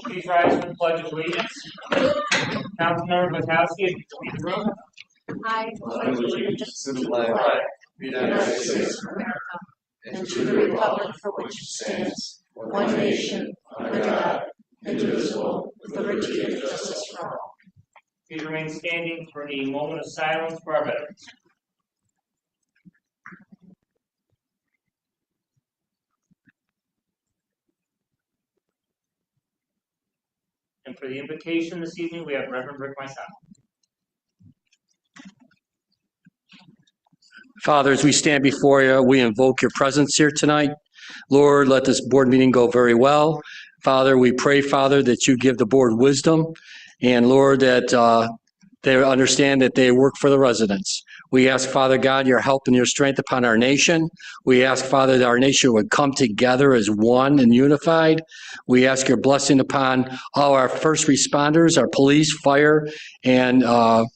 Please rise for the Pledge of Allegiance. Councilmember Bukowski, if you leave the room. I pledge allegiance to the flag of the United States of America and to the republic for which it stands, one nation, under God, indivisible, with liberty and justice for all. Please remain standing for a moment of silence for our veterans. And for the invocation this evening, we have Reverend Rick myself. Father, as we stand before you, we invoke your presence here tonight. Lord, let this board meeting go very well. Father, we pray, Father, that you give the board wisdom. And Lord, that they understand that they work for the residents. We ask, Father God, your help and your strength upon our nation. We ask, Father, that our nation would come together as one and unified. We ask your blessing upon all our first responders, our police, fire, and all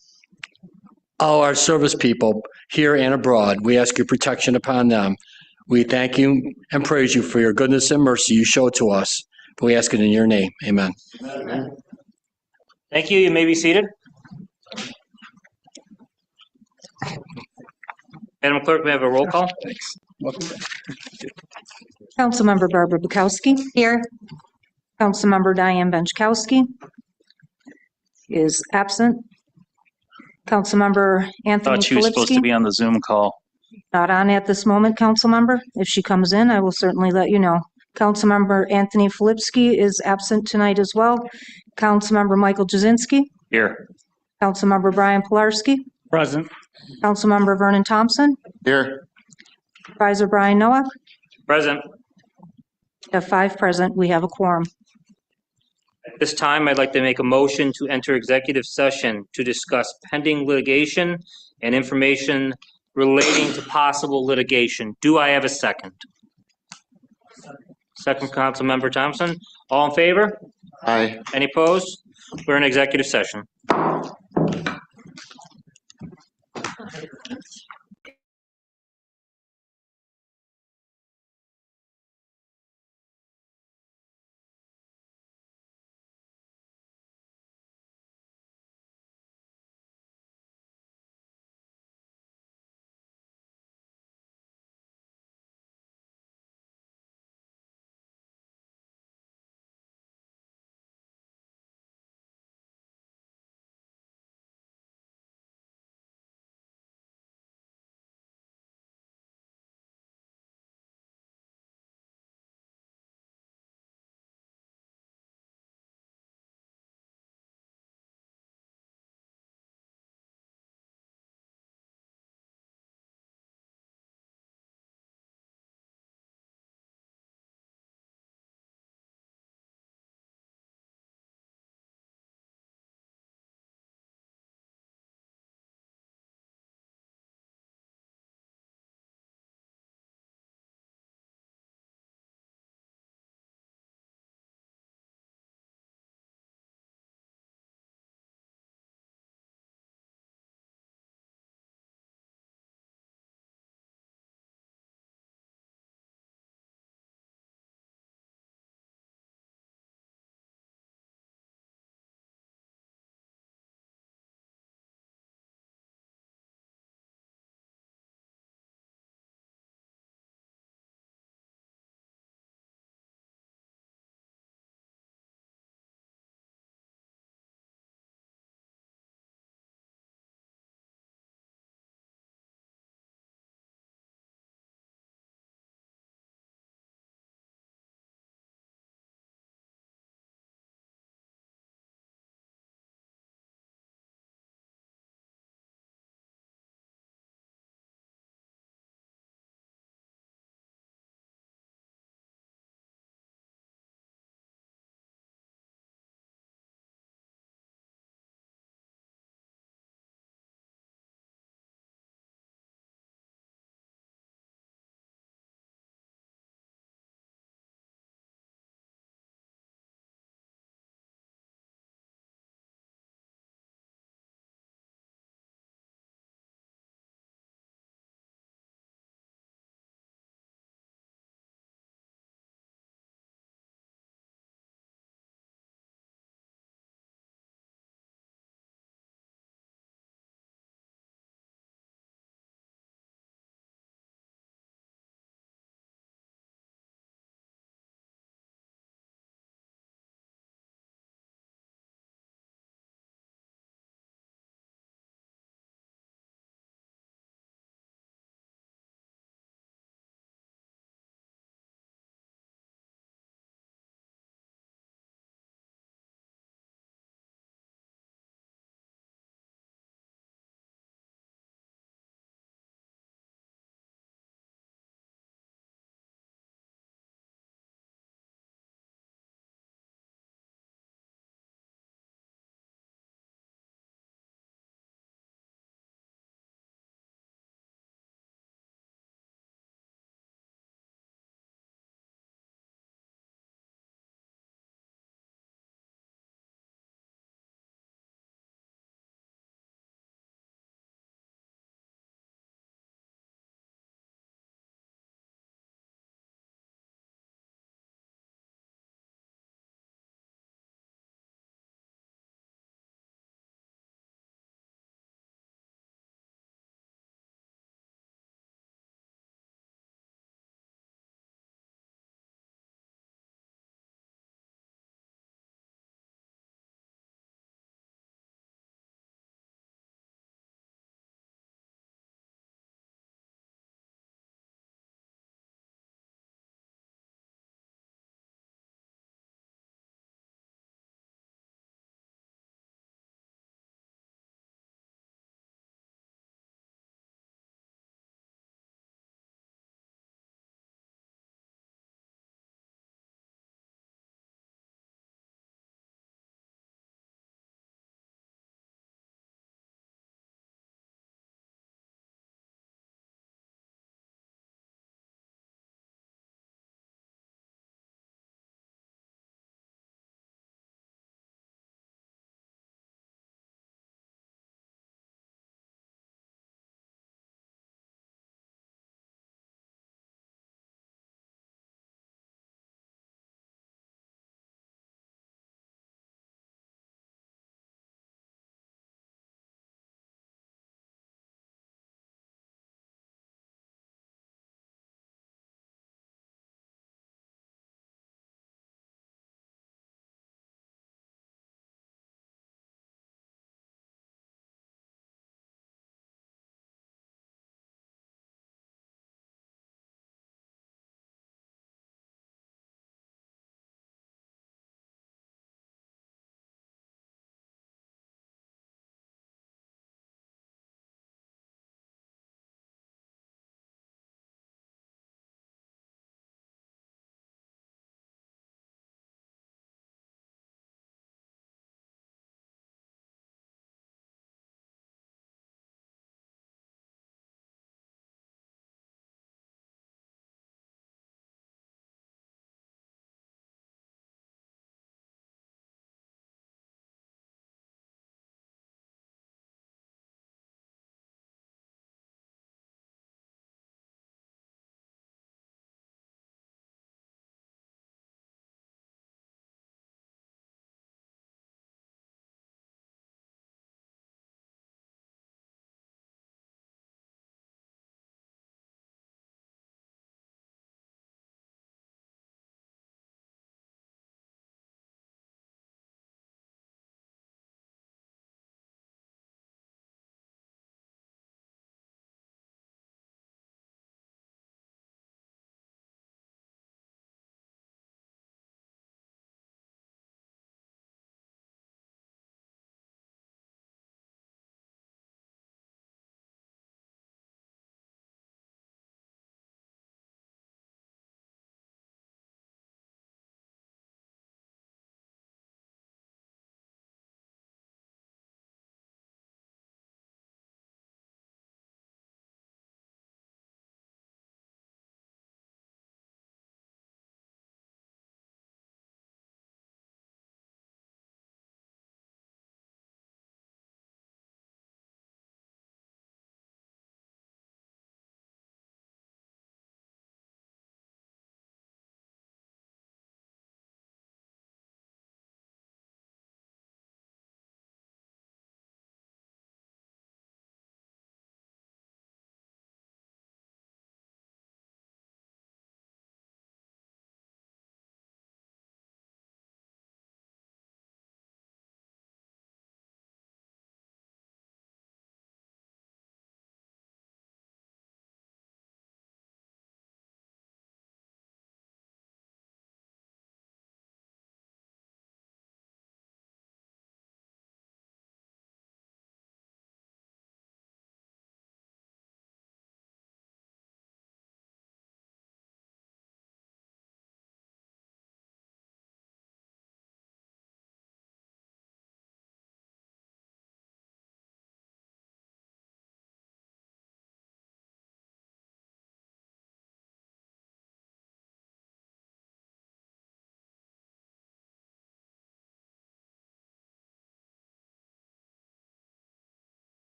our service people here and abroad. We ask your protection upon them. We thank you and praise you for your goodness and mercy you show to us. We ask it in your name. Amen. Amen. Thank you. You may be seated. Madam Clerk, may I have a roll call? Councilmember Barbara Bukowski. Here. Councilmember Diane Benchkowski is absent. Councilmember Anthony Thought she was supposed to be on the Zoom call. Not on at this moment, Councilmember. If she comes in, I will certainly let you know. Councilmember Anthony Filipski is absent tonight as well. Councilmember Michael Jasinski. Here. Councilmember Brian Pilarski. Present. Councilmember Vernon Thompson. Here. Supervisor Brian Noah. Present. We have 5 present. We have a quorum. At this time, I'd like to make a motion to enter executive session to discuss pending litigation and information relating to possible litigation. Do I have a second? Second, Councilmember Thompson. All in favor? Aye. Any opposed? We're in executive session.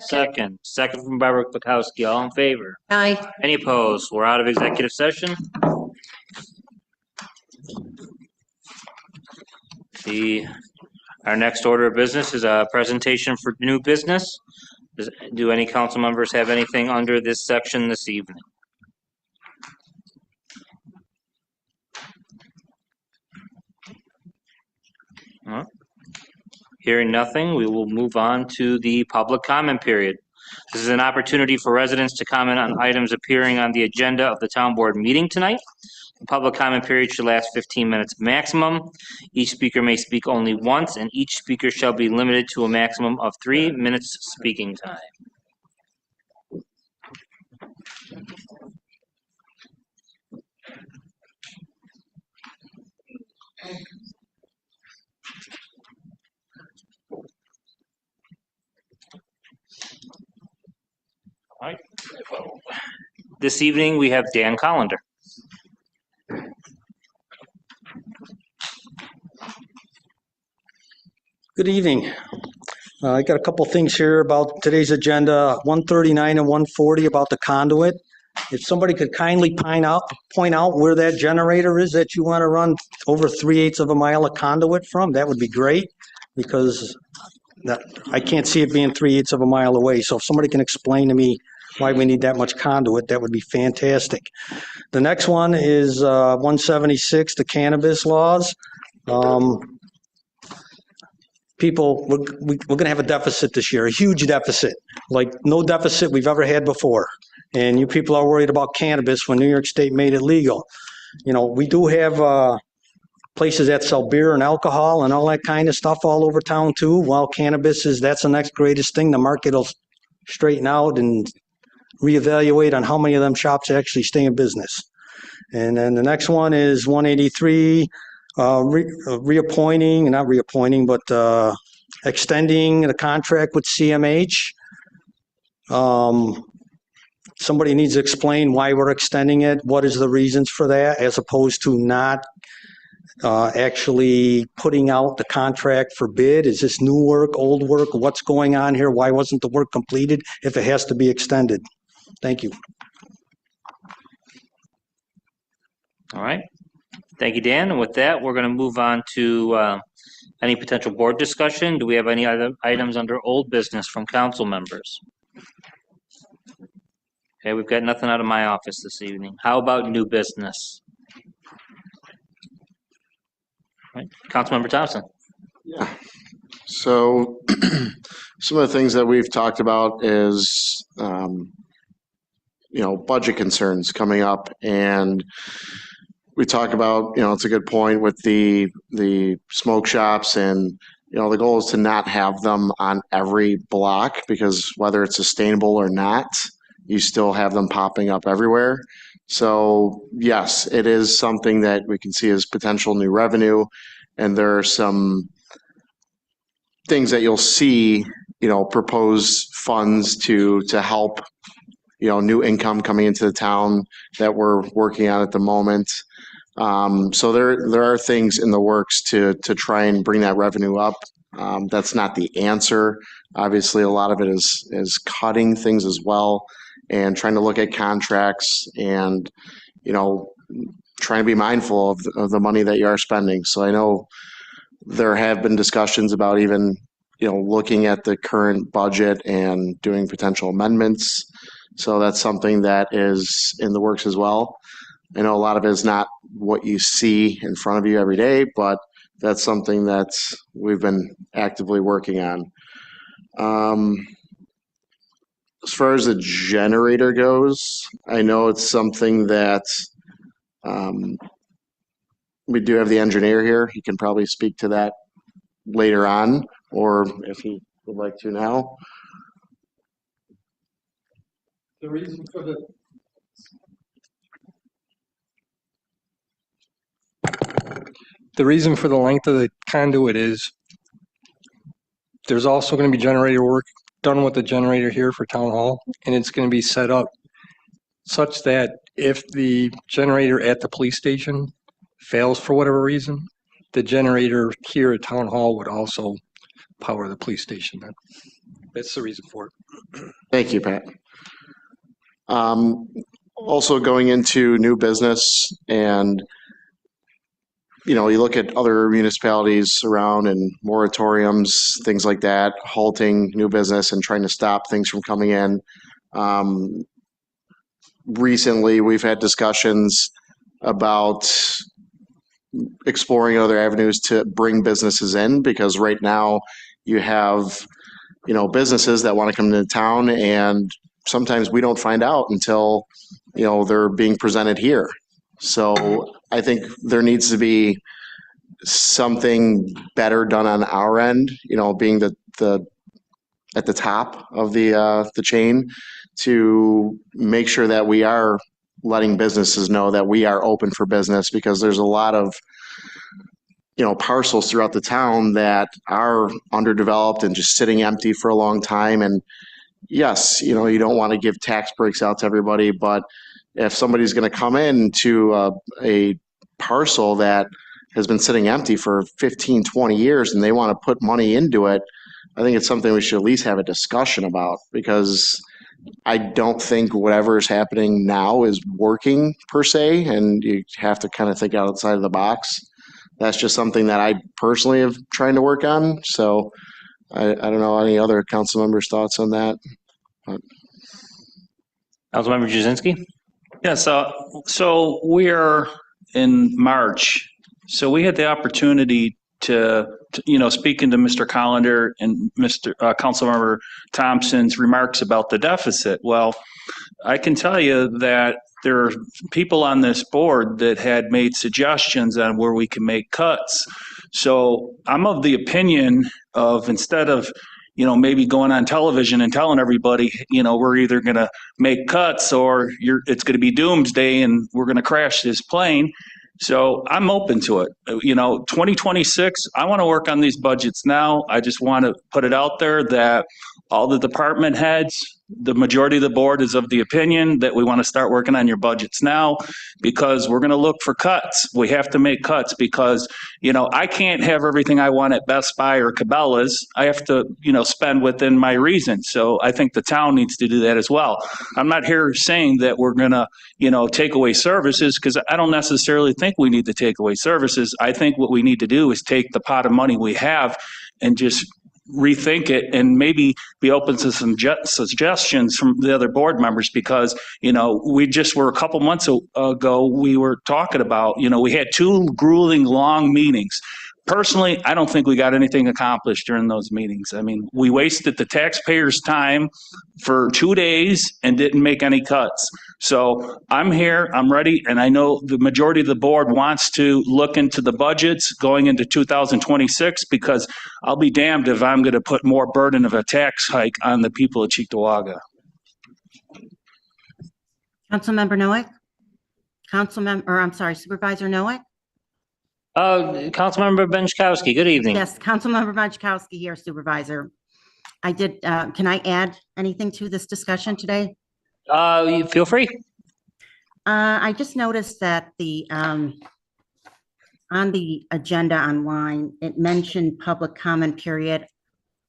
Second from Barbara Bukowski. All in favor? Aye. Any opposed? We're out of executive session. Our next order of business is a presentation for new business. Do any council members have anything under this section this evening? Hearing nothing, we will move on to the public comment period. This is an opportunity for residents to comment on items appearing on the agenda of the town board meeting tonight. The public comment period should last 15 minutes maximum. Each speaker may speak only once, and each speaker shall be limited to a maximum of 3 minutes speaking time. All right. This evening, we have Dan Collender. Good evening. I got a couple things here about today's agenda, 139 and 140 about the conduit. If somebody could kindly point out where that generator is that you want to run over 3/8 of a mile of conduit from, that would be great, because I can't see it being 3/8 of a mile away. So if somebody can explain to me why we need that much conduit, that would be fantastic. The next one is 176, the cannabis laws. People, we're going to have a deficit this year, a huge deficit, like no deficit we've ever had before. And you people are worried about cannabis when New York State made it legal. You know, we do have places that sell beer and alcohol and all that kind of stuff all over town too. While cannabis that's the next greatest thing. The market will straighten out and reevaluate on how many of them shops actually stay in business. And then the next one is 183. Extending the contract with CMH. Somebody needs to explain why we're extending it. What is the reasons for that, as opposed to not actually putting out the contract for bid? Is this new work, old work? What's going on here? Why wasn't the work completed if it has to be extended? Thank you. All right. Thank you, Dan. And with that, we're going to move on to any potential board discussion. Do we have any other items under old business from council members? Okay, we've got nothing out of my office this evening. How about new business? All right. Councilmember Thompson. Yeah. So some of the things that we've talked about is, budget concerns coming up, and we talk about, it's a good point with the smoke shops, and, the goal is to not have them on every block, because whether it's sustainable or not, you still have them popping up everywhere. So yes, it is something that we can see as potential new revenue. And there are some things that you'll see, propose funds to help, new income coming into the town that we're working on at the moment. So there are things in the works to try and bring that revenue up. That's not the answer. Obviously, a lot of it is cutting things as well, and trying to look at contracts and, trying to be mindful of the money that you are spending. So I know there have been discussions about even, looking at the current budget and doing potential amendments. So that's something that is in the works as well. I know a lot of it is not what you see in front of you every day, but that's something that we've been actively working on. As far as the generator goes, I know it's something that we do have the engineer here. He can probably speak to that later on, or if he would like to now. The reason for the length of the conduit is there's also going to be generator work done with the generator here for town hall, and it's going to be set up such that if the generator at the police station fails for whatever reason, the generator here at town hall would also power the police station. That's the reason for it. Thank you, Pat. Also going into new business and, you know, you look at other municipalities around and moratoriums, things like that, halting new business and trying to stop things from coming in. Recently, we've had discussions about exploring other avenues to bring businesses in, because right now you have, you know, businesses that want to come into town, and sometimes we don't find out until, you know, they're being presented here. So I think there needs to be something better done on our end, you know, being the at the top of the chain, to make sure that we are letting businesses know that we are open for business, because there's a lot of, you know, parcels throughout the town that are underdeveloped and just sitting empty for a long time. And yes, you know, you don't want to give tax breaks out to everybody, but if somebody's going to come in to a parcel that has been sitting empty for 15, 20 years and they want to put money into it, I think it's something we should at least have a discussion about, because I don't think whatever is happening now is working per se, and you have to kind of think outside of the box. That's just something that I personally have trying to work on. So I don't know any other council members' thoughts on that. Councilmember Jazinski? Yes, so we're in March. So we had the opportunity to you know, speaking to Mr. Collender and Mr. Councilmember Thompson's remarks about the deficit. Well, I can tell you that there are people on this board that had made suggestions on where we can make cuts. So I'm of the opinion of, instead of, you know, maybe going on television and telling everybody, you know, we're either going to make cuts or it's going to be doomsday and we're going to crash this plane. So I'm open to it. You know, 2026, I want to work on these budgets now. I just want to put it out there that all the department heads, the majority of the board is of the opinion that we want to start working on your budgets now, because we're going to look for cuts. We have to make cuts because, you know, I can't have everything I want at Best Buy or Cabela's. I have to, you know, spend within my reason. So I think the town needs to do that as well. I'm not here saying that we're going to, you know, take away services, because I don't necessarily think we need to take away services. I think what we need to do is take the pot of money we have and just rethink it, and maybe be open to some suggestions from the other board members, because, you know, we just were a couple months ago, we were talking about, you know, we had 2 grueling long meetings. Personally, I don't think we got anything accomplished during those meetings. I mean, we wasted the taxpayers' time for 2 days and didn't make any cuts. So I'm here, I'm ready, and I know the majority of the board wants to look into the budgets going into 2026, because I'll be damned if I'm going to put more burden of a tax hike on the people of Cheektowaga. Councilmember Noack? Supervisor Noack? Councilmember Benchkowski, good evening. Yes, Councilmember Benchkowski here, Supervisor. I did, can I add anything to this discussion today? You feel free. I just noticed that on the agenda online, it mentioned public comment period,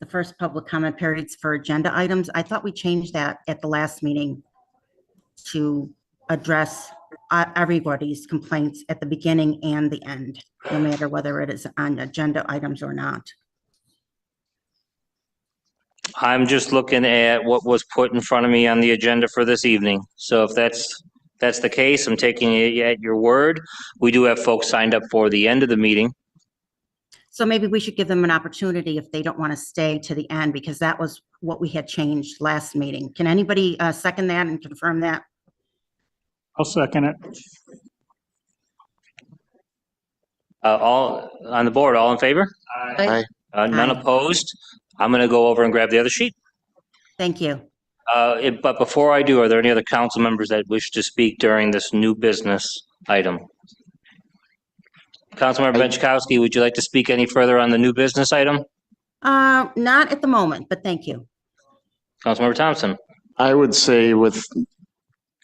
the first public comment periods for agenda items. I thought we changed that at the last meeting to address everybody's complaints at the beginning and the end, no matter whether it is on agenda items or not. I'm just looking at what was put in front of me on the agenda for this evening. So if that's the case, I'm taking it at your word. We do have folks signed up for the end of the meeting. So maybe we should give them an opportunity if they don't want to stay to the end, because that was what we had changed last meeting. Can anybody second that and confirm that? I'll second it. All on the board, all in favor? Aye. None opposed? I'm going to go over and grab the other sheet. Thank you. But before I do, are there any other council members that wish to speak during this new business item? Councilmember Benchkowski, would you like to speak any further on the new business item? Not at the moment, but thank you. Councilmember Thompson? I would say with,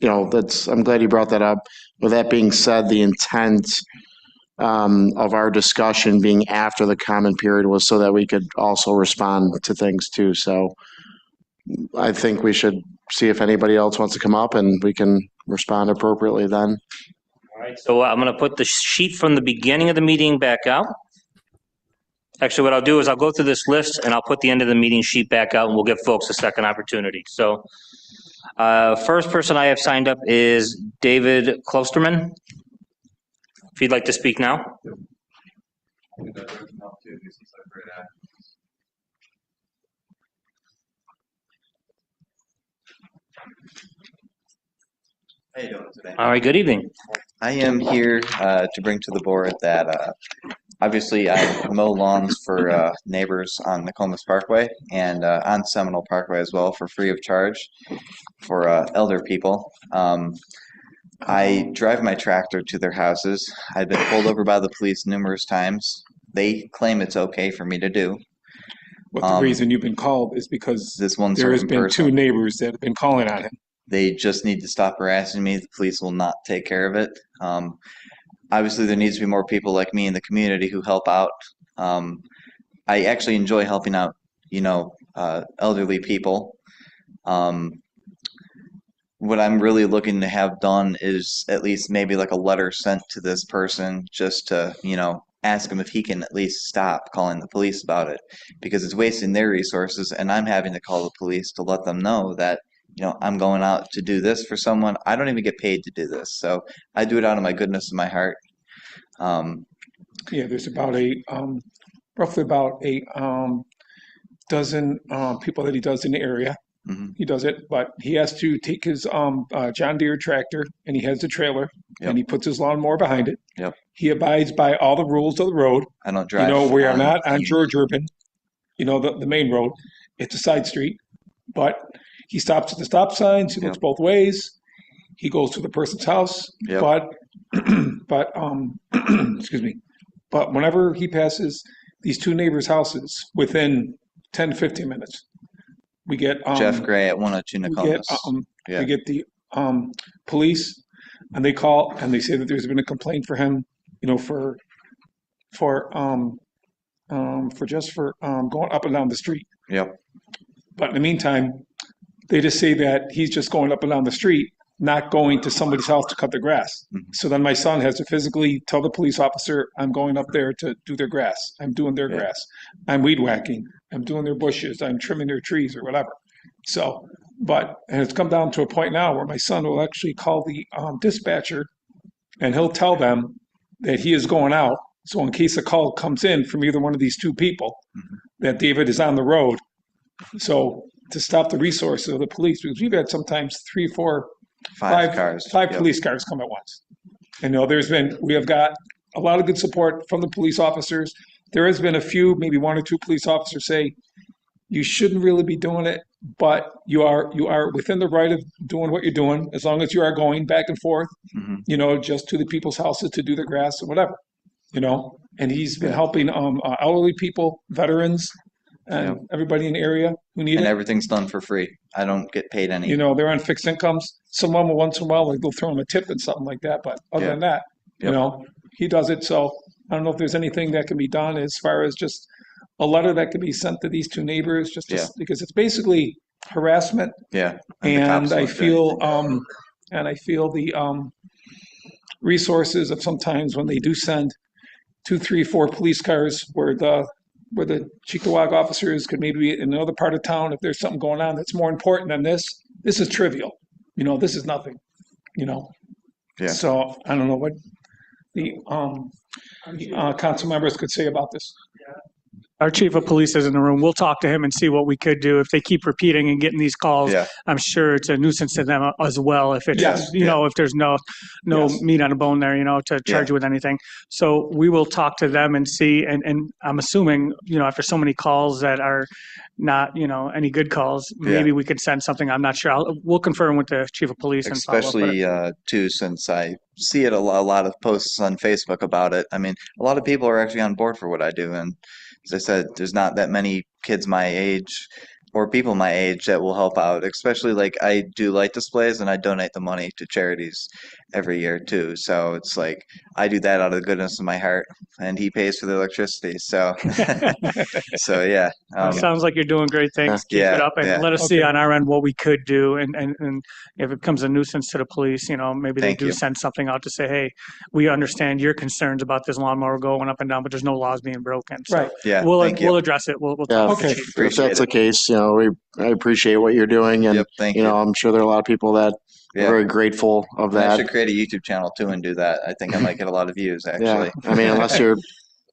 you know, I'm glad you brought that up. With that being said, the intent of our discussion being after the comment period was so that we could also respond to things too. So I think we should see if anybody else wants to come up and we can respond appropriately then. All right, so I'm going to put the sheet from the beginning of the meeting back out. Actually, what I'll do is I'll go through this list and I'll put the end of the meeting sheet back out and we'll give folks a second opportunity. So first person I have signed up is David Klosterman. If you'd like to speak now. How you doing today? All right, good evening. I am here to bring to the board that obviously I mow lawns for neighbors on Nokomis Parkway and on Seminole Parkway as well for free of charge for elder people. I drive my tractor to their houses. I've been pulled over by the police numerous times. They claim it's okay for me to do. But the reason you've been called is because This one there has certain been person. two neighbors that have been calling on him. They just need to stop harassing me. The police will not take care of it. Obviously, there needs to be more people like me in the community who help out. I actually enjoy helping out, elderly people. What I'm really looking to have done is at least maybe like a letter sent to this person just to, ask him if he can at least stop calling the police about it because it's wasting their resources and I'm having to call the police to let them know that I'm going out to do this for someone. I don't even get paid to do this. So I do it out of my goodness of my heart. Yeah, there's about roughly about a dozen people that he does in the area. Mhm. He does it, but he has to take his John Deere tractor and he has the trailer and he puts his lawnmower behind it. Yep. He abides by all the rules of the road. I don't drive. We are on not on any- George Urban, the main road. It's a side street, but he stops at the stop signs. He looks both ways. He goes to the person's house, Yep. but excuse me. But whenever he passes these two neighbors' houses within 10 to 15 minutes, we get Jeff Gray at 102 we get Nokomis. Yeah. we get the police and they call and they say that there's been a complaint for him, for going up and down the street. Yep. But in the meantime, they just say that he's just going up and down the street, not going to somebody's house to cut the grass. Mhm. So then my son has to physically tell the police officer, I'm going up there to do their grass. I'm doing their Yeah. grass. I'm weed whacking. I'm doing their bushes. I'm trimming their trees or whatever. So, and it's come down to a point now where my son will actually call the dispatcher and he'll tell them that he is going out. So in case a call comes in from either one of these two people, Mhm. that David is on the road. So to stop the resources of the police, because we've had sometimes 3, 4, Five cars. five Yep. police cars come at once. And we have got a lot of good support from the police officers. There has been a few, maybe 1 or 2 police officers say, you shouldn't really be doing it, but you are within the right of doing what you're doing, as long as you are going back and forth, Mhm. just to the people's houses to do the grass or whatever, and he's been Yeah. helping elderly people, veterans, and Yeah. everybody in the area who need And it. everything's done for free. I don't get paid any. They're on fixed incomes. Some of them, once in a while, like they'll throw him a tip and something like that. But other Yeah. than that, Yep. he does it. So I don't know if there's anything that can be done as far as just a letter that can be sent to these two neighbors, Yeah. because it's basically harassment. Yeah. the And cops I won't do feel, anything. the resources of sometimes when they do send 2, 3, 4 police cars where the Cheektowaga officers could maybe be in another part of town if there's something going on that's more important than this. This is trivial. This is nothing. Yeah. So I don't know what the council members could say about this. Our chief of police is in the room. We'll talk to him and see what we could do. If they keep repeating and getting these calls, Yeah. I'm sure it's a nuisance to them as well. If it's, Yes. if there's no Yes. meat on a bone there, to charge you with anything. So we will talk to them and see, and I'm assuming, after so many calls that are not, any good calls, maybe we could send something. I'm not sure. We'll confirm with the chief of police and follow up with it. Especially too, since I see it a lot of posts on Facebook about it. I mean, a lot of people are actually on board for what I do, and as I said, there's not that many kids my age or people my age that will help out. Especially like I do light displays and I donate the money to charities, every year too. So it's like I do that out of the goodness of my heart, and he pays for the electricity. So, so yeah, Sounds like you're doing great things. Keep it up, and yeah. let us see Okay. on our end what we could do. And if it becomes a nuisance to the police, maybe they Thank do you. send something out to say, hey, we understand your concerns about this lawnmower going up and down, but there's no laws being broken. So Right. Yeah, we'll thank you. we'll address it. We'll Yeah, talk to the Okay. chief. if Appreciate that's the it. case, I appreciate what you're doing, and Yep, thank you. I'm sure there are a lot of people that are Yeah. very grateful of And I that. should create a YouTube channel too and do that. I think I might get a lot of views Yeah, actually. I mean, unless you're,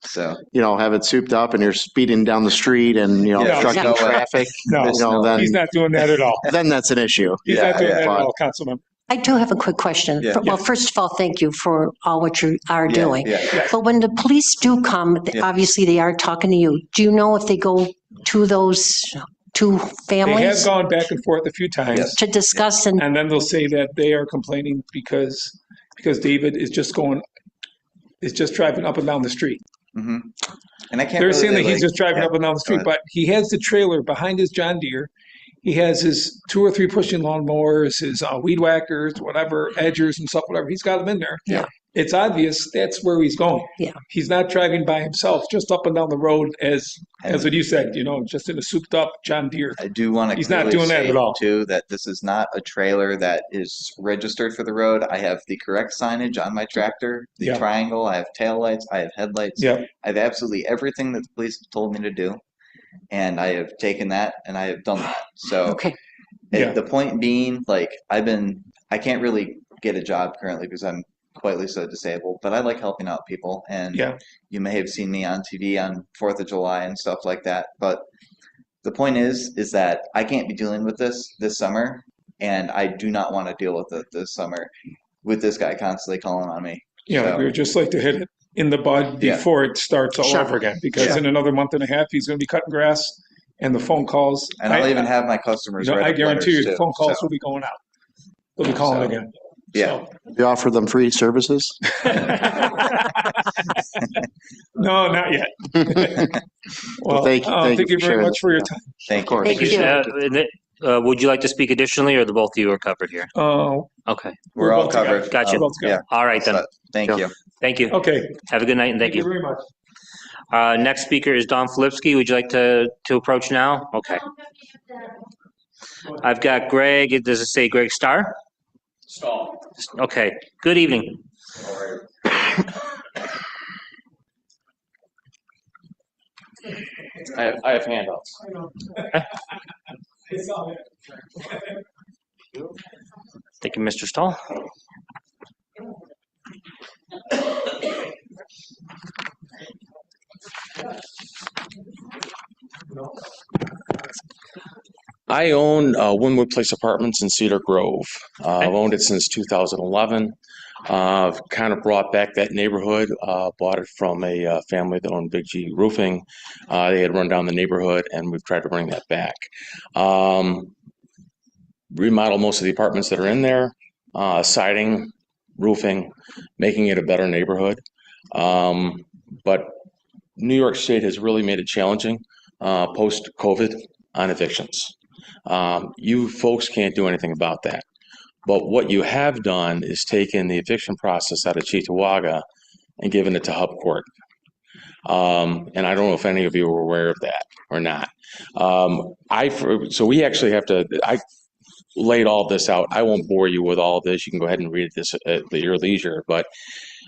So have it souped up and you're speeding down the street and, Yeah, obstructing no way. traffic, No. then He's not doing that at all. that's an issue. He's Yeah, not doing yeah. that at But- all, Councilman. I do have a quick question. Yeah. Well, first of all, thank you for all what you are yeah, doing. yeah. But when the police do come, Yeah. obviously they are talking to you. Do you know if they go to those two They have families gone back and forth a few times. Yes. to discuss and And then they'll say that they are complaining because David is just driving up and down the street. hmm And I can't. They're really, saying that he's like- just driving yeah, up and down the go street, ahead. but he has the trailer behind his John Deere. He has his 2 or 3 pushing lawnmowers, his weed whackers, whatever, edgers and stuff, whatever. He's got them in there. Yeah. It's obvious that's where he's going. Yeah. He's not driving by himself, just up and down the road as what you said, just in a souped up John Deere. I do want to. He's not doing that at all. Too, that this is not a trailer that is registered for the road. I have the correct signage on my tractor, the Yeah. triangle. I have taillights. I have headlights. Yeah. I have absolutely everything that the police have told me to do, and I have taken that and I have done that. So okay. Yeah. the point being, like I can't really get a job currently because I'm quietly so disabled, but I like helping out people, and Yeah. you may have seen me on TV on 4th of July and stuff like that. But the point is that I can't be dealing with this summer, and I do not want to deal with it this summer with this guy constantly calling on me. Yeah, So- we would just like to hit it in the bud Yeah. before it starts all Sure. over again, because Yeah. in another month and a half, he's going to be cutting grass and the phone calls. And I'll even have my customers. write I up guarantee you, letters, the too, phone calls so, will be going out. They'll be calling So, again. yeah. You offer them free services? No, not yet. Well, thank you thank you for very sharing much for your that. time. Thank course. you. Thank you. Would you like to speak additionally, or the both of you are covered here? Okay, We're all both together. covered. Gotcha. We're both together. all right then. So, thank you. Thank you. Okay. Have a good night and thank you. very much. Next speaker is Don Filipski. Would you like to approach now? Okay. I've got Greg. Does it say Greg Starr? Stall. Okay. Good evening. I have handouts. Thank you, Mr. Stahl. I own Wynwood Place Apartments in Cedar Grove. I've owned it since 2011. I've kind of brought back that neighborhood, bought it from a family that owned Big G Roofing. They had run down the neighborhood, and we've tried to bring that back. Remodel most of the apartments that are in there, siding, roofing, making it a better neighborhood. But New York State has really made it challenging post-COVID on evictions. You folks can't do anything about that. But what you have done is taken the eviction process out of Cheektowaga and given it to Hub Court. And I don't know if any of you are aware of that or not. So we actually have to, I laid all this out. I won't bore you with all of this. You can go ahead and read this at your leisure. But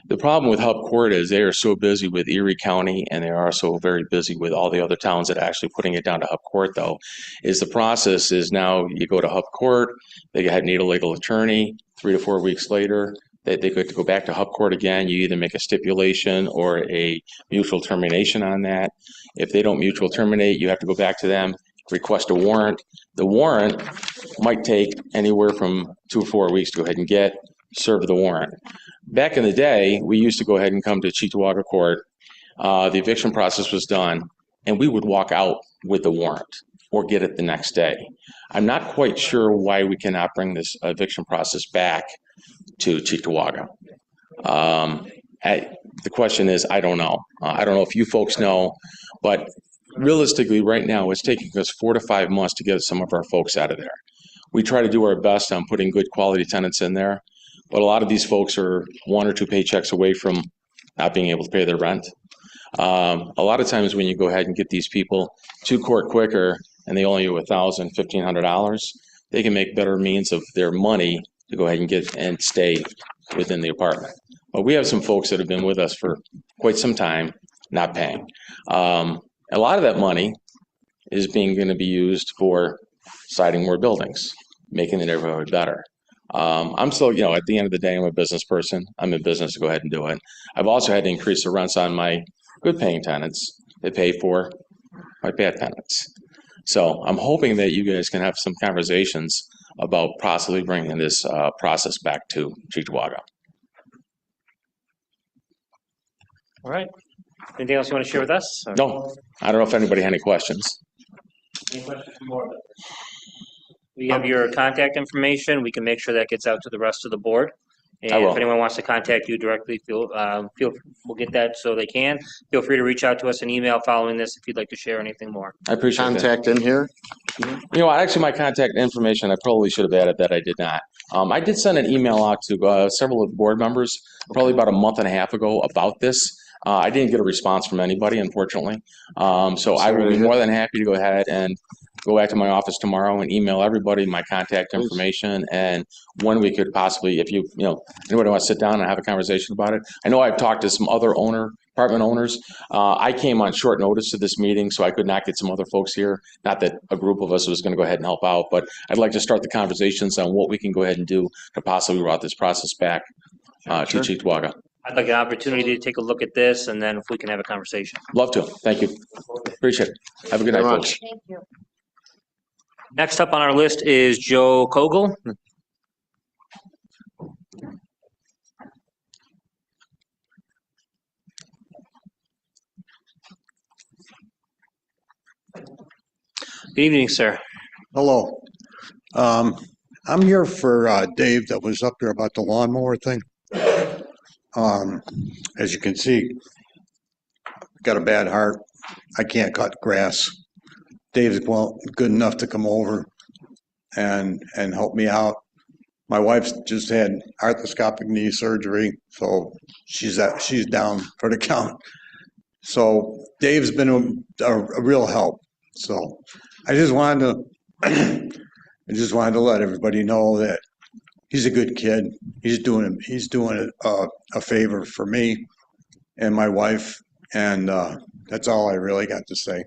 the problem with Hub Court is they are so busy with Erie County, and they are also very busy with all the other towns that are actually putting it down to Hub Court, though, is the process is now you go to Hub Court, they need a legal attorney, 3 to 4 weeks later, they get to go back to Hub Court again. You either make a stipulation or a mutual termination on that. If they don't mutual terminate, you have to go back to them, request a warrant. The warrant might take anywhere from 2 or 4 weeks to go ahead and serve the warrant. Back in the day, we used to go ahead and come to Cheektowaga Court. The eviction process was done, and we would walk out with the warrant or get it the next day. I'm not quite sure why we cannot bring this eviction process back to Cheektowaga. The question is, I don't know. I don't know if you folks know, but realistically, right now, it's taking us 4 to 5 months to get some of our folks out of there. We try to do our best on putting good quality tenants in there, but a lot of these folks are 1 or 2 paychecks away from not being able to pay their rent. A lot of times when you go ahead and get these people to court quicker and they only owe $1,000, $1,500, they can make better means of their money to go ahead and get and stay within the apartment. But we have some folks that have been with us for quite some time not paying. A lot of that money is going to be used for siding more buildings, making the neighborhood better. I'm still, at the end of the day, I'm a business person. I'm in business to go ahead and do it. I've also had to increase the rents on my good paying tenants. They pay for my bad tenants. So I'm hoping that you guys can have some conversations about possibly bringing this process back to Cheektowaga. All right. Anything else you want to share with us? Or- No, I don't know if anybody had any questions. Any questions more? We have your contact information. We can make sure that gets out to the rest of the board. And I will. if anyone wants to contact you directly, we'll get that so they can. Feel free to reach out to us an email following this if you'd like to share anything more. I appreciate that. Contact in here. Actually, my contact information, I probably should have added that. I did not. I did send an email out to several of the board members probably about a month and a half ago about this. I didn't get a response from anybody, unfortunately. So I will be more than happy to go ahead and go back to my office tomorrow and email everybody my contact information and when we could possibly, if anybody wants to sit down and have a conversation about it. I know I've talked to some other apartment owners. I came on short notice to this meeting, so I could not get some other folks here. Not that a group of us was going to go ahead and help out, but I'd like to start the conversations on what we can go ahead and do to possibly route this process back to Cheektowaga. I'd like an opportunity to take a look at this and then if we can have a conversation. Love to. Thank you. Appreciate it. Have a good night, folks. Thank you. Next up on our list is Joe Kogel. Good evening, sir. Hello. I'm here for Dave that was up here about the lawnmower thing. As you can see, got a bad heart. I can't cut grass. Dave's good enough to come over and help me out. My wife's just had arthroscopic knee surgery, so she's down for the count. So Dave's been a real help. So I just wanted to let everybody know that he's a good kid. He's doing a favor for me and my wife, and that's all I really got to say.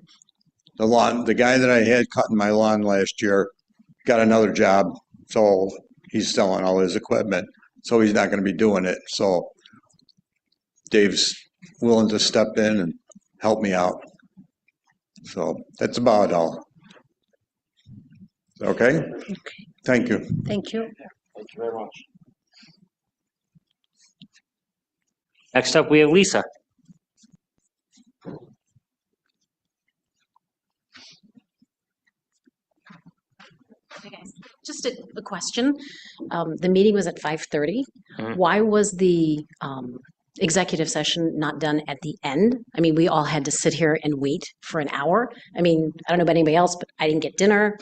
The guy that I had cutting my lawn last year got another job, so he's selling all his equipment, so he's not going to be doing it. So Dave's willing to step in and help me out. So that's about all. Okay? Thank you. Thank you. Thank you very much. Next up, we have Lisa. Hey guys, just a question. The meeting was at 5:30. Mhm. Why was the executive session not done at the end? I mean, we all had to sit here and wait for an hour. I mean, I don't know about anybody else, but I didn't get dinner.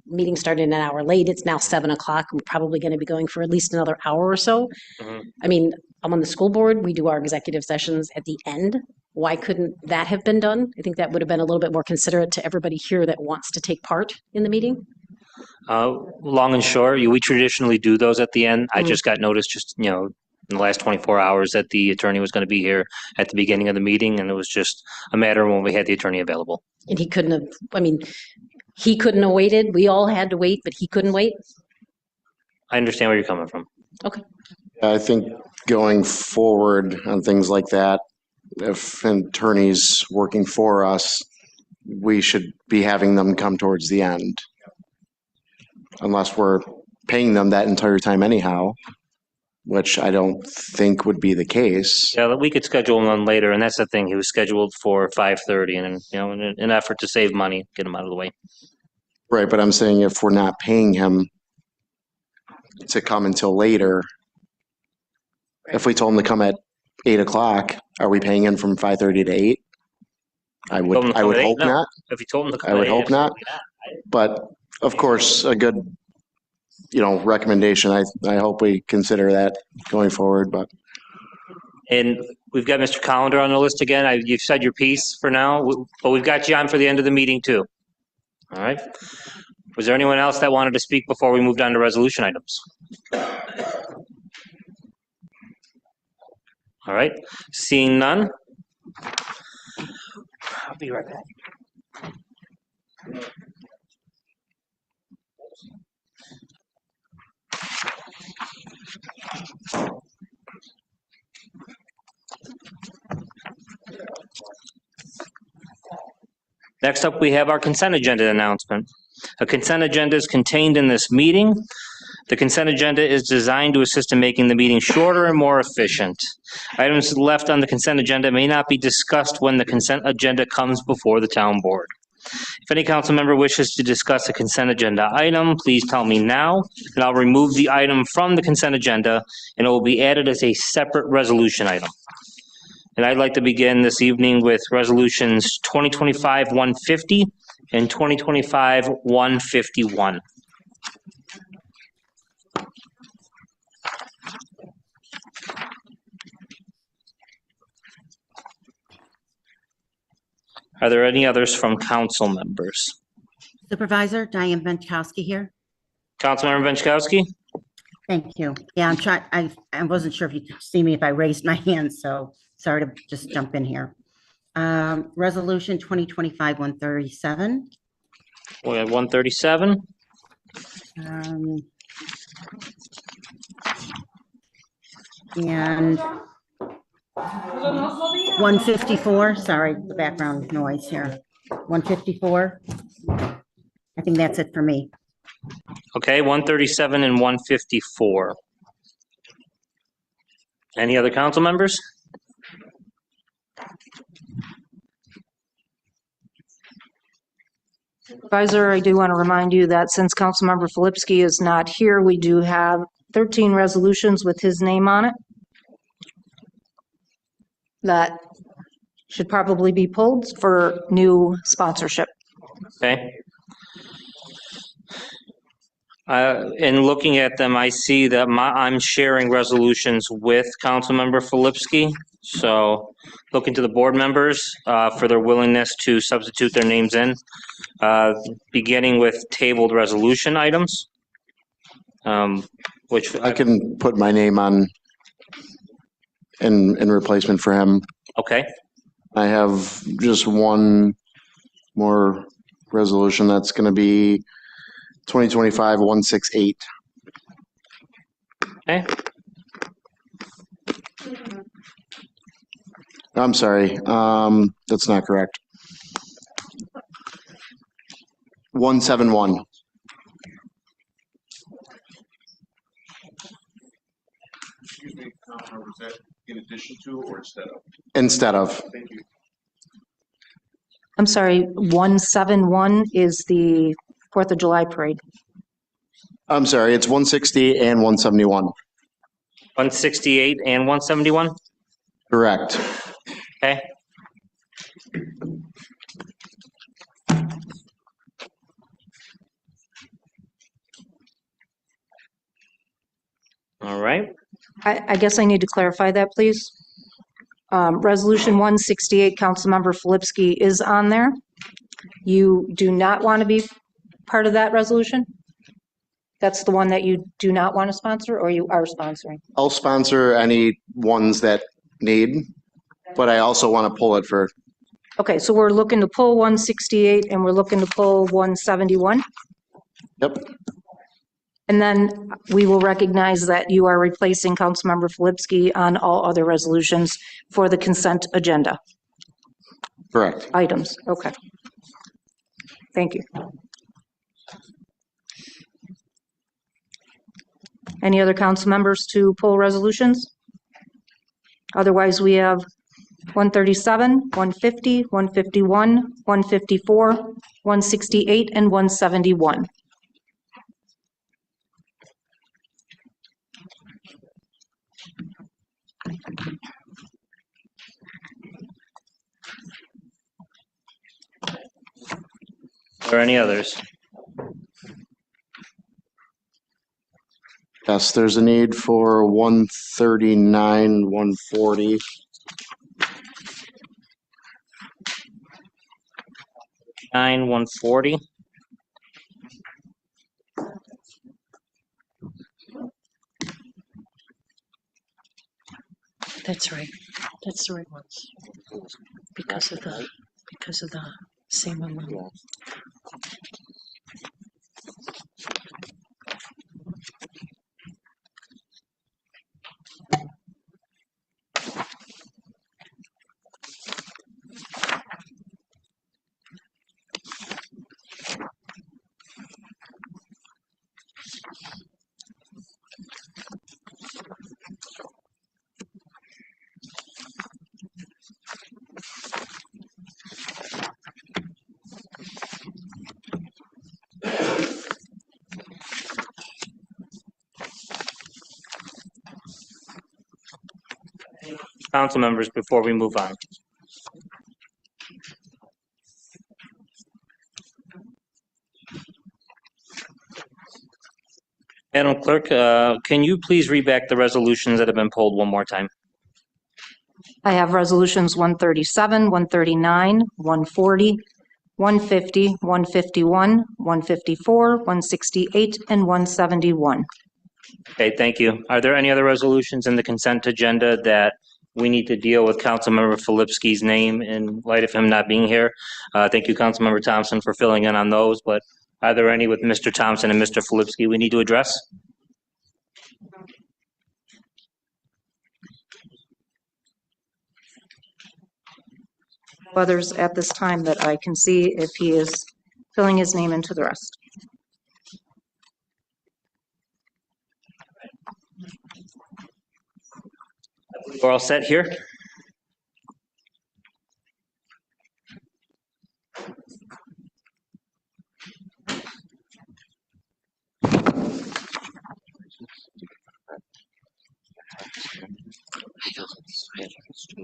Meeting started an hour late. It's now 7:00. We're probably going to be going for at least another hour or so. Mhm. I mean, I'm on the school board. We do our executive sessions at the end. Why couldn't that have been done? I think that would have been a little bit more considerate to everybody here that wants to take part in the meeting. Long and short, we traditionally do those at the end. I Mhm. just got notice in the last 24 hours that the attorney was going to be here at the beginning of the meeting, and it was just a matter of when we had the attorney available. And he couldn't have, he couldn't have waited. We all had to wait, but he couldn't wait. I understand where you're coming from. Okay. I think going forward on things like that, if an attorney's working for us, we should be having them come towards the end. Unless we're paying them that entire time anyhow, which I don't think would be the case. Yeah, we could schedule one later, and that's the thing. He was scheduled for 5:30, and in an effort to save money, get him out of the way. Right, but I'm saying if we're not paying him to come until later, if we told him to come at 8:00, are we paying him from 5:30 to 8? I would hope not. If you told him to come I would at 8, hope not. absolutely not. But of course, a good recommendation. I hope we consider that going forward, but. And we've got Mr. Collender on the list again. You've said your piece for now, but we've got you on for the end of the meeting too. All right. Was there anyone else that wanted to speak before we moved on to resolution items? All right. Seeing none. I'll be right back. Next up, we have our consent agenda announcement. A consent agenda is contained in this meeting. The consent agenda is designed to assist in making the meeting shorter and more efficient. Items left on the consent agenda may not be discussed when the consent agenda comes before the town board. If any council member wishes to discuss a consent agenda item, please tell me now, and I'll remove the item from the consent agenda, and it will be added as a separate resolution item. And I'd like to begin this evening with resolutions 2025-150 and 2025-151. Are there any others from council members? Supervisor, Diane Benchkowski here. Councilmember Benchkowski? Thank you. Yeah, I'm trying, I wasn't sure if you could see me if I raised my hand, so sorry to just jump in here. Resolution 2025-137. We have 137. And 154, sorry, the background noise here. 154. I think that's it for me. Okay, 137 and 154. Any other council members? Supervisor, I do want to remind you that since Councilmember Filipski is not here, we do have 13 resolutions with his name on it that should probably be pulled for new sponsorship. Okay. In looking at them, I see that I'm sharing resolutions with Councilmember Filipski. So looking to the board members for their willingness to substitute their names in, beginning with tabled resolution items, which I can put my name on in replacement for him. Okay. I have just one more resolution that's going to be 2025-168. Okay. I'm sorry. That's not correct. 171. Excuse me, Councilmember, is that in addition to or instead of? Instead of. Thank you. I'm sorry, 171 is the 4th of July parade. I'm sorry, it's 160 and 171. 168 and 171? Correct. Okay. All right. I guess I need to clarify that, please. Resolution 168, Councilmember Filipski is on there. You do not want to be part of that resolution? That's the one that you do not want to sponsor, or you are sponsoring? I'll sponsor any ones that need, but I also want to pull it for. Okay, so we're looking to pull 168 and we're looking to pull 171? Yep. And then we will recognize that you are replacing Councilmember Filipski on all other resolutions for the consent agenda Correct. items. Okay. Thank you. Any other council members to pull resolutions? Otherwise, we have 137, 150, 151, 154, 168, and 171. Are there any others? Yes, there's a need for 139, 140. 140. That's right. That's the right ones. Because of the same amount. Council members, before we move on. Madam Clerk, can you please read back the resolutions that have been pulled one more time? I have resolutions 137, 139, 140, 150, 151, 154, 168, and 171. Okay, thank you. Are there any other resolutions in the consent agenda that we need to deal with Councilmember Filipski's name in light of him not being here? Thank you, Councilmember Thompson, for filling in on those, but are there any with Mr. Thompson and Mr. Filipski we need to address? Others at this time that I can see if he is filling his name into the rest. We're all set here?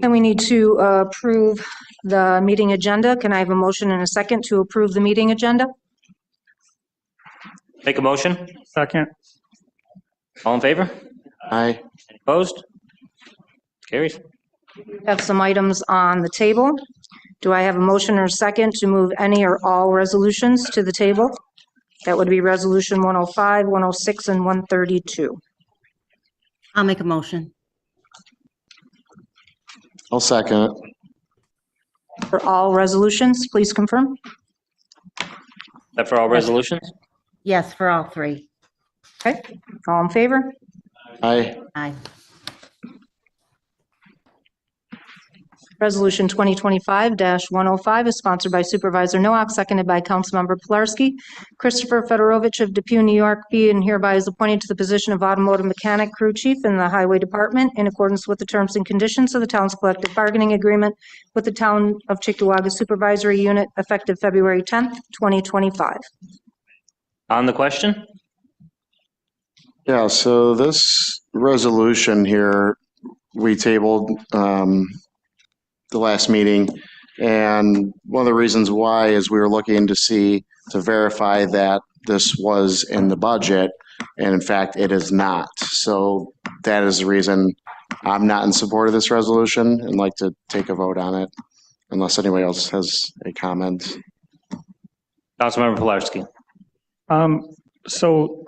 And we need to approve the meeting agenda. Can I have a motion and a second to approve the meeting agenda? Make a motion? Second. All in favor? Aye. Opposed? Carries. Have some items on the table. Do I have a motion or a second to move any or all resolutions to the table? That would be resolution 105, 106, and 132. I'll make a motion. I'll second it. For all resolutions, please confirm. That for all resolutions? Yes, for all three. Okay, all in favor? Aye. Aye. Resolution 2025-105 is sponsored by Supervisor Noack, seconded by Councilmember Pilarski. Christopher Fedorovich of Depew, New York, be and hereby is appointed to the position of Automotive Mechanic Crew Chief in the Highway Department in accordance with the terms and conditions of the town's collective bargaining agreement with the Town of Cheektowaga Supervisory Unit effective February 10th, 2025. On the question? Yeah, so this resolution here, we tabled the last meeting. And one of the reasons why is we were looking to verify that this was in the budget. And in fact, it is not. So that is the reason I'm not in support of this resolution and like to take a vote on it unless anybody else has a comment. Councilmember Pilarski. So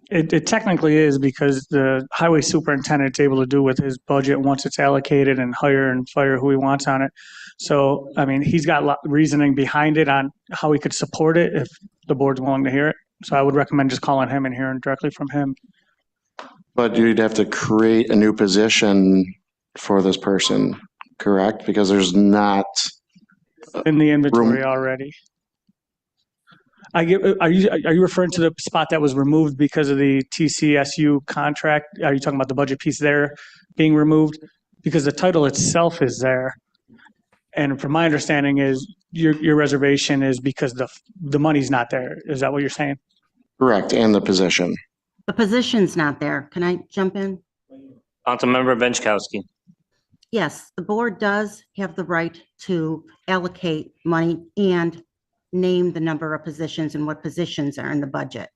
it technically is because the highway superintendent's able to do with his budget once it's allocated and hire and fire who he wants on it. So, I mean, he's got a lot of reasoning behind it on how he could support it if the board's willing to hear it. So I would recommend just calling him and hearing directly from him. But you'd have to create a new position for this person, correct? Because there's not In the inventory already. Are you referring to the spot that was removed because of the TCSU contract? Are you talking about the budget piece there being removed? Because the title itself is there. And from my understanding is your reservation is because the money's not there. Is that what you're saying? correct, and the position. The position's not there. Can I jump in? Councilmember Benchkowski. Yes, the board does have the right to allocate money and name the number of positions and what positions are in the budget.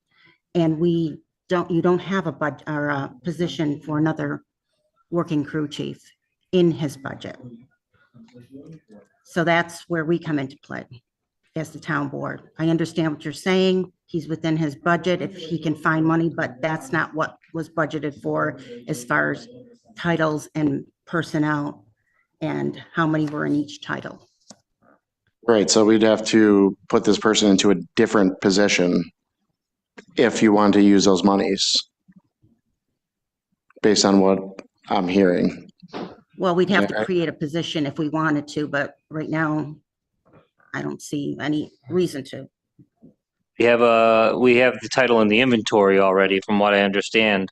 And we you don't have a budget or a position for another working crew chief in his budget. So that's where we come into play as the town board. I understand what you're saying. He's within his budget if he can find money, but that's not what was budgeted for as far as titles and personnel and how many were in each title. Right, so we'd have to put this person into a different position if you want to use those monies, based on what I'm hearing. Well, we'd have to create a position if we wanted to, but right now, I don't see any reason to. We have the title in the inventory already, from what I understand.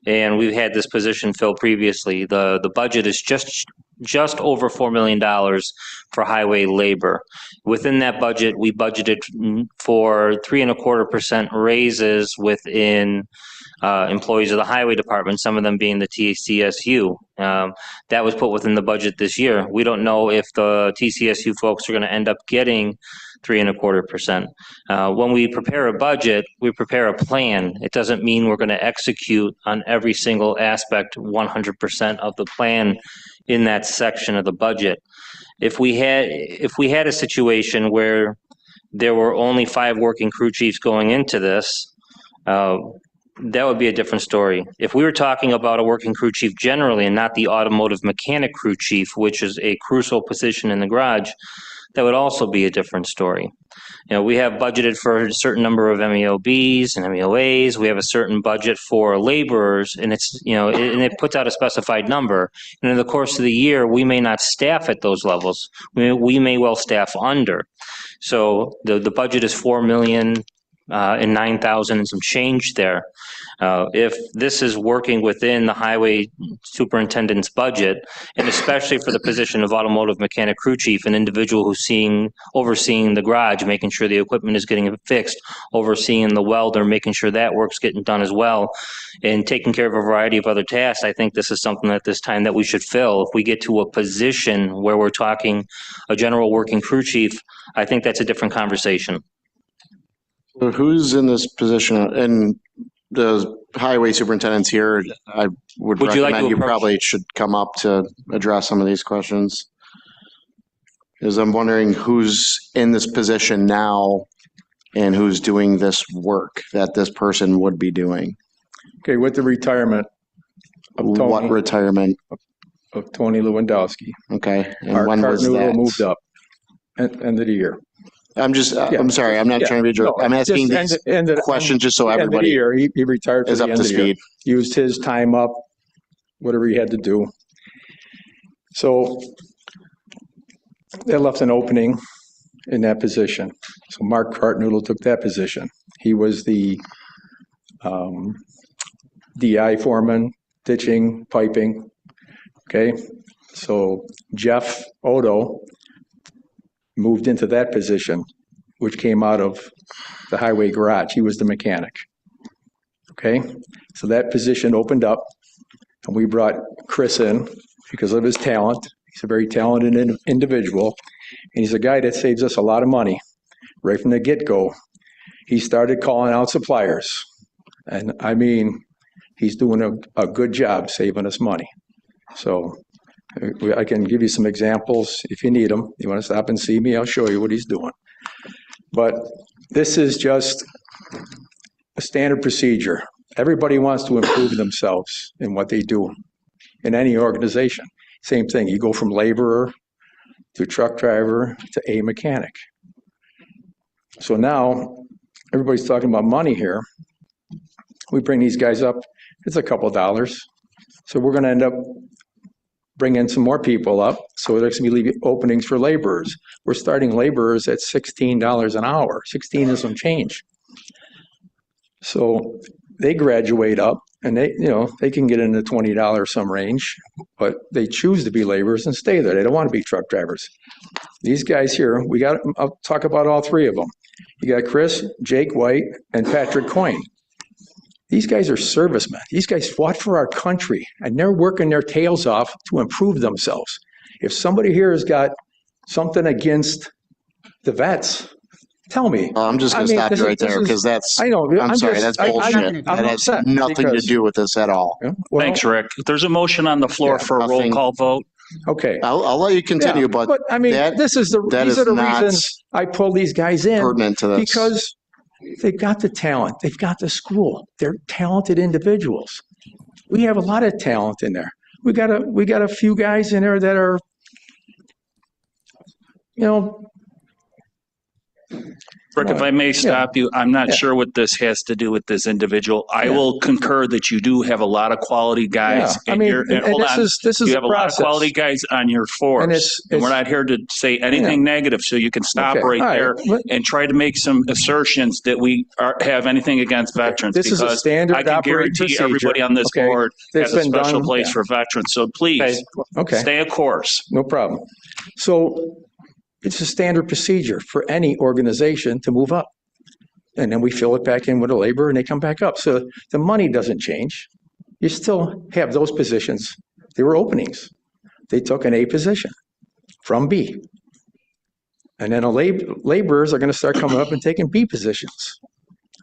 And we've had this position filled previously. The budget is just over $4 million for highway labor. Within that budget, we budgeted for 3.25% raises within employees of the highway department, some of them being the TCSU. That was put within the budget this year. We don't know if the TCSU folks are going to end up getting 3.25%. When we prepare a budget, we prepare a plan. It doesn't mean we're going to execute on every single aspect 100% of the plan in that section of the budget. If we had a situation where there were only 5 working crew chiefs going into this, that would be a different story. If we were talking about a working crew chief generally and not the automotive mechanic crew chief, which is a crucial position in the garage, that would also be a different story. You know, we have budgeted for a certain number of MEOBs and MEOAs. We have a certain budget for laborers, and it's, you know, and it puts out a specified number. And in the course of the year, we may not staff at those levels. We may well staff under. So the budget is $4 million and 9,000 and some change there. If this is working within the highway superintendent's budget, and especially for the position of automotive mechanic crew chief, an individual who's overseeing the garage, making sure the equipment is getting fixed, overseeing the welder, making sure that work's getting done as well, and taking care of a variety of other tasks, I think this is something at this time that we should fill. If we get to a position where we're talking a general working crew chief, I think that's a different conversation. So who's in this position? And the highway superintendent's here. I would Would you like recommend to you approach- probably should come up to address some of these questions. Because I'm wondering who's in this position now and who's doing this work that this person would be doing. Okay, with the retirement of Tony. What retirement? Of Tony Lewandowski. Okay, and Mark when was Cartnoodle that? moved up at end of the year. I'm just, I'm sorry, I'm not trying to be a jerk. No, I'm asking just these questions just so end of the everybody year, he retired for is the up end to of the year. speed. Used his time up, whatever he had to do. So that left an opening in that position. So Mark Cartnoodle took that position. He was the DI foreman, ditching, piping. Okay, so Jeff Odo moved into that position, which came out of the highway garage. He was the mechanic. Okay, so that position opened up, and we brought Chris in because of his talent. He's a very talented individual, and he's a guy that saves us a lot of money right from the get-go. He started calling out suppliers, and I mean, he's doing a good job saving us money. So I can give you some examples if you need them. You want to stop and see me, I'll show you what he's doing. But this is just a standard procedure. Everybody wants to improve themselves in what they do in any organization. Same thing, you go from laborer to truck driver to a mechanic. So now everybody's talking about money here. We bring these guys up, it's a couple dollars. So we're going to end up bringing some more people up. So there's going to be openings for laborers. We're starting laborers at $16 an hour, 16 and some change. So they graduate up and they can get in the $20 some range, but they choose to be laborers and stay there. They don't want to be truck drivers. These guys here, I'll talk about all three of them. You got Chris, Jake White, and Patrick Coyne. These guys are servicemen. These guys fought for our country, and they're working their tails off to improve themselves. If somebody here has got something against the vets, Tell me. I'm just gonna stop you right there because that's, I know. I'm sorry, that's bullshit. That has nothing to do with this at all. Thanks, Rick. There's a motion on the floor for a roll nothing. call vote. Okay. I'll let you continue, but I mean, that- this is that these is are the not reasons I pull these guys in pertinent to this. because they've got the talent, they've got the school, they're talented individuals. We have a lot of talent in there. We got a few guys in there that are, you know. Rick, if I may stop you, I'm not sure what this has to do with this individual. I will concur that you do have a lot of quality guys. Yeah, I mean, and hold on. this is You a have a lot of process. quality guys on your force. And And we're not here to say anything negative, so you can stop Okay, right all right. there and try to make some assertions that we have anything against veterans. This is a because standard I can operating guarantee procedure, everybody on this okay, board that's has a been special done, place yeah. for veterans. So please, stay a course. No problem. So it's a standard procedure for any organization to move up. And then we fill it back in with a labor and they come back up. So the money doesn't change. You still have those positions. They were openings. They took an A position from B. And then laborers are going to start coming up and taking B positions.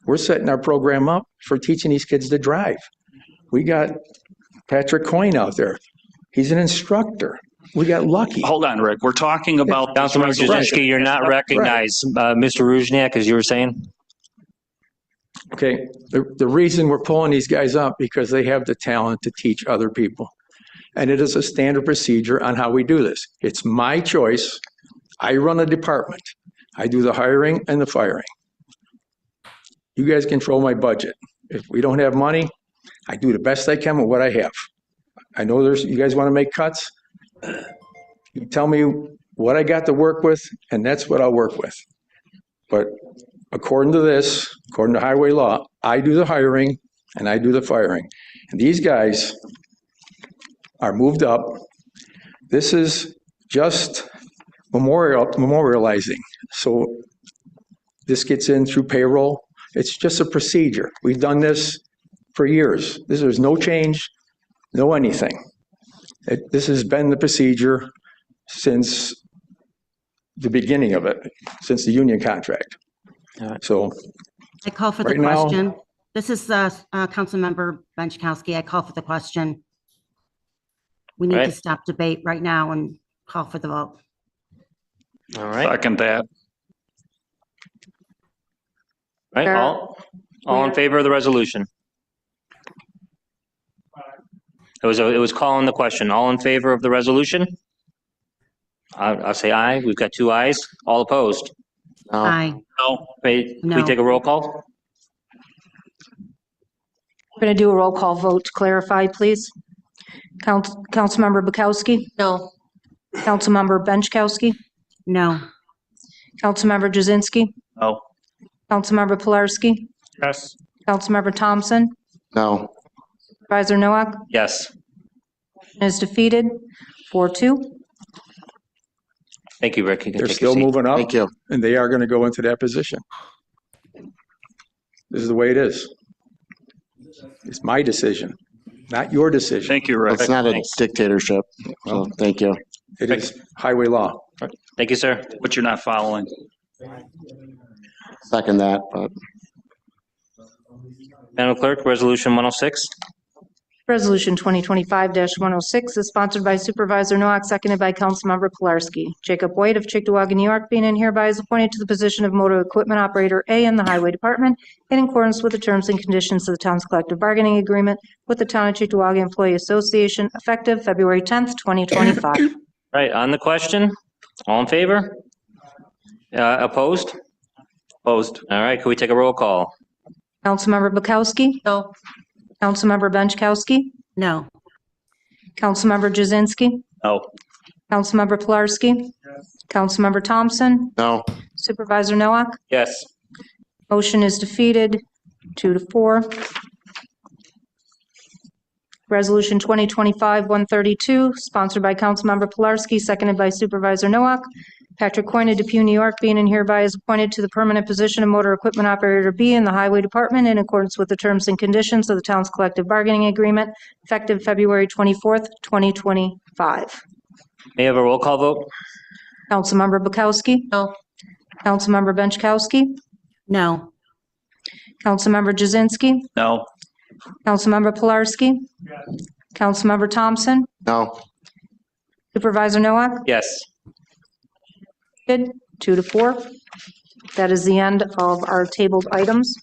We're setting our program up for teaching these kids to drive. We got Patrick Coyne out there. He's an instructor. We got lucky. Hold on, Rick. We're talking about Councilmember Jazinski, you're not recognized. Mr. Ruzniak, as you were saying? Okay, the reason we're pulling these guys up because they have the talent to teach other people. And it is a standard procedure on how we do this. It's my choice. I run a department. I do the hiring and the firing. You guys control my budget. If we don't have money, I do the best I can with what I have. I know you guys want to make cuts. You tell me what I got to work with, and that's what I'll work with. But according to this, according to highway law, I do the hiring and I do the firing. And these guys are moved up. This is just memorializing. So this gets in through payroll. It's just a procedure. We've done this for years. There's no change, no anything. This has been the procedure since the beginning of it, since the union contract. So I call for the right now- question. This is Councilmember Benchkowski. I call for the question. We need to Right. stop debate right now and call for the vote. All right. Second that. Right, all in favor of the resolution? It was calling the question. All in favor of the resolution? I'll say aye. We've got 2 ayes. All opposed? Aye. No. Wait, can we No. take a roll call? We're going to do a roll call vote to clarify, please. Councilmember Bukowski? No. Councilmember Benchkowski? No. Councilmember Jazinski? No. Councilmember Pilarski? Yes. Councilmember Thompson? No. Supervisor Noack? Yes. Motion is defeated, 4-2. Thank you, Rick. You can they're take your still seat. moving up. Thank you. And they are going to go into that position. This is the way it is. It's my decision, not your decision. Thank you, Rick. It's not a Thanks. dictatorship. So thank you. It is highway law. Thank you, sir. But you're not following. Second that, but Madam Clerk, Resolution 106. Resolution 2025-106 is sponsored by Supervisor Noack, seconded by Councilmember Pilarski. Jacob White of Chickawaga, New York, being and hereby is appointed to the position of Motor Equipment Operator A in the Highway Department in accordance with the terms and conditions of the town's collective bargaining agreement with the Town of Chickawaga Employee Association, effective February 10th, 2025. Right, on the question, all in favor? Opposed? Opposed. All right, can we take a roll call? Councilmember Bukowski? No. Councilmember Benchkowski? No. Councilmember Jazinski? No. Councilmember Pilarski? Councilmember Thompson? no. Supervisor Noack? Yes. Motion is defeated, 2-4. Resolution 2025-132, sponsored by Councilmember Pilarski, seconded by Supervisor Noack. Patrick Coyne of Depew, New York, being and hereby is appointed to the permanent position of Motor Equipment Operator B in the Highway Department in accordance with the terms and conditions of the town's collective bargaining agreement, effective February 24th, 2025. May I have a roll call vote? Councilmember Bukowski? No. Councilmember Benchkowski? No. Councilmember Jazinski? No. Councilmember Pilarski? Councilmember Thompson? No. Supervisor Nowak? Yes. Good. 2-4. That is the end of our tabled items.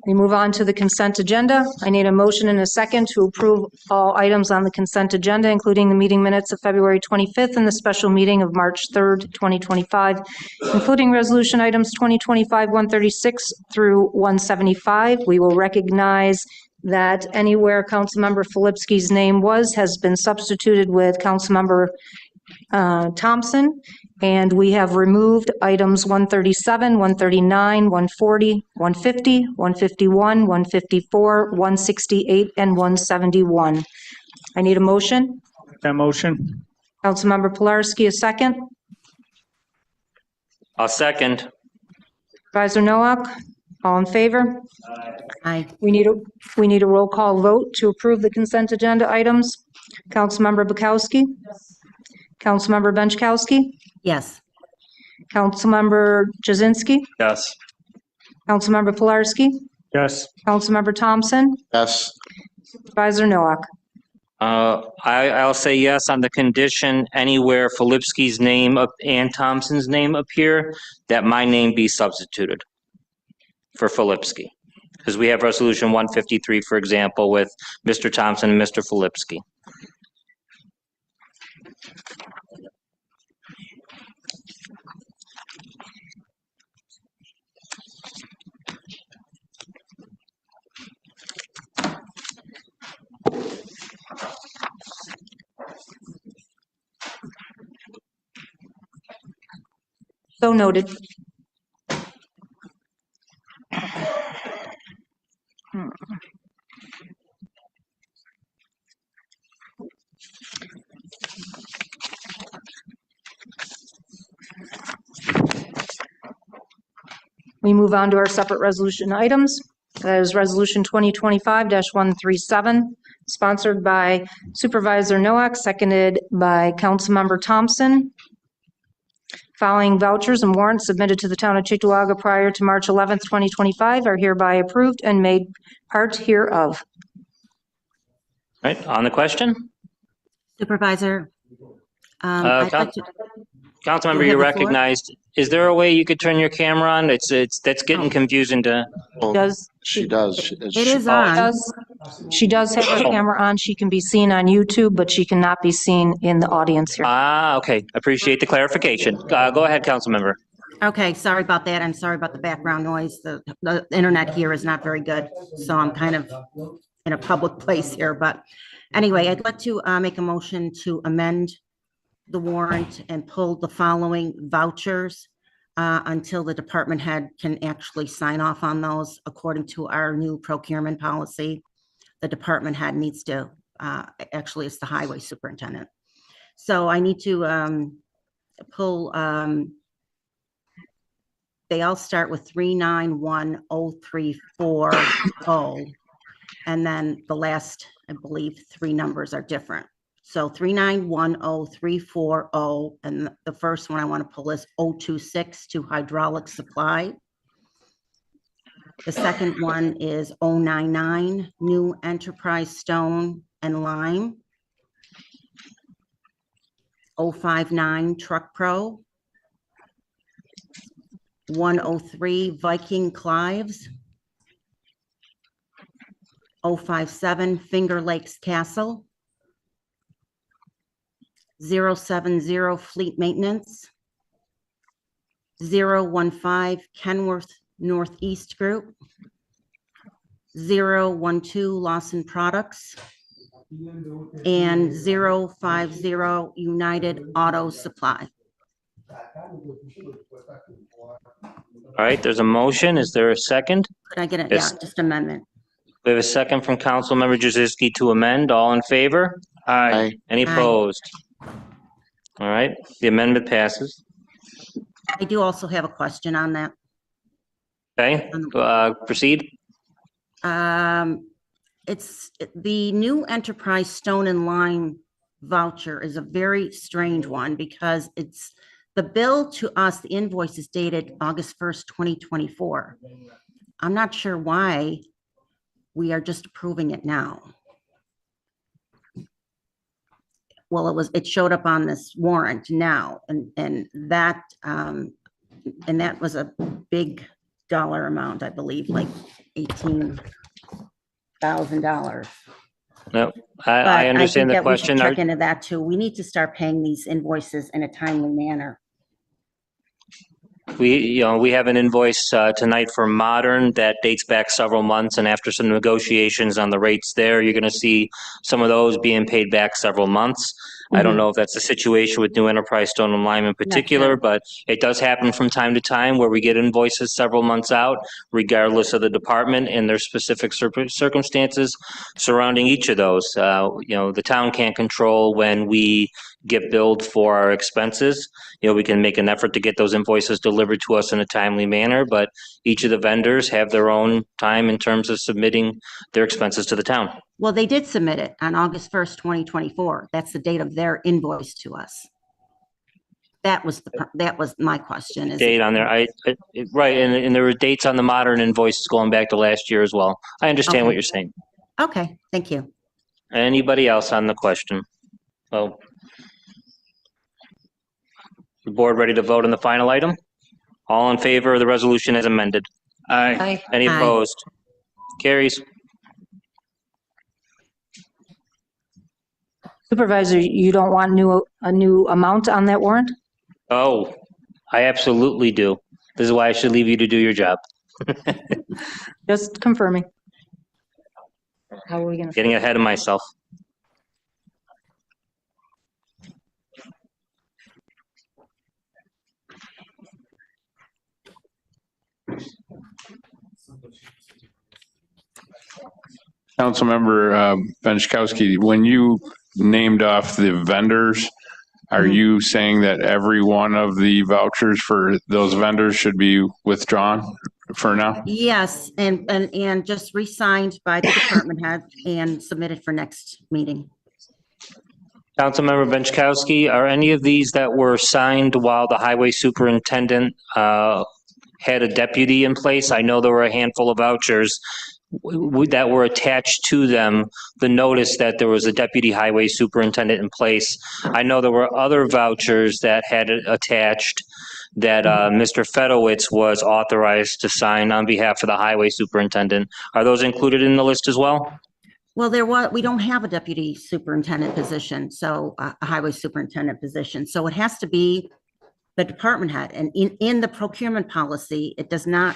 We move on to the consent agenda. I need a motion and a second to approve all items on the consent agenda, including the meeting minutes of February 25th and the special meeting of March 3rd, 2025, including resolution items 2025-136 through 175. We will recognize that anywhere Councilmember Filipski's name has been substituted with Councilmember Thompson, and we have removed items 137, 139, 140, 150, 151, 154, 168, and 171. I need a motion. That motion. Councilmember Pilarski, a second. I'll second. Supervisor Nowak, all in favor? Aye. We need a roll call vote to approve the consent agenda items. Councilmember Bukowski? Councilmember Benchkowski? Yes. Councilmember Jazinski? Yes. Councilmember Pilarski? Yes. Councilmember Thompson? Yes. Supervisor Nowak? I'll say yes on the condition anywhere Filipski's name and Thompson's name appear, that my name be substituted for Filipski. Because we have resolution 153, for example, with Mr. Thompson and Mr. Filipski. So noted. We move on to our separate resolution items. That is Resolution 2025-137, sponsored by Supervisor Nowak, seconded by Councilmember Thompson. Following vouchers and warrants submitted to the town of Cheektowaga prior to March 11th, 2025 are hereby approved and made part hereof. All right, on the question? Supervisor, I'd like to. Councilmember, You you're have the floor. recognized. Is there a way you could turn your camera on? That's getting confusing to. She does. It is on. She does have her camera on. She can be seen on YouTube, but she cannot be seen in the audience here. Ah, okay. Appreciate the clarification. Go ahead, Councilmember. Okay, sorry about that. I'm sorry about the background noise. The internet here is not very good, so I'm kind of in a public place here. But anyway, I'd like to make a motion to amend the warrant and pull the following vouchers until the department head can actually sign off on those according to our new procurement policy. The department head needs to, actually it's the highway superintendent. So I need to pull, they all start with 391034, and then the last, I believe, three numbers are different. So 391034, and the first one I want to pull is 026 to hydraulic supply. The second one is 099, new enterprise stone and lime. 059, truck pro. 103, Viking Clives. 057, Finger Lakes Castle. 070, Fleet Maintenance. 015, Kenworth Northeast Group. 012, Lawson Products. And 050, United Auto Supply. All right, there's a motion. Is there a second? Could I get it? Yes. Yeah, just amendment. We have a second from Councilmember Jazinski to amend. All in favor? Aye. Any Aye. opposed? All right, the amendment passes. I do also have a question on that. Okay, proceed. It's the new enterprise stone and lime voucher is a very strange one because it's the bill to us, the invoice is dated August 1st, 2024. I'm not sure why we are just approving it now. Well, it showed up on this warrant now, and that was a big dollar amount, I believe, like $18,000. No, I understand the question. Check into that too. We need to start paying these invoices in a timely manner. We have an invoice tonight for Modern that dates back several months, and after some negotiations on the rates there, you're going to see some of those being paid back several months. I don't know if that's the situation with New Enterprise Stone and Lime in particular, but it does happen from time to time where we get invoices several months out, regardless of the department and their specific circumstances surrounding each of those. The town can't control when we get billed for our expenses. We can make an effort to get those invoices delivered to us in a timely manner, but each of the vendors have their own time in terms of submitting their expenses to the town. Well, they did submit it on August 1st, 2024. That's the date of their invoice to us. That was my question. Date on there, right, and there were dates on the Modern invoices going back to last year as well. I understand what you're saying. Okay, thank you. Anybody else on the question? Well, the board ready to vote on the final item? All in favor of the resolution as amended? Aye. Any opposed? Carries. Supervisor, you don't want a new amount on that warrant? Oh, I absolutely do. This is why I should leave you to do your job. Just confirming. How are we going to? Getting ahead of myself. Councilmember Benchkowski, when you named off the vendors, are you saying that every one of the vouchers for those vendors should be withdrawn for now? Yes, and just re-signed by the department head and submitted for next meeting. Councilmember Benchkowski, are any of these that were signed while the highway superintendent had a deputy in place? I know there were a handful of vouchers that were attached to them, the notice that there was a deputy highway superintendent in place. I know there were other vouchers that had attached that Mr. Fedowitz was authorized to sign on behalf of the highway superintendent. Are those included in the list as well? Well, we don't have a deputy superintendent position, so a highway superintendent position. So it has to be the department head. And in the procurement policy, it does not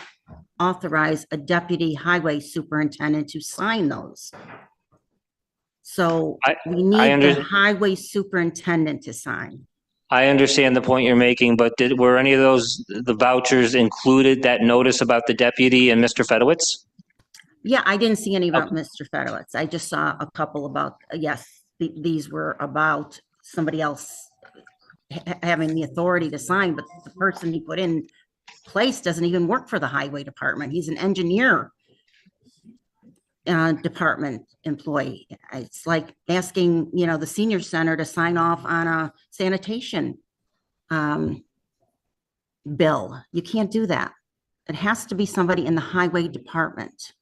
authorize a deputy highway superintendent to sign those. So we need the highway superintendent to sign. I understand the point you're making, but were any of the vouchers included that notice about the deputy and Mr. Fedowitz? Yeah, I didn't see any about Mr. Fedowitz. I just saw a couple about, yes, these were about somebody else having the authority to sign, but the person he put in place doesn't even work for the highway department. He's an engineer department employee. It's like asking, the senior center to sign off on a sanitation bill. You can't do that. It has to be somebody in the highway department.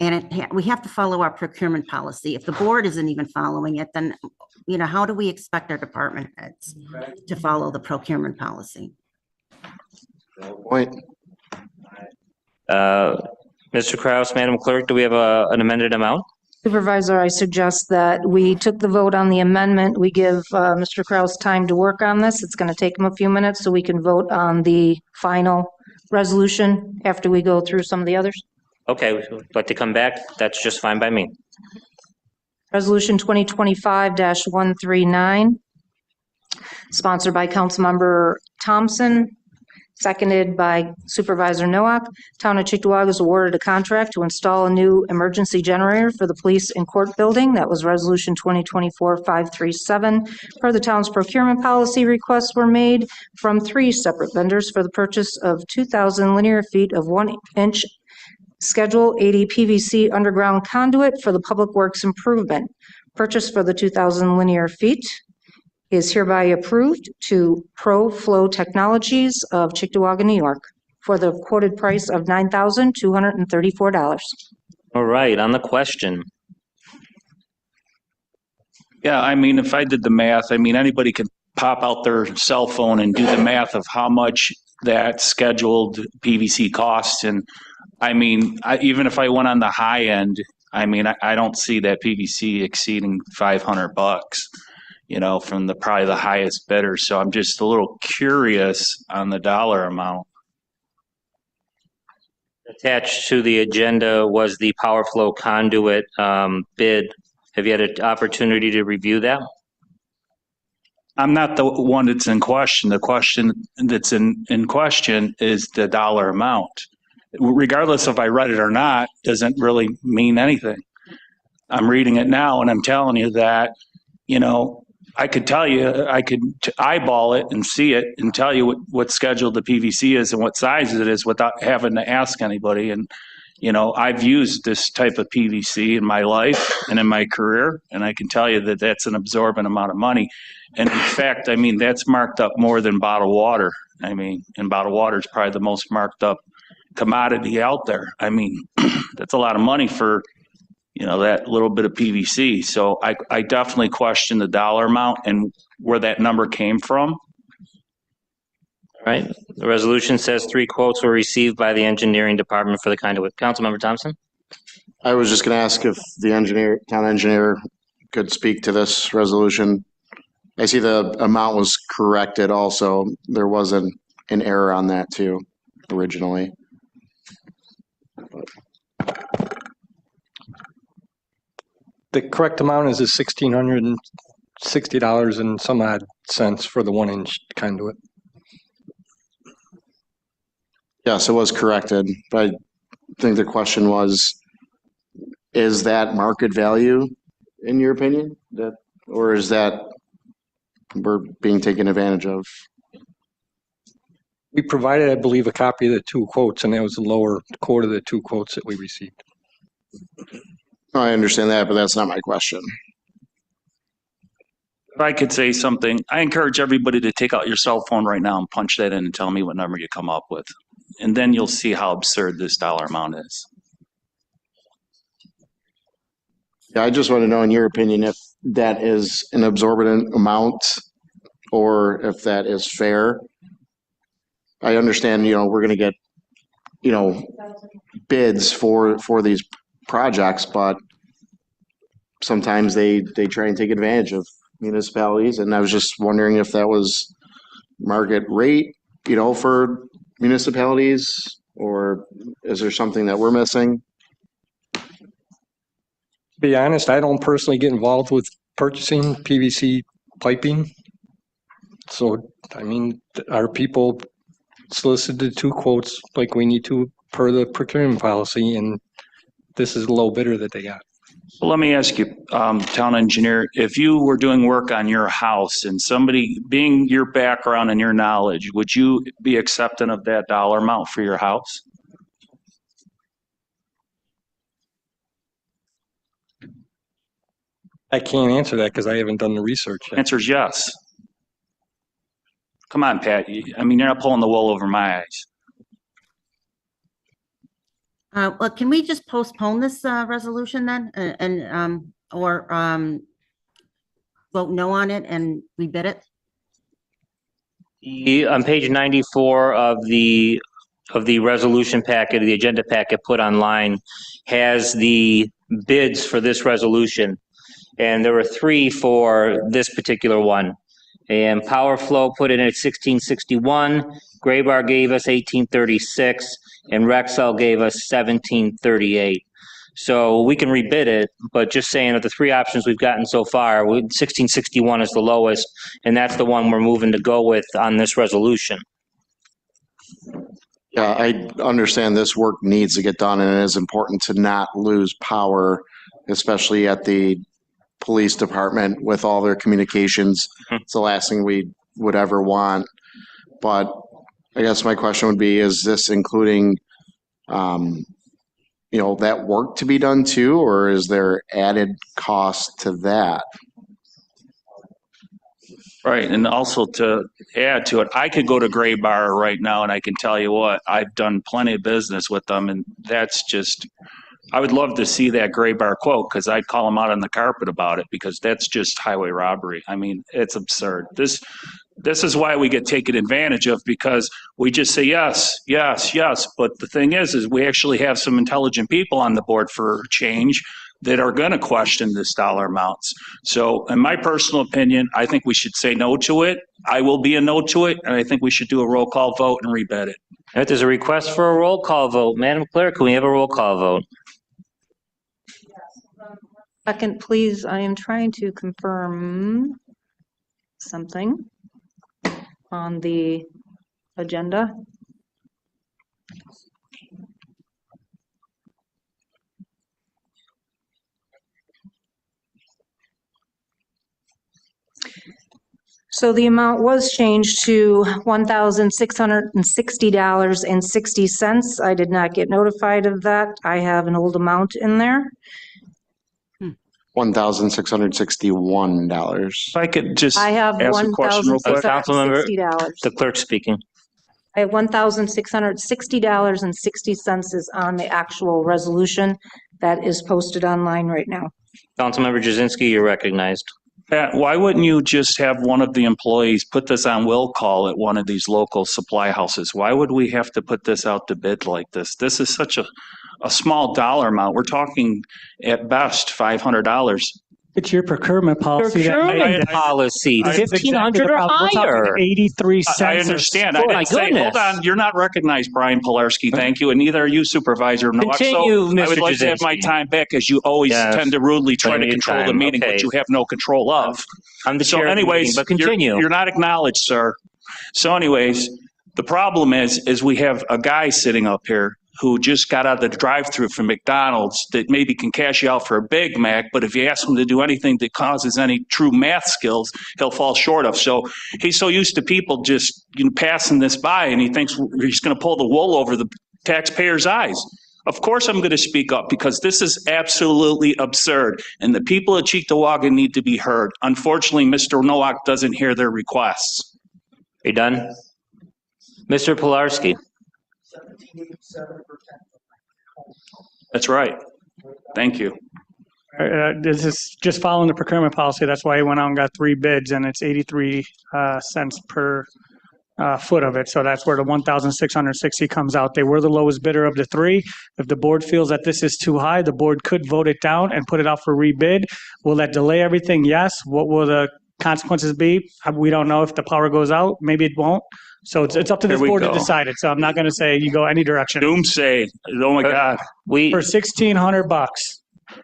And we have to follow our procurement policy. If the board isn't even following it, then, how do we expect our department heads to follow the procurement policy? Point. Mr. Kraus, Madam Clerk, do we have an amended amount? Supervisor, I suggest that we took the vote on the amendment. We give Mr. Kraus time to work on this. It's going to take him a few minutes so we can vote on the final resolution after we go through some of the others. Okay, would you like to come back? That's just fine by me. Resolution 2025-139, sponsored by Councilmember Thompson, seconded by Supervisor Nowak. Town of Cheektowaga is awarded a contract to install a new emergency generator for the police and court building. That was Resolution 2024-537. Per the town's procurement policy, requests were made from 3 separate vendors for the purchase of 2,000 linear feet of 1-inch Schedule 80 PVC underground conduit for the Public Works improvement. Purchase for the 2,000 linear feet is hereby approved to Pro Flow Technologies of Chickawaga, New York, for the quoted price of $9,234. All right, on the question. Yeah, I mean, if I did the math, I mean, anybody can pop out their cell phone and do the math of how much that scheduled PVC costs. And I mean, even if I went on the high end, I mean, I don't see that PVC exceeding $500, you know, from probably the highest bidder. So I'm just a little curious on the dollar amount. Attached to the agenda was the power flow conduit bid. Have you had an opportunity to review that? I'm not the one that's in question. The question that's in question is the dollar amount. Regardless if I read it or not, doesn't really mean anything. I'm reading it now and I'm telling you that, you know, I could tell you, I could eyeball it and see it and tell you what scheduled the PVC is and what size it is without having to ask anybody. And, you know, I've used this type of PVC in my life and in my career, and I can tell you that that's an absorbent amount of money. And in fact, I mean, that's marked up more than bottled water. I mean, and bottled water is probably the most marked up commodity out there. I mean, that's a lot of money for, you know, that little bit of PVC. So I definitely question the dollar amount and where that number came from. All right, the resolution says 3 quotes were received by the engineering department for the conduit. Councilmember Thompson? I was just going to ask if the town engineer could speak to this resolution. I see the amount was corrected also. There was an error on that too, originally. The correct amount is $1,660 and some odd cents for the 1-inch conduit. Yes, it was corrected, but I think the question was, is that market value in your opinion? Or is that we're being taken advantage of? We provided, I believe, a copy of the 2 quotes, and that was the lower quote of the 2 quotes that we received. I understand that, but that's not my question. If I could say something, I encourage everybody to take out your cell phone right now and punch that in and tell me what number you come up with. And then you'll see how absurd this dollar amount is. Yeah, I just want to know, in your opinion, if that is an exorbitant amount or if that is fair. I understand, you know, we're going to get, you know, bids for these projects, but sometimes they try and take advantage of municipalities. And I was just wondering if that was market rate, you know, for municipalities, or is there something that we're missing? To be honest, I don't personally get involved with purchasing PVC piping. So, I mean, our people solicited 2 quotes like we need to per the procurement policy, and this is the low bidder that they got. Well, let me ask you, town engineer, if you were doing work on your house and somebody, being your background and your knowledge, would you be accepting of that dollar amount for your house? I can't answer that because I haven't done the research yet. Answer is yes. Come on, Pat. I mean, you're not pulling the wool over my eyes. Well, can we just postpone this resolution then or vote no on it and rebid it? On page 94 of the resolution packet, the agenda packet put online, has the bids for this resolution. And there were 3 for this particular one. And Power Flow put it in at 1661, Graybar gave us 1836, and Rexel gave us 1738. So we can rebid it, but just saying that the 3 options we've gotten so far, 1661 is the lowest, and that's the one we're moving to go with on this resolution. Yeah, I understand this work needs to get done, and it is important to not lose power, especially at the police department with all their communications. It's the last thing we would ever want. But I guess my question would be, is this including that work to be done too, or is there added cost to that? Right, and also to add to it, I could go to Gray Bar right now and I can tell you what, I've done plenty of business with them, and that's just, I would love to see that Gray Bar quote, because I'd call them out on the carpet about it, because that's just highway robbery. I mean, it's absurd. This is why we get taken advantage of, because we just say yes, yes, yes. But the thing is we actually have some intelligent people on the board for change that are going to question this dollar amounts. So in my personal opinion, I think we should say no to it. I will be a no to it, and I think we should do a roll call vote and rebid it. All right, there's a request for a roll call vote. Madam Clerk, can we have a roll call vote? Second, please. I am trying to confirm something on the agenda. So the amount was changed to $1,660.60. I did not get notified of that. I have an old amount in there. $1,661. If I could just I have ask a question real quick. Councilmember, $1,660. the clerk speaking. I have $1,660.60 is on the actual resolution that is posted online right now. Councilmember Jazinski, you're recognized. Pat, why wouldn't you just have one of the employees put this on will call at one of these local supply houses? Why would we have to put this out to bid like this? This is such a small dollar amount. We're talking at best $500. It's your procurement policy. Procurement policy, That's exactly 1,500 the or problem. We're higher. talking 83 cents. I understand. I Oh, my didn't say, goodness. hold on, you're not recognized, Brian Pilarski. Thank you. And neither are you, Supervisor Nowak. Continue, So I would Mr. like to have my Jazinski. time back, as you always Yes. tend to rudely try Plenty to of control the time. meeting, Okay. which you have no control of. I'm the So chair of the meeting, anyways, but continue. you're not acknowledged, sir. So anyways, the problem is we have a guy sitting up here who just got out of the drive-through from McDonald's that maybe can cash you out for a Big Mac, but if you ask him to do anything that causes any true math skills, he'll fall short of. So he's so used to people just passing this by, and he thinks he's going to pull the wool over the taxpayers' eyes. Of course I'm going to speak up, because this is absolutely absurd, and the people of Cheektowaga need to be heard. Unfortunately, Mr. Nowak doesn't hear their requests. Are you done? Mr. Pilarski. That's right. Thank you. This is just following the procurement policy. That's why he went out and got 3 bids, and it's 83 cents per foot of it. So that's where the 1,660 comes out. They were the lowest bidder of the 3. If the board feels that this is too high, the board could vote it down and put it out for rebid. Will that delay everything? Yes. What will the consequences be? We don't know. If the power goes out, maybe it won't. So it's up to this Here we board to go. decide it. So I'm not going to say you go any direction. Doomsday. Oh my God. For $1,600.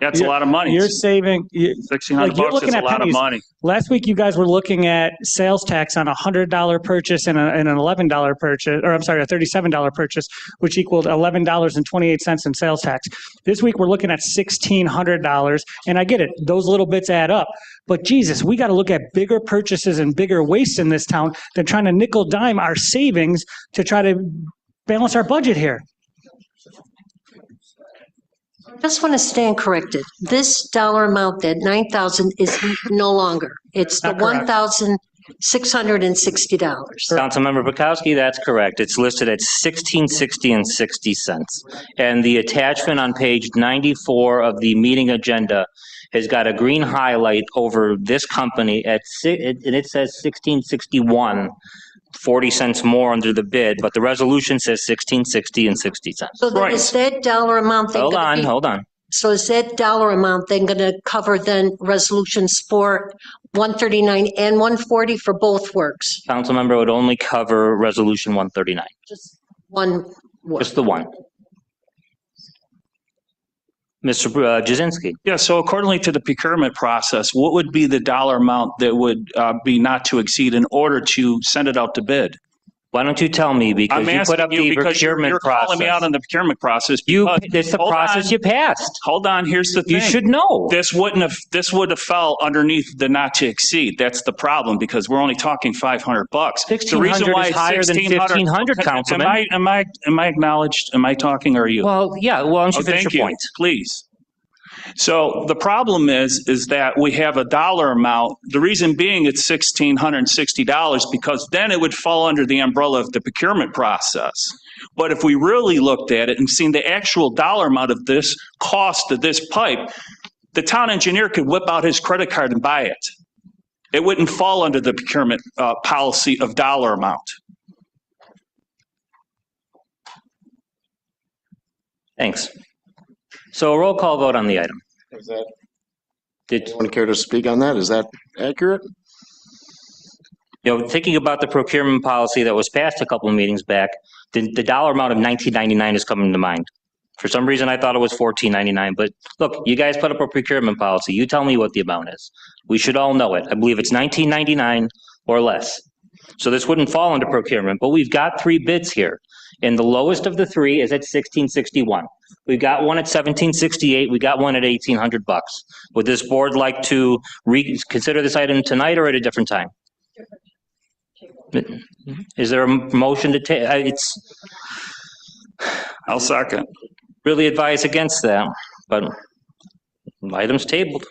That's a lot of money. You're saving. $1,600 looking is a at lot of pennies. money. Last week, you guys were looking at sales tax on a $100 purchase and an $11 purchase, or I'm sorry, a $37 purchase, which equaled $11.28 in sales tax. This week, we're looking at $1,600, and I get it; those little bits add up. But Jesus, we got to look at bigger purchases and bigger wastes in this town than trying to nickel dime our savings to try to balance our budget here. Just want to stand corrected. This dollar amount, that 9,000, is no longer. It's the Not correct. $1,660. Councilmember Bukowski, that's correct. It's listed at $16.60. And the attachment on page 94 of the meeting agenda has got a green highlight over this company and it says 1661, 40 cents more under the bid, but the resolution says 1660 and 60 cents. So then is that dollar amount then Hold gonna on, hold on. So is that dollar amount then going to cover then resolutions for 139 and 140 for both works? Councilmember would only cover resolution 139, Just one work? just the one. Mr. Jazinski. Yeah, so accordingly to the procurement process, what would be the dollar amount that would be not to exceed in order to send it out to bid? Why don't you tell me? Because I'm you put up asking you the because you're procurement calling me out process. on the procurement process. It's the process you passed. Hold on, here's the thing. You should know. This would have fell underneath the not to exceed. That's the problem because we're only talking $500. The reason 1,600 why is it's higher than 1,500, Councilman. Am I acknowledged? Am I talking or are you? Well, yeah, why don't you finish Thank your you. point? Please. So the problem is that we have a dollar amount. The reason being it's $1,660 because then it would fall under the umbrella of the procurement process. But if we really looked at it and seen the actual dollar amount of this cost of this pipe, the town engineer could whip out his credit card and buy it. It wouldn't fall under the procurement policy of dollar amount. Thanks. So a roll call vote on the item. Is that, did anyone care to speak on that? Is that accurate? Thinking about the procurement policy that was passed a couple of meetings back, the dollar amount of $19.99 is coming to mind. For some reason, I thought it was $14.99, but look, you guys put up a procurement policy. You tell me what the amount is. We should all know it. I believe it's $19.99 or less. So this wouldn't fall under procurement, but we've got 3 bids here. And the lowest of the 3 is at $1,661. We've got one at $1,768. We got one at $1,800. Would this board like to reconsider this item tonight or at a different time? Is there a motion to take? I'll second. Really advise against that, but item's tabled.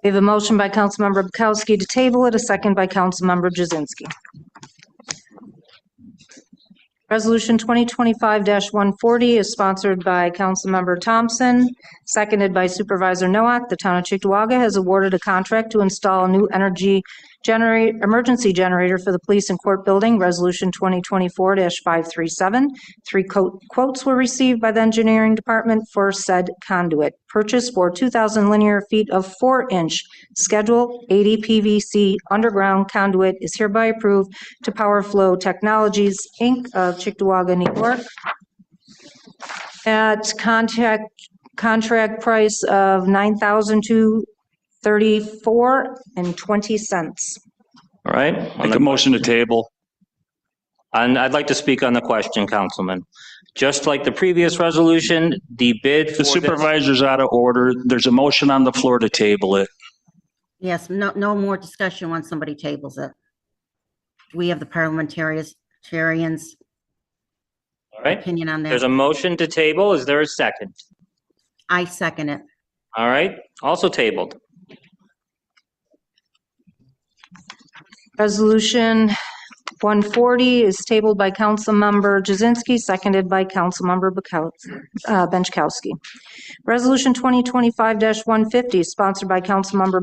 We have a motion by Councilmember Bukowski to table it, a second by Councilmember Jazinski. Resolution 2025-140 is sponsored by Councilmember Thompson, seconded by Supervisor Nowak. The town of Cheektowaga has awarded a contract to install a new emergency generator for the police and court building, Resolution 2024-537. 3 quotes were received by the engineering department for said conduit. Purchase for 2,000 linear feet of 4-inch Schedule 80 PVC underground conduit is hereby approved to Power Flow Technologies, Inc. of Cheektowaga, New York, at contract price of $9,234.20. All right. Make a motion to table. And I'd like to speak on the question, Councilman. Just like the previous resolution, the bid for The supervisor's out of order. There's a motion on the floor to table it. Yes, no more discussion when somebody tables it. We have the parliamentarians' All right. opinion on There's that. a motion to table. Is there a second? I second it. All right. Also tabled. Resolution 140 is tabled by Councilmember Jazinski, seconded by Councilmember Benchkowski. Resolution 2025-150 is sponsored by Councilmember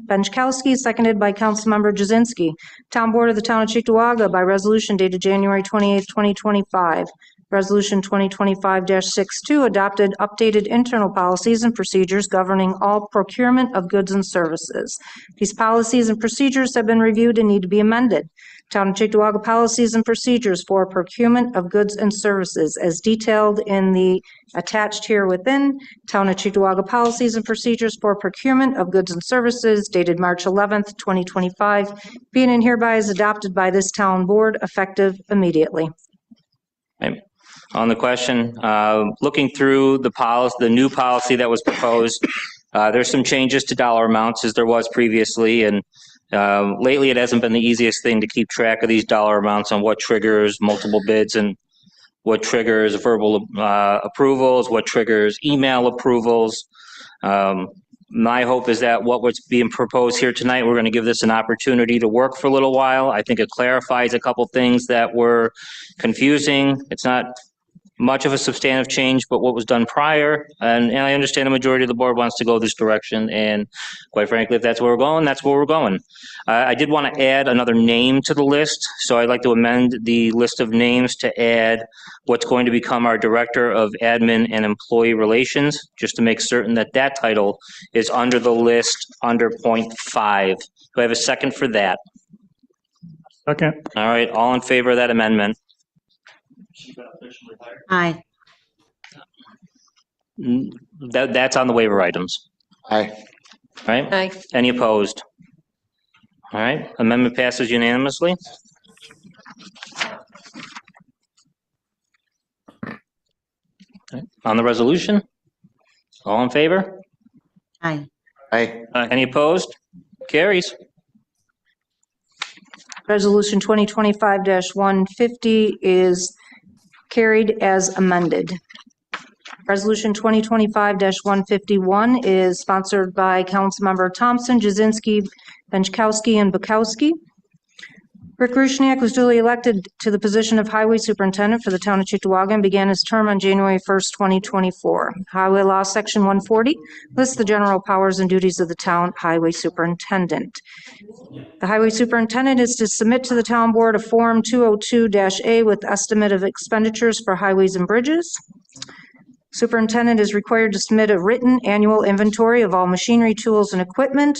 Benchkowski, seconded by Councilmember Jazinski. Town Board of the Town of Cheektowaga by resolution dated January 28, 2025. Resolution 2025-62 adopted updated internal policies and procedures governing all procurement of goods and services. These policies and procedures have been reviewed and need to be amended. Town of Cheektowaga policies and procedures for procurement of goods and services as detailed in the attached here within. Town of Cheektowaga policies and procedures for procurement of goods and services dated March 11th, 2025, being and hereby is adopted by this town board effective immediately. Okay. On the question, looking through the new policy that was proposed, there's some changes to dollar amounts as there was previously, and lately it hasn't been the easiest thing to keep track of these dollar amounts on what triggers multiple bids and what triggers verbal approvals, what triggers email approvals. My hope is that what was being proposed here tonight, we're going to give this an opportunity to work for a little while. I think it clarifies a couple things that were confusing. It's not much of a substantive change, but what was done prior. And I understand the majority of the board wants to go this direction. And quite frankly, if that's where we're going, that's where we're going. I did want to add another name to the list. So I'd like to amend the list of names to add what's going to become our Director of Admin and Employee Relations, just to make certain that that title is under the list under point 5. Do I have a second for that? Okay. All right, all in favor of that amendment? Aye. That's on the waiver items. Aye. Right? Aye. Any opposed? All right, amendment passes unanimously. All right, on the resolution, all in favor? Aye. Aye. Any opposed? Carries. Resolution 2025-150 is carried as amended. Resolution 2025-151 is sponsored by Councilmember Thompson, Jazinski, Benchkowski, and Bukowski. Rick Rushniak was duly elected to the position of Highway Superintendent for the town of Cheektowaga and began his term on January 1st, 2024. Highway Law, Section 140, lists the general powers and duties of the town highway superintendent. The highway superintendent is to submit to the town board a Form 202-A with estimate of expenditures for highways and bridges. Superintendent is required to submit a written annual inventory of all machinery, tools, and equipment.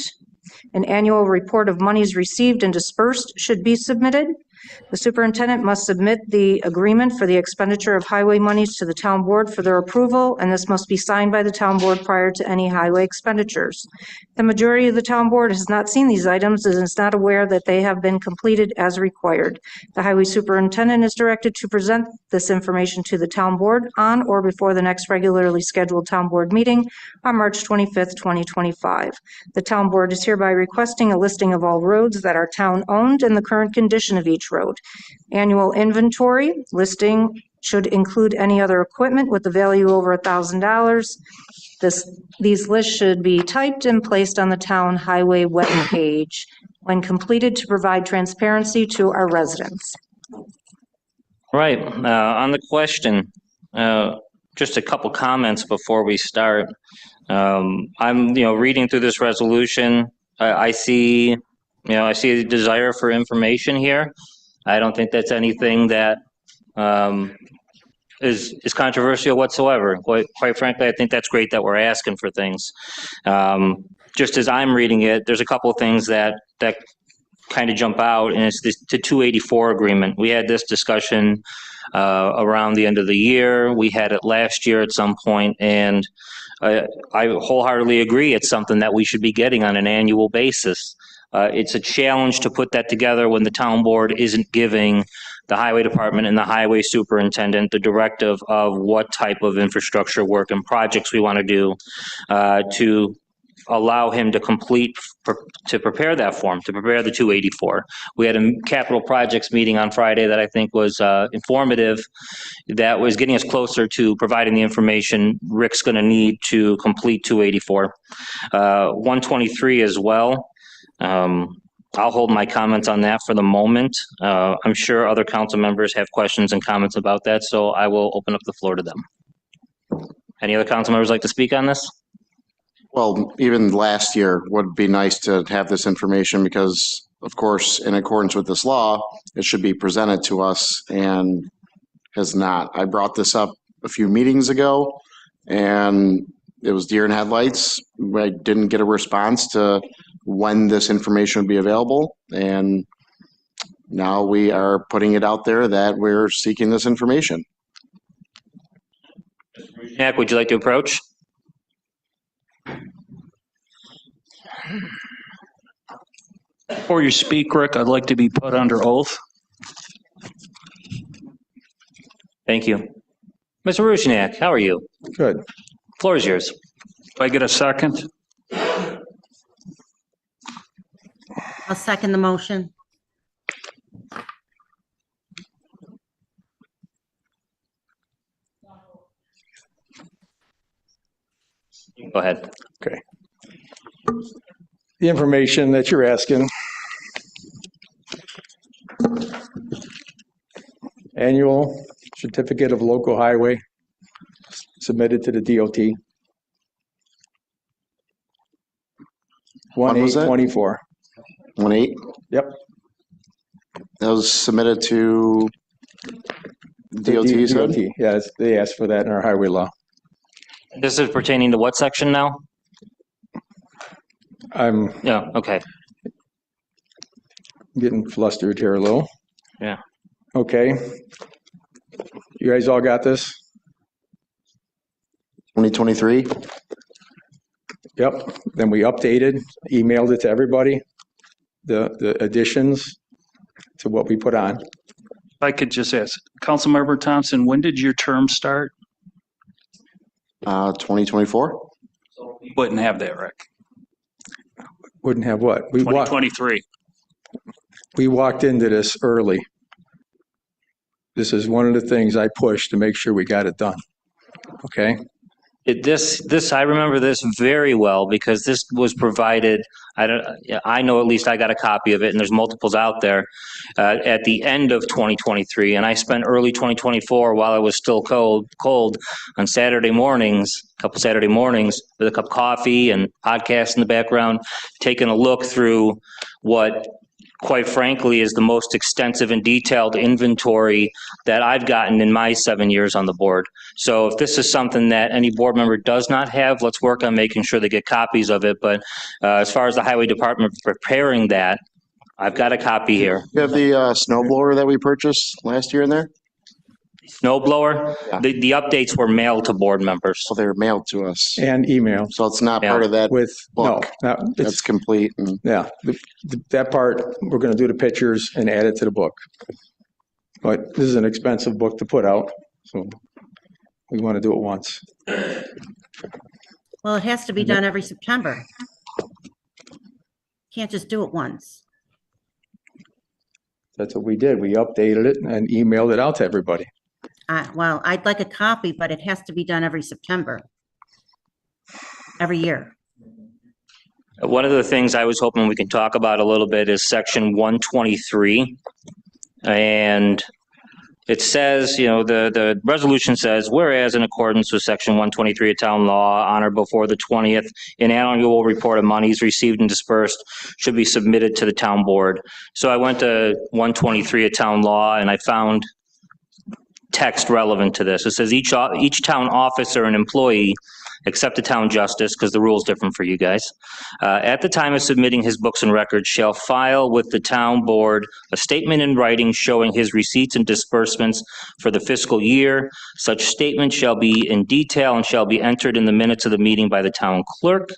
An annual report of monies received and dispersed should be submitted. The superintendent must submit the agreement for the expenditure of highway monies to the town board for their approval, and this must be signed by the town board prior to any highway expenditures. The majority of the town board has not seen these items and is not aware that they have been completed as required. The highway superintendent is directed to present this information to the town board on or before the next regularly scheduled town board meeting on March 25th, 2025. The town board is hereby requesting a listing of all roads that are town-owned and the current condition of each road. Annual inventory listing should include any other equipment with a value over $1,000. These lists should be typed and placed on the town highway webpage when completed to provide transparency to our residents. Right, on the question, just a couple comments before we start. I'm, reading through this resolution. I see a desire for information here. I don't think that's anything that is controversial whatsoever. Quite frankly, I think that's great that we're asking for things. Just as I'm reading it, there's a couple of things that kind of jump out, and it's the 284 agreement. We had this discussion around the end of the year. We had it last year at some point, and I wholeheartedly agree it's something that we should be getting on an annual basis. It's a challenge to put that together when the town board isn't giving the highway department and the highway superintendent the directive of what type of infrastructure work and projects we want to do to allow him to prepare that form, to prepare the 284. We had a capital projects meeting on Friday that I think was informative, that was getting us closer to providing the information Rick's going to need to complete 284. 123 as well. I'll hold my comments on that for the moment. I'm sure other council members have questions and comments about that, so I will open up the floor to them. Any other council members like to speak on this? Well, even last year would be nice to have this information because, of course, in accordance with this law, it should be presented to us and has not. I brought this up a few meetings ago and it was deer in headlights. I didn't get a response to when this information would be available. And now we are putting it out there that we're seeking this information. Jack, would you like to approach? Before you speak, Rick, I'd like to be put under oath. Thank you. Mr. Rushniak, how are you? Good. Floor is yours. Do I get a second? I'll second the motion. Go ahead. Okay. The information that you're asking. Annual certificate of local highway submitted to the DOT. When was that? 1/8/24. 1/8? Yep. That was submitted to DOT, you said? DOT, yeah, they asked for that in our highway law. This is pertaining to what section now? I'm Yeah, okay. getting flustered here a little. Yeah. Okay. You guys all got this? 2023? Yep. Then we updated, emailed it to everybody. the additions to what we put on. If I could just ask, Councilmember Thompson, when did your term start? 2024. You wouldn't have that, Rick. Wouldn't have what? We walked 2023. we walked into this early. This is one of the things I pushed to make sure we got it done. Okay? I remember this very well because this was provided, I know at least I got a copy of it, and there's multiples out there, at the end of 2023, and I spent early 2024 while it was still cold on Saturday mornings, a couple Saturday mornings, with a cup of coffee and podcast in the background, taking a look through what, quite frankly, is the most extensive and detailed inventory that I've gotten in my 7 years on the board. So if this is something that any board member does not have, let's work on making sure they get copies of it. But as far as the highway department preparing that, I've got a copy here. You have the snow blower that we purchased last year in there? Snow blower, Yeah. the updates were mailed to board members. So they were mailed to us. And email. So it's not part of that With, no, book. it's, That's complete. And yeah, that part, we're going to do the pictures and add it to the book. But this is an expensive book to put out, so we want to do it once. Well, it has to be done every September. Can't just do it once. That's what we did. We updated it and emailed it out to everybody. Well, I'd like a copy, but it has to be done every September. Every year. One of the things I was hoping we can talk about a little bit is section 123. And it says, the resolution says, whereas in accordance with section 123 of town law, on or before the 20th, an annual report of monies received and dispersed should be submitted to the town board. So I went to 123 of town law and I found text relevant to this. It says each town officer and employee, except the town justice, because the rule is different for you guys, at the time of submitting his books and records shall file with the town board a statement in writing showing his receipts and disbursements for the fiscal year. Such statement shall be in detail and shall be entered in the minutes of the meeting by the town clerk.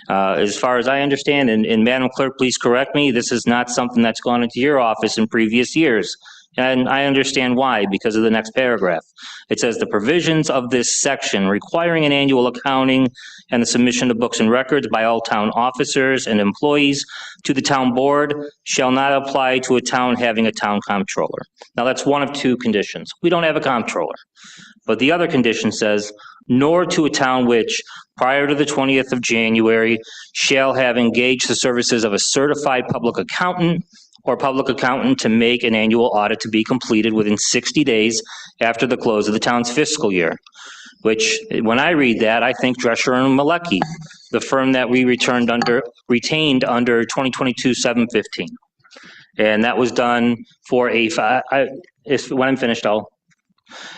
As far as I understand, and Madam Clerk, please correct me, this is not something that's gone into your office in previous years. And I understand why, because of the next paragraph. It says the provisions of this section requiring an annual accounting and the submission of books and records by all town officers and employees to the town board shall not apply to a town having a town comptroller. Now that's one of two conditions. We don't have a comptroller. But the other condition says, nor to a town which, prior to the 20th of January, shall have engaged the services of a certified public accountant or public accountant to make an annual audit to be completed within 60 days after the close of the town's fiscal year. Which, when I read that, I think Drescher and Malecki, the firm that we retained under 2022-715. And that was done for when I'm finished,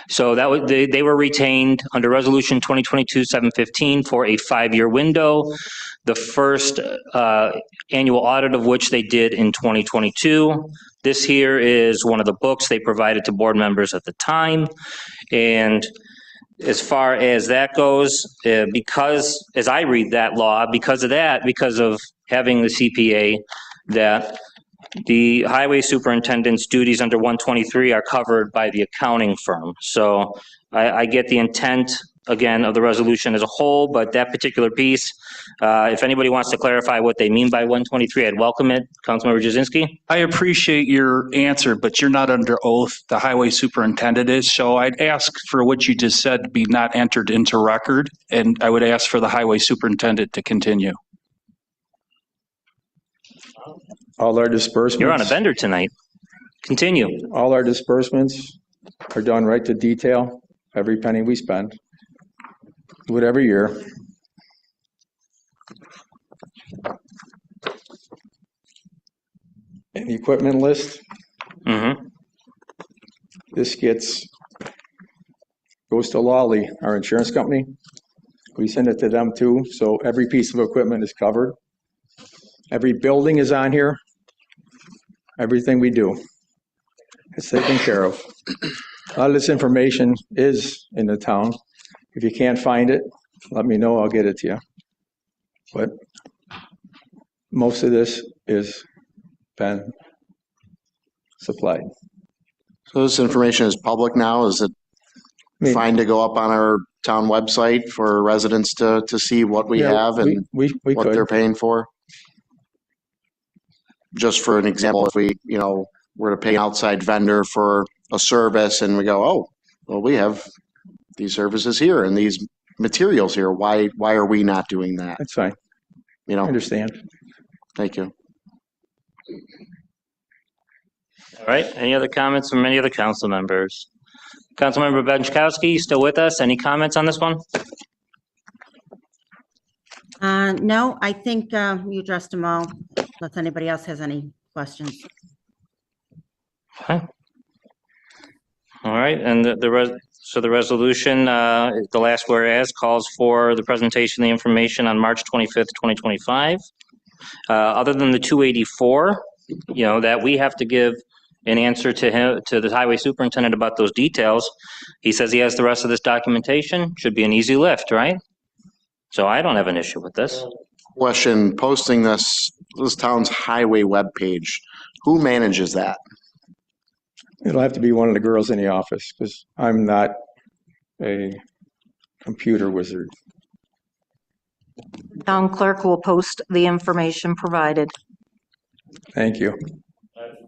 So that was, they were retained under Resolution 2022-715 for a 5-year window. The first annual audit of which they did in 2022. This here is one of the books they provided to board members at the time. And as far as that goes, because, as I read that law, because of having the CPA, that the highway superintendent's duties under 123 are covered by the accounting firm. So I get the intent, again, of the resolution as a whole, but that particular piece, if anybody wants to clarify what they mean by 123, I'd welcome it. Councilmember Jazinski? I appreciate your answer, but you're not under oath. The highway superintendent is, so I'd ask for what you just said to be not entered into record, and I would ask for the highway superintendent to continue. All our disbursements. You're on a bender tonight. Continue. All our disbursements are done right to detail, every penny we spend. Do it every year. And the equipment list. This goes to Lawley, our insurance company. We send it to them too, so every piece of equipment is covered. Every building is on here. Everything we do is taken care of. A lot of this information is in the town. If you can't find it, let me know, I'll get it to you. But most of this is been supplied. So this information is public now? Is it fine to go up on our town website for residents to see what we Yeah, have and we what could. they're paying for? Just for an example, if we, were to pay an outside vendor for a service and we go, oh, well, we have these services here and these materials here. Why are we not doing that? That's fine. I understand. Thank you. All right, any other comments from any other council members? Councilmember Benchkowski, you still with us? Any comments on this one? No, I think you addressed them all. Unless anybody else has any questions. Okay. All right, and so the resolution, the last whereas calls for the presentation of the information on March 25th, 2025. Other than the 284, that we have to give an answer to him, to the highway superintendent about those details. He says he has the rest of this documentation, should be an easy lift, right? So I don't have an issue with this. Question, posting this town's highway webpage, who manages that? It'll have to be one of the girls in the office because I'm not a computer wizard. Town clerk will post the information provided. Thank you.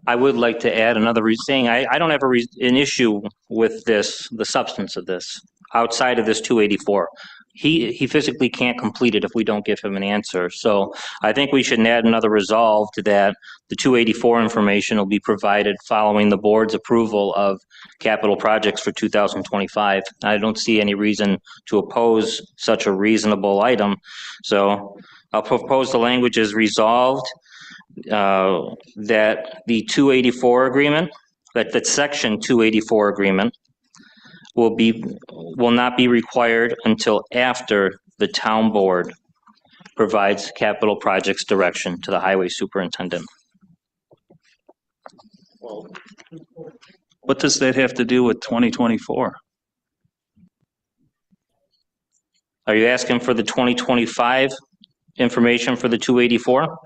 I would like to add another thing. I don't have an issue with this, the substance of this, outside of this 284. He physically can't complete it if we don't give him an answer. So I think we should add another resolve to that. The 284 information will be provided following the board's approval of capital projects for 2025. I don't see any reason to oppose such a reasonable item. So I'll propose the language is resolved that the 284 agreement, that section 284 agreement will not be required until after the town board provides capital projects direction to the highway superintendent. What does that have to do with 2024? Are you asking for the 2025 information for the 284?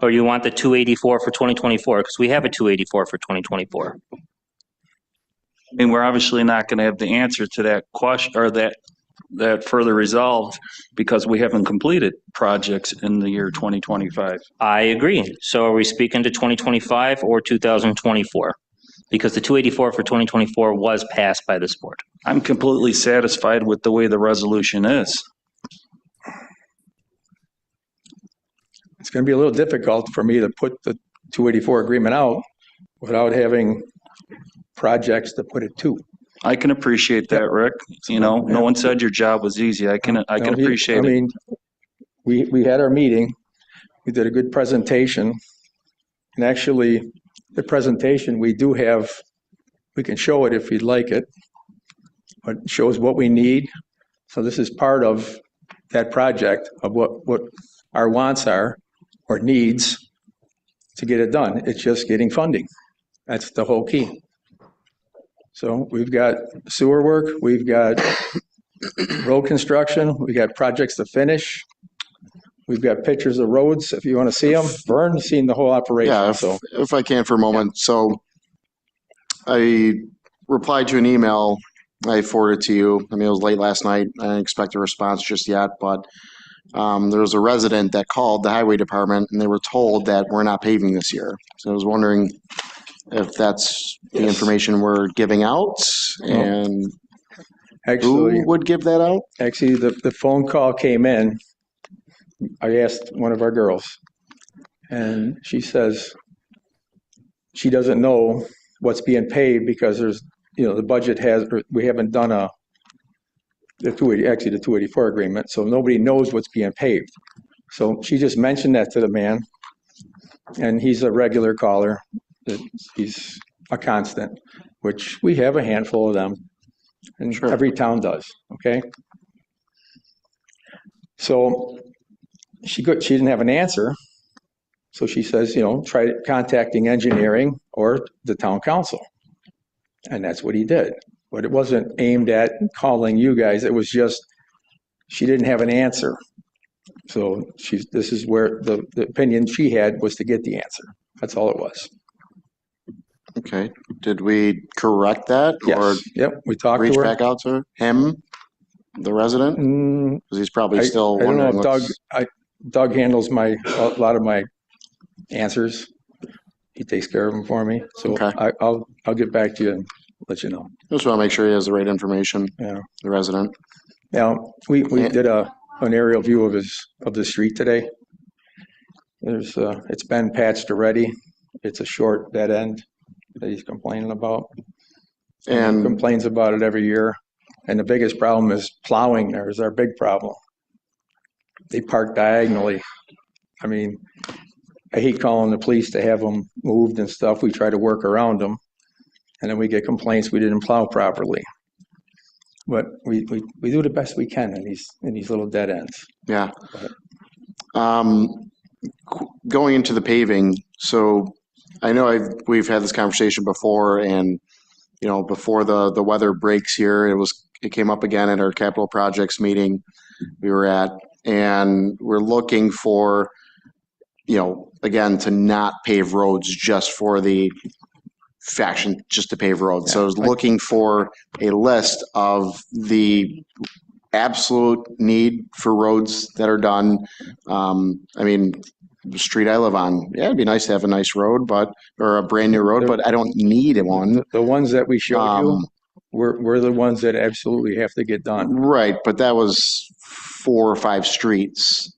Or you want the 284 for 2024? Because we have a 284 for 2024. I mean, we're obviously not going to have the answer to that question or that further resolved because we haven't completed projects in the year 2025. I agree. So are we speaking to 2025 or 2024? Because the 284 for 2024 was passed by this board. I'm completely satisfied with the way the resolution is. It's going to be a little difficult for me to put the 284 agreement out without having projects to put it to. I can appreciate that, Rick. No one said your job was easy. I can appreciate it. I mean, we had our meeting. We did a good presentation. And actually, the presentation we do have, we can show it if you'd like it. But it shows what we need. So this is part of that project of what our wants are or needs to get it done. It's just getting funding. That's the whole key. So we've got sewer work, we've got road construction, we got projects to finish. We've got pictures of roads, if you want to see them. Vern's seen the whole operation. Yeah, if I can for a moment. So I replied to an email I forwarded to you. I mean, it was late last night. I didn't expect a response just yet, but there was a resident that called the highway department and they were told that we're not paving this year. So I was wondering if that's the information we're giving out and actually, who would give that out? Actually, the phone call came in. I asked one of our girls and she says she doesn't know what's being paid because there's, the budget we haven't done the 284 agreement. So nobody knows what's being paid. So she just mentioned that to the man and he's a regular caller. He's a constant, which we have a handful of them, and every town does, okay? So she didn't have an answer, so she says, try contacting engineering or the town council, and that's what he did. But it wasn't aimed at calling you guys, it was just, she didn't have an answer. So this is where the opinion she had was to get the answer. That's all it was. Okay, did we correct that? Or Yes, yep, we talked reach to her. back out to him, the resident? Because he's probably still I don't know wondering if Doug handles a lot of my answers. He takes care of them for me. So Okay. I'll get back to you and let you know. Just want to make sure he has the right information, Yeah. the resident. Now, we did an aerial view of the street today. It's been patched already. It's a short dead end that he's complaining about. And he complains about it every year. And the biggest problem is plowing there is our big problem. They park diagonally. I mean, I hate calling the police to have them moved and stuff. We try to work around them. And then we get complaints we didn't plow properly. But we do the best we can in these little dead ends. Yeah. Going into the paving, so I know we've had this conversation before, and before the weather breaks here, it came up again at our capital projects meeting we were at, and we're looking for, again, to not pave roads just for the faction, just to pave roads. Yeah. So I was looking for a list of the absolute need for roads that are done. I mean, the street I live on, yeah, it'd be nice to have a nice road, or a brand new road, but I don't need one. The ones that we showed you were the ones that absolutely have to get done. Right, but that was 4 or 5 streets.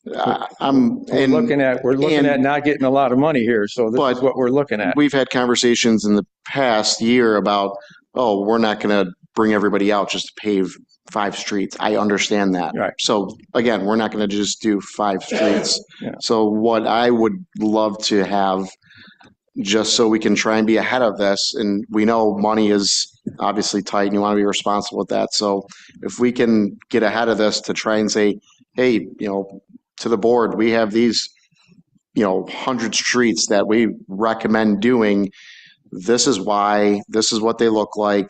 We're looking at not getting a lot of money here, so this is what we're looking at. We've had conversations in the past year about, we're not going to bring everybody out just to pave 5 streets. I understand that. Right. So again, we're not going to just do 5 streets. Yeah. So what I would love to have, just so we can try and be ahead of this, and we know money is obviously tight and you want to be responsible with that. So if we can get ahead of this to try and say, hey, to the board, we have these, 100 streets that we recommend doing. This is why, this is what they look like.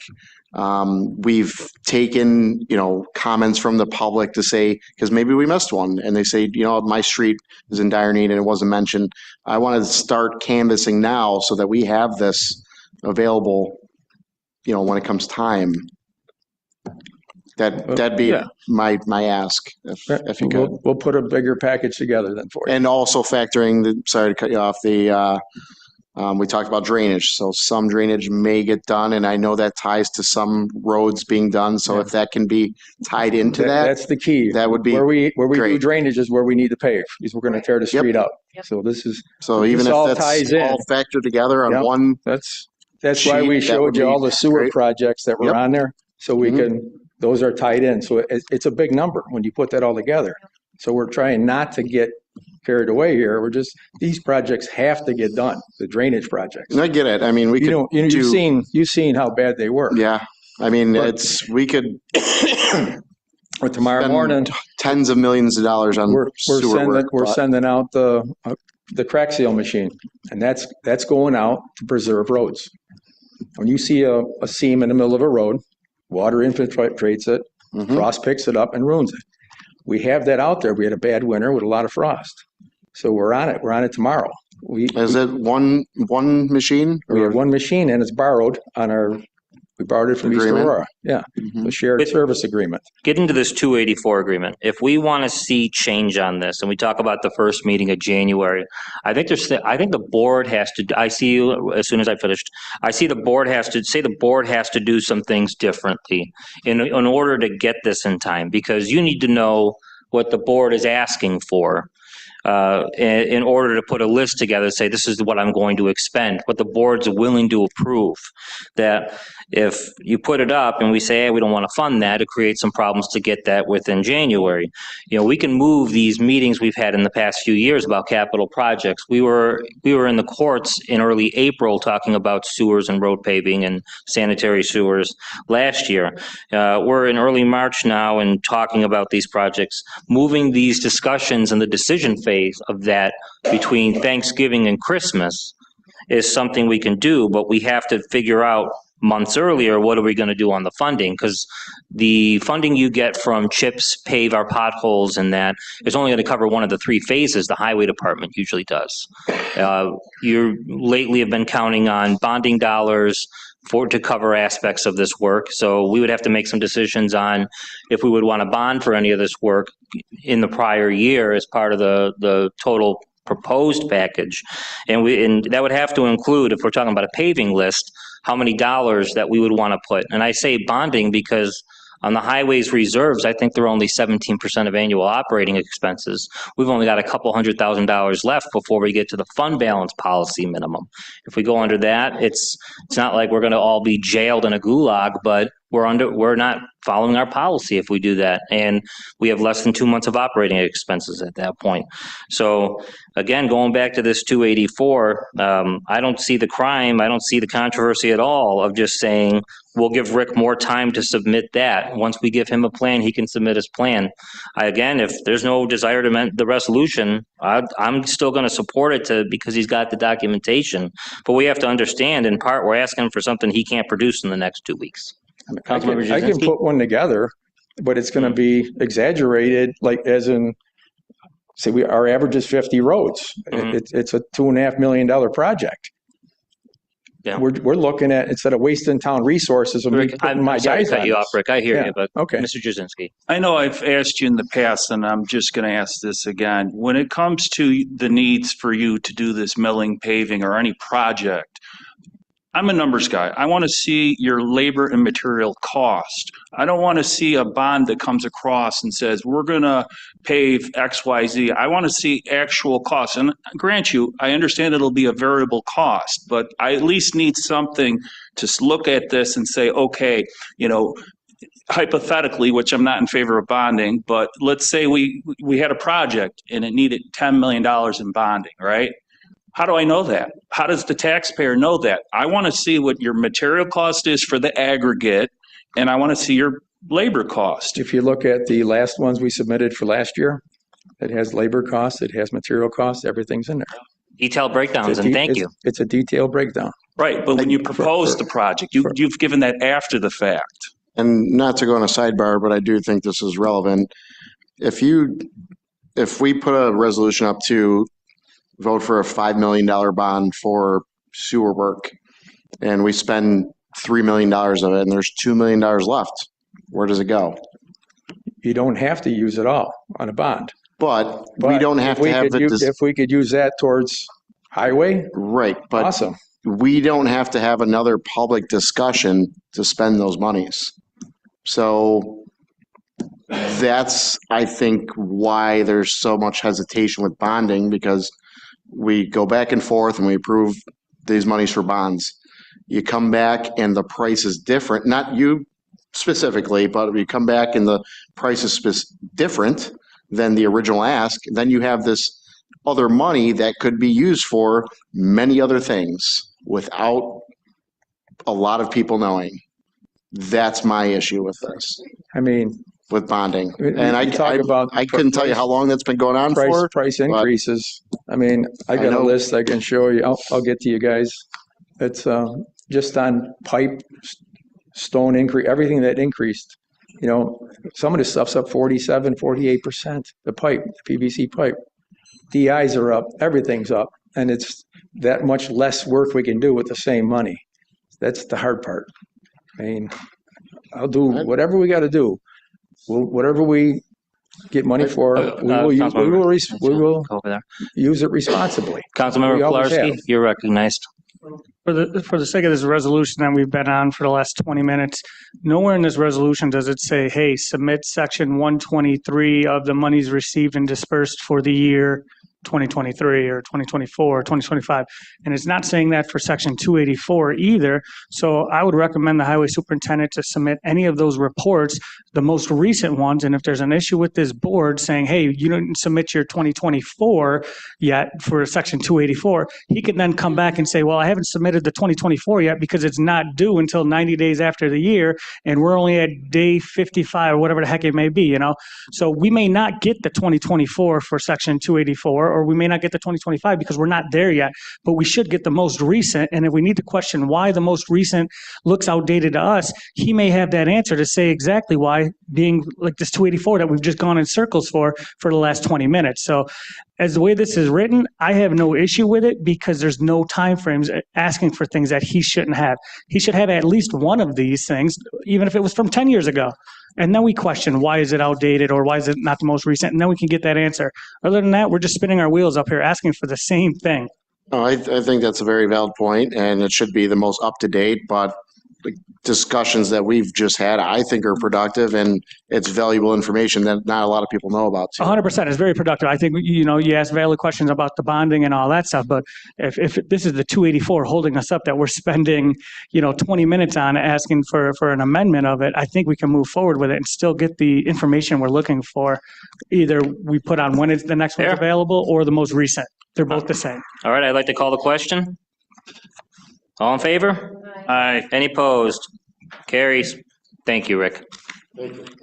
We've taken, comments from the public to say, because maybe we missed one, and they say, my street is in dire need and it wasn't mentioned. I want to start canvassing now so that we have this available, when it comes time. That'd be my ask, if you could. We'll put a bigger package together then for you. And also factoring sorry to cut you off, we talked about drainage. So some drainage may get done, and I know that ties to some roads being done. So if that can be tied into that's the key. That would be where we great. do drainage is where we need to pave, because we're going to tear the street up. So this is even if all that's ties in. all factored together on one. That's why we showed you all the sewer projects that were on there, so we can. Those are tied in. So it's a big number when you put that all together. So we're trying not to get carried away here. These projects have to get done, the drainage projects. And I get it. I mean, you've seen how bad they were. Yeah. I mean, we could or tomorrow morning, tens of millions of dollars on sewer work. We're sending out the crack seal machine, and that's going out to preserve roads. When you see a seam in the middle of a road, water infiltrates it, frost picks it up and ruins it. We have that out there. We had a bad winter with a lot of frost. So we're on it. We're on it tomorrow. Is it one machine? We have one machine, and it's borrowed we borrowed it from East Aurora. Yeah, the shared service agreement. Get into this 284 agreement. If we want to see change on this, and we talk about the first meeting of January, I think the board has to. I see you as soon as I finished. I see the board has to do some things differently in order to get this in time, because you need to know what the board is asking for. In order to put a list together, say this is what I'm going to expend, what the board's willing to approve. That if you put it up and we say, hey, we don't want to fund that, it creates some problems to get that within January. We can move these meetings we've had in the past few years about capital projects. We were in the courts in early April talking about sewers and road paving and sanitary sewers last year. We're in early March now and talking about these projects, moving these discussions and the decision phase of that between Thanksgiving and Christmas is something we can do, but we have to figure out months earlier, what are we going to do on the funding? Because the funding you get from CHIPS, pave our potholes, and that is only going to cover one of the 3 phases the highway department usually does. You lately have been counting on bonding dollars to cover aspects of this work. So we would have to make some decisions on if we would want to bond for any of this work in the prior year as part of the total proposed package. And that would have to include, if we're talking about a paving list, how many dollars that we would want to put. And I say bonding because on the highways reserves, I think they're only 17% of annual operating expenses. We've only got a couple $100,000 left before we get to the fund balance policy minimum. If we go under that, it's not like we're going to all be jailed in a gulag, but we're not following our policy if we do that. And we have less than 2 months of operating expenses at that point. So again, going back to this 284, I don't see the crime, I don't see the controversy at all of just saying, we'll give Rick more time to submit that. Once we give him a plan, he can submit his plan. Again, if there's no desire to amend the resolution, I'm still going to support it because he's got the documentation. But we have to understand, in part, we're asking for something he can't produce in the next 2 weeks. I can put one together, but it's going to be exaggerated, like as in, say, our average is 50 roads. It's a $2.5 million project. Yeah. We're looking at, instead of wasting town resources, of Rick, I'm sorry to cut you off, Rick. I hear you, but okay. Mr. Jasinski. I know I've asked you in the past, and I'm just going to ask this again. When it comes to the needs for you to do this milling, paving, or any project, I'm a numbers guy. I want to see your labor and material cost. I don't want to see a bond that comes across and says, we're going to pave X, Y, Z. I want to see actual costs. And grant you, I understand it'll be a variable cost, but I at least need something to look at this and say, okay, hypothetically, which I'm not in favor of bonding, but let's say we had a project and it needed $10 million in bonding, right? How do I know that? How does the taxpayer know that? I want to see what your material cost is for the aggregate, and I want to see your labor cost. If you look at the last ones we submitted for last year, it has labor costs, it has material costs, everything's in there. Detailed breakdowns, and thank you. It's a detailed breakdown. Right, but when you propose the project, you've given that after the fact. And not to go on a sidebar, but I do think this is relevant. If we put a resolution up to vote for a $5 million bond for sewer work, and we spend $3 million of it, and there's $2 million left, where does it go? You don't have to use it all on a bond. But we don't have to have if we could use that towards highway, right? But awesome. We don't have to have another public discussion to spend those monies. So that's, I think, why there's so much hesitation with bonding, because we go back and forth and we approve these monies for bonds. You come back and the price is different, not you specifically, but you come back and the price is different than the original ask. Then you have this other money that could be used for many other things without a lot of people knowing. That's my issue with this. I mean, with bonding. And I couldn't tell you how long that's been going on for. Price increases. I mean, I got a list I can show you. I'll get to you guys. It's just on pipe, stone increase, everything that increased. Some of this stuff's up 47, 48%. The pipe, the PVC pipe. DIs are up, everything's up. And it's that much less work we can do with the same money. That's the hard part. I mean, I'll do whatever we got to do. Whatever we get money for, we will use it responsibly. Councilmember Pilarski, you're recognized. For the sake of this resolution that we've been on for the last 20 minutes, nowhere in this resolution does it say, hey, submit section 123 of the monies received and dispersed for the year 2023 or 2024 or 2025. And it's not saying that for section 284 either. So I would recommend the highway superintendent to submit any of those reports, the most recent ones. And if there's an issue with this board saying, hey, you didn't submit your 2024 yet for section 284, he can then come back and say, well, I haven't submitted the 2024 yet because it's not due until 90 days after the year. And we're only at day 55 or whatever the heck it may be, So we may not get the 2024 for section 284, or we may not get the 2025 because we're not there yet, but we should get the most recent. And if we need to question why the most recent looks outdated to us, he may have that answer to say exactly why, being like this 284 that we've just gone in circles for the last 20 minutes. So as the way this is written, I have no issue with it because there's no timeframes asking for things that he shouldn't have. He should have at least one of these things, even if it was from 10 years ago. And then we question, why is it outdated or why is it not the most recent? And then we can get that answer. Other than that, we're just spinning our wheels up here asking for the same thing. No, I think that's a very valid point, and it should be the most up to date. But the discussions that we've just had, I think, are productive, and it's valuable information that not a lot of people know about. Too. 100%. It's very productive. I think, you ask valid questions about the bonding and all that stuff, but if this is the 284 holding us up that we're spending, 20 minutes on asking for an amendment of it, I think we can move forward with it and still get the information we're looking for. Either we put on when the next one's available or the most recent. They're both the same. All right, I'd like to call the question. All in favor? Aye. Any opposed? Carries. Thank you, Rick.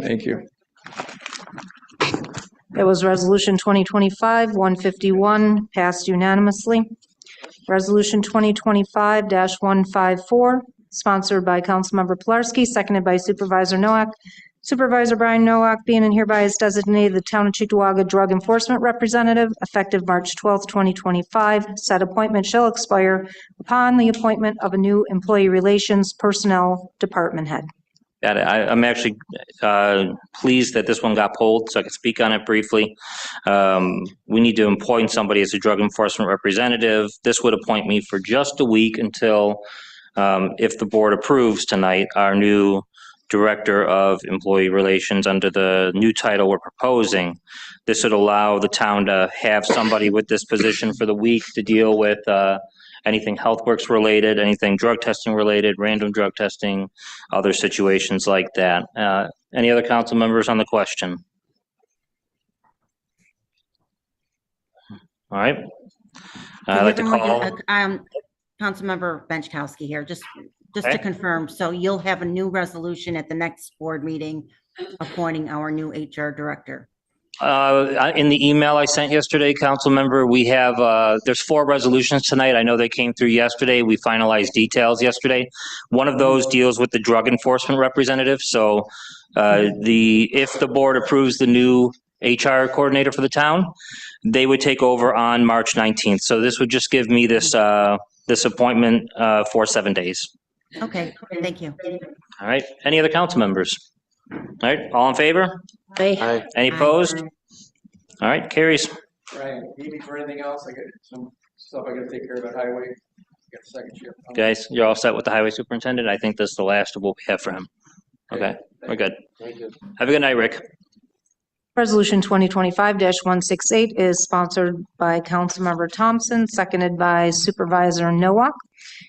Thank you. That was Resolution 2025-151, passed unanimously. Resolution 2025-154, sponsored by Councilmember Pilarski, seconded by Supervisor Nowak. Supervisor Brian Nowak being and hereby is designated the Town of Cheektowaga Drug Enforcement Representative effective March 12th, 2025. Said appointment shall expire upon the appointment of a new Employee Relations Personnel Department head. Got it. I'm actually pleased that this one got pulled, so I can speak on it briefly. We need to appoint somebody as a drug enforcement representative. This would appoint me for just a week until, if the board approves tonight, our new Director of Employee Relations under the new title we're proposing. This would allow the town to have somebody with this position for the week to deal with anything HealthWorks related, anything drug testing related, random drug testing, other situations like that. Any other council members on the question? All right. I'd like to call. Councilmember Benchkowski here, just Okay. to confirm, so you'll have a new resolution at the next board meeting appointing our new HR director. In the email I sent yesterday, council member, we have, there's 4 resolutions tonight. I know they came through yesterday. We finalized details yesterday. One of those deals with the drug enforcement representative. So if the board approves the new HR coordinator for the town, they would take over on March 19th. So this would just give me this appointment for 7 days. Okay, thank you. All right. Any other council members? All right. All in favor? Aye. Any opposed? All right. Carries. Ryan, need me for anything else? I got some stuff I gotta take care of at highway. Got a second shift. Guys, you're all set with the highway superintendent? I think this is the last of what we have for him. Okay. We're good. Thank you. Have a good night, Rick. Resolution 2025-168 is sponsored by Councilmember Thompson, seconded by Supervisor Nowak.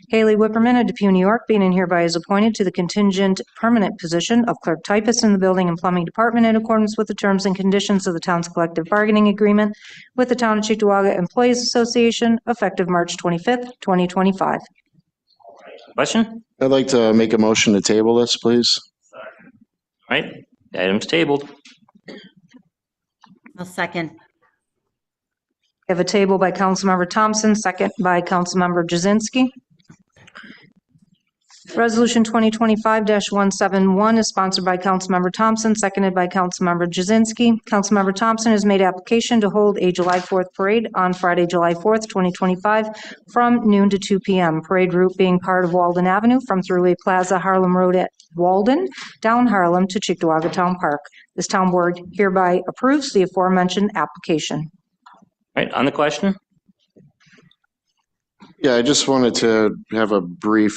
Haley Whipperman of Depew, New York, being and hereby is appointed to the contingent permanent position of clerk typist in the Building and Plumbing Department in accordance with the terms and conditions of the town's collective bargaining agreement with the Town of Cheektowaga Employees Association effective March 25th, 2025. Question? I'd like to make a motion to table this, please. All right. The item's tabled. I'll second. We have a table by Councilmember Thompson, second by Councilmember Jazinski. Resolution 2025-171 is sponsored by Councilmember Thompson, seconded by Councilmember Jazinski. Councilmember Thompson has made application to hold a July 4th parade on Friday, July 4th, 2025, from noon to 2 p.m. Parade route being part of Walden Avenue from Thruway Plaza, Harlem Road at Walden, down Harlem to Cheektowaga Town Park. This town board hereby approves the aforementioned application. All right. On the question? Yeah, I just wanted to have a brief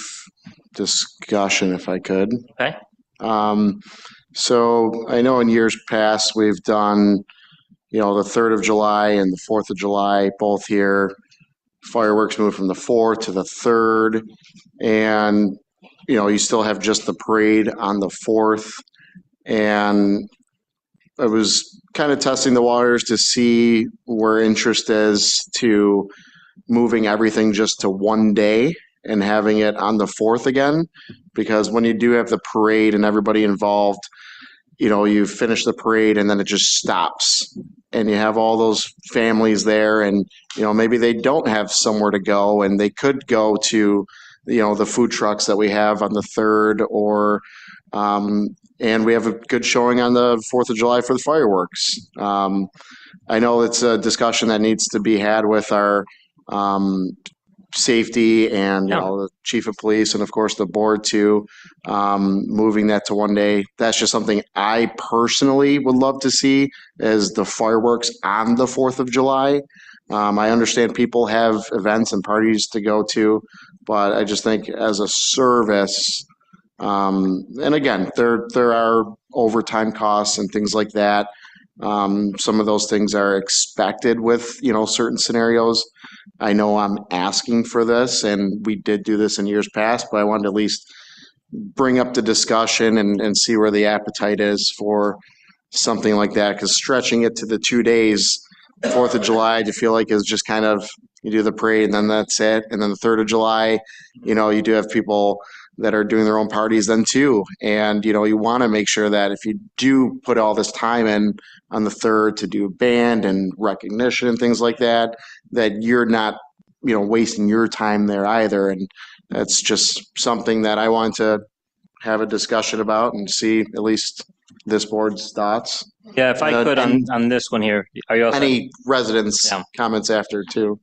discussion if I could. Okay. So I know in years past, we've done, the 3rd of July and the 4th of July, both here. Fireworks moved from the 4th to the 3rd. And, you still have just the parade on the 4th. And I was kind of testing the waters to see where interest is to moving everything just to one day and having it on the 4th again, because when you do have the parade and everybody involved, you finish the parade and then it just stops. and you have all those families there, and maybe they don't have somewhere to go, and they could go to the food trucks that we have on the 3rd, or and we have a good showing on the 4th of July for the fireworks. I know it's a discussion that needs to be had with our safety and the chief of police, and of course the board too, moving that to one day. That's just something I personally would love to see, as the fireworks on the 4th of July. I understand people have events and parties to go to, but I just think as a service, and again, there are overtime costs and things like that. Some of those things are expected with certain scenarios. I know I'm asking for this, and we did do this in years past, but I wanted to at least bring up the discussion and see where the appetite is for something like that, because stretching it to the 2 days, 4th of July, I feel like is just kind of, you do the parade and then that's it. And then the 3rd of July, you do have people that are doing their own parties then too. And, you want to make sure that if you do put all this time in on the 3rd to do band and recognition and things like that, that you're not, wasting your time there either. And that's just something that I want to have a discussion about and see at least this board's thoughts. Yeah, if I could on this one here, are you also? Any residents' comments after too?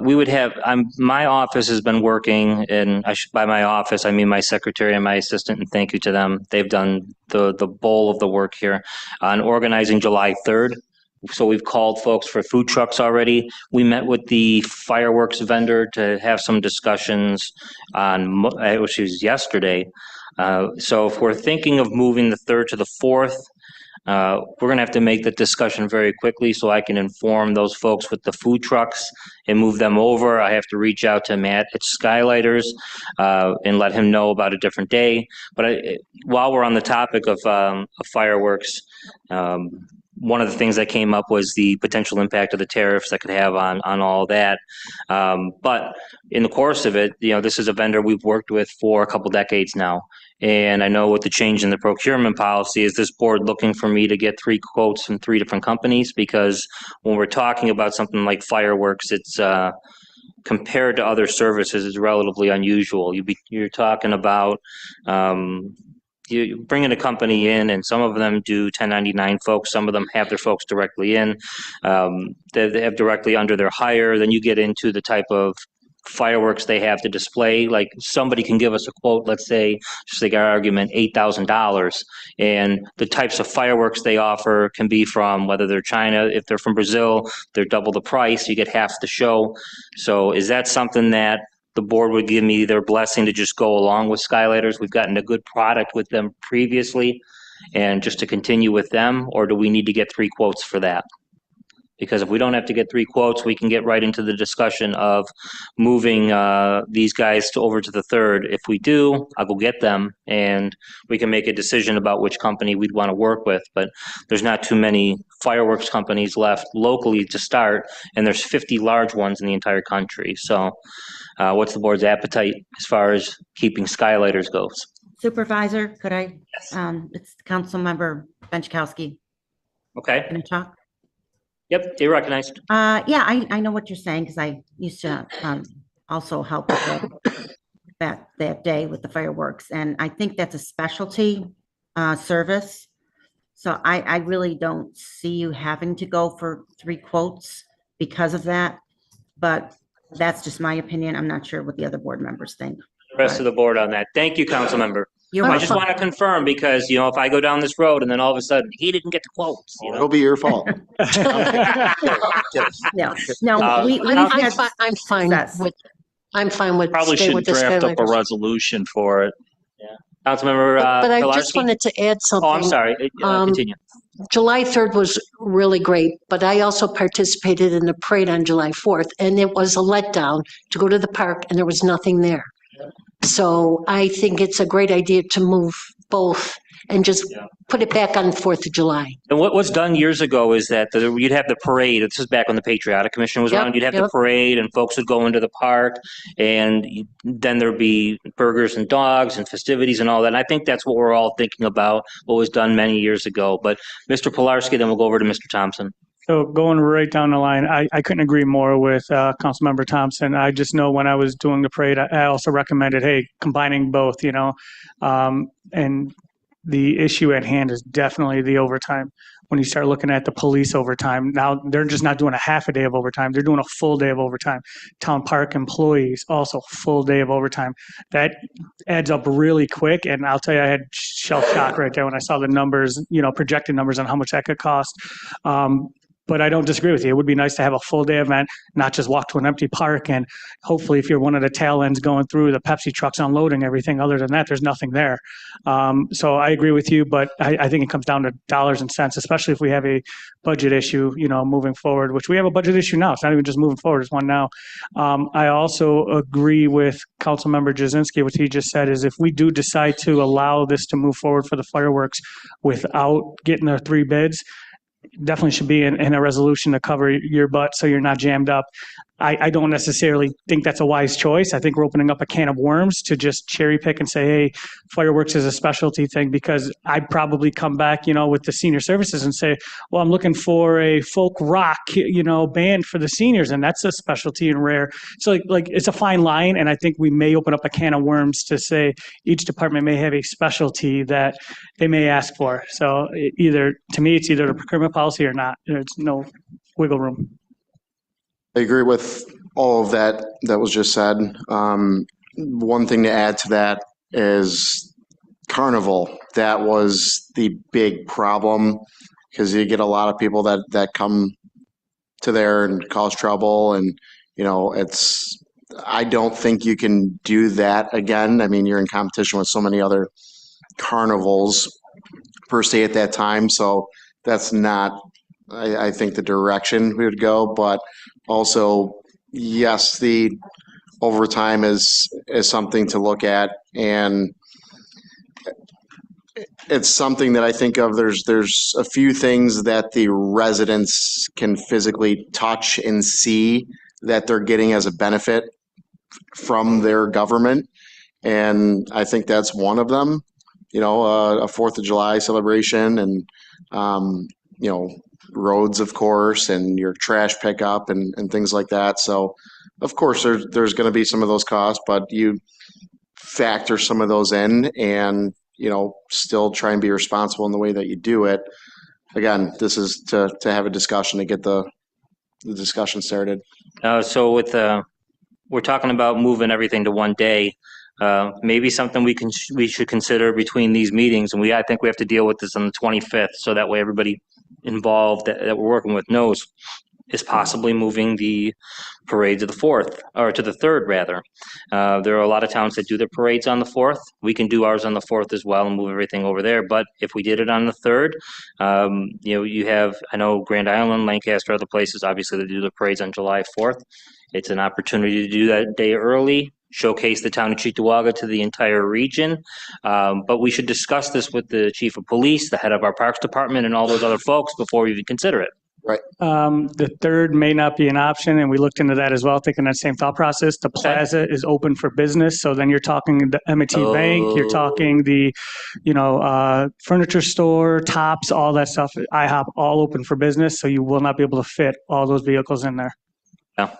We would have, my office has been working, and by my office, I mean my secretary and my assistant, and thank you to them. They've done the bowl of the work here on organizing July 3rd. So we've called folks for food trucks already. We met with the fireworks vendor to have some discussions on, which was yesterday. So if we're thinking of moving the 3rd to the 4th, we're going to have to make the discussion very quickly so I can inform those folks with the food trucks and move them over. I have to reach out to Matt at Skylighters and let him know about a different day. But while we're on the topic of fireworks, one of the things that came up was the potential impact of the tariffs that could have on all that. But in the course of it, this is a vendor we've worked with for a couple decades now. And I know with the change in the procurement policy, is this board looking for me to get 3 quotes from 3 different companies? Because when we're talking about something like fireworks, it's compared to other services, it's relatively unusual. You're talking about you bringing a company in, and some of them do 1099 folks. Some of them have their folks directly in. They have directly under their hire. Then you get into the type of fireworks they have to display. Like somebody can give us a quote, let's say, just like our argument, $8,000, and the types of fireworks they offer can be from, whether they're China, if they're from Brazil, they're double the price, you get half the show. So is that something that the board would give me their blessing to just go along with Skylighters? We've gotten a good product with them previously, and just to continue with them, or do we need to get 3 quotes for that? Because if we don't have to get 3 quotes, we can get right into the discussion of moving these guys over to the 3rd. If we do, I'll go get them, and we can make a decision about which company we'd want to work with. But there's not too many fireworks companies left locally to start, and there's 50 large ones in the entire country. So what's the board's appetite as far as keeping Skylighters goes? Supervisor, could I? Yes. It's Councilmember Benchkowski. Okay. Can I talk? Yep, you're recognized. Yeah, I know what you're saying, because I used to also help with that day with the fireworks, and I think that's a specialty service. So I really don't see you having to go for 3 quotes because of that, but that's just my opinion. I'm not sure what the other board members think. The rest of the board on that. Thank you, council member. I just want to confirm, because, if I go down this road and then all of a sudden he didn't get the quotes, it'll be your fault. No, I'm fine with. Probably stay should with the draft up a Skylighters. resolution for it. Yeah. Councilmember But I just Pilarski? wanted to add something. Oh, I'm sorry. Continue. July 3rd was really great, but I also participated in the parade on July 4th, and it was a letdown to go to the park and there was nothing there. So I think it's a great idea to move both and just put it back on 4th of July. And what was done years ago is that you'd have the parade. This is back when the Patriotic Commission was around. You'd have the parade, and folks would go into the park, and then there'd be burgers and dogs and festivities and all that. And I think that's what we're all thinking about, what was done many years ago. But Mr. Pilarski, then we'll go over to Mr. Thompson. So going right down the line, I couldn't agree more with Councilmember Thompson. I just know when I was doing the parade, I also recommended, hey, combining both, and the issue at hand is definitely the overtime. When you start looking at the police overtime, now they're just not doing a half a day of overtime. They're doing a full day of overtime. Town park employees, also full day of overtime. That adds up really quick. And I'll tell you, I had shell shock right there when I saw the numbers, projected numbers on how much that could cost. But I don't disagree with you. It would be nice to have a full day event, not just walk to an empty park. And hopefully, if you're one of the tail ends going through, the Pepsi trucks unloading everything. Other than that, there's nothing there. So I agree with you, but I think it comes down to dollars and cents, especially if we have a budget issue, moving forward, which we have a budget issue now. It's not even just moving forward, it's one now. I also agree with Councilmember Jazinski. What he just said is if we do decide to allow this to move forward for the fireworks without getting our 3 bids, definitely should be in a resolution to cover your butt so you're not jammed up. I don't necessarily think that's a wise choice. I think we're opening up a can of worms to just cherry pick and say, hey, fireworks is a specialty thing, because I'd probably come back, with the senior services and say, well, I'm looking for a folk rock, band for the seniors, and that's a specialty and rare. So like it's a fine line, and I think we may open up a can of worms to say each department may have a specialty that they may ask for. So to me, it's either the procurement policy or not. There's no wiggle room. I agree with all of that was just said. One thing to add to that is Carnival. That was the big problem, because you get a lot of people that come to there and cause trouble, and I don't think you can do that again. I mean, you're in competition with so many other carnivals per se at that time, so that's not, I think, the direction we would go. But also, yes, the overtime is something to look at, and it's something that I think of. There's a few things that the residents can physically touch and see that they're getting as a benefit from their government, and I think that's one of them. A 4th of July celebration, and roads, of course, and your trash pickup and things like that. So, of course, there's going to be some of those costs, but you factor some of those in, and still try and be responsible in the way that you do it. Again, this is to have a discussion, to get the discussion started. So we're talking about moving everything to one day. Maybe something we should consider between these meetings, and I think we have to deal with this on the 25th, so that way everybody involved that we're working with knows, is possibly moving the parade to the 4th, or to the 3rd rather. There are a lot of towns that do their parades on the 4th. We can do ours on the 4th as well and move everything over there. But if we did it on the 3rd, you have, I know, Grand Island, Lancaster, other places, obviously they do the parades on July 4th. It's an opportunity to do that day early, showcase the town of Cheektowaga to the entire region. But we should discuss this with the chief of police, the head of our parks department, and all those other folks before we even consider it. Right. The 3rd may not be an option, and we looked into that as well, thinking that same thought process. The plaza is open for business, so then you're talking the M&T Bank, you're talking the, furniture store, Tops, all that stuff, IHOP, all open for business, so you will not be able to fit all those vehicles in there. Yeah.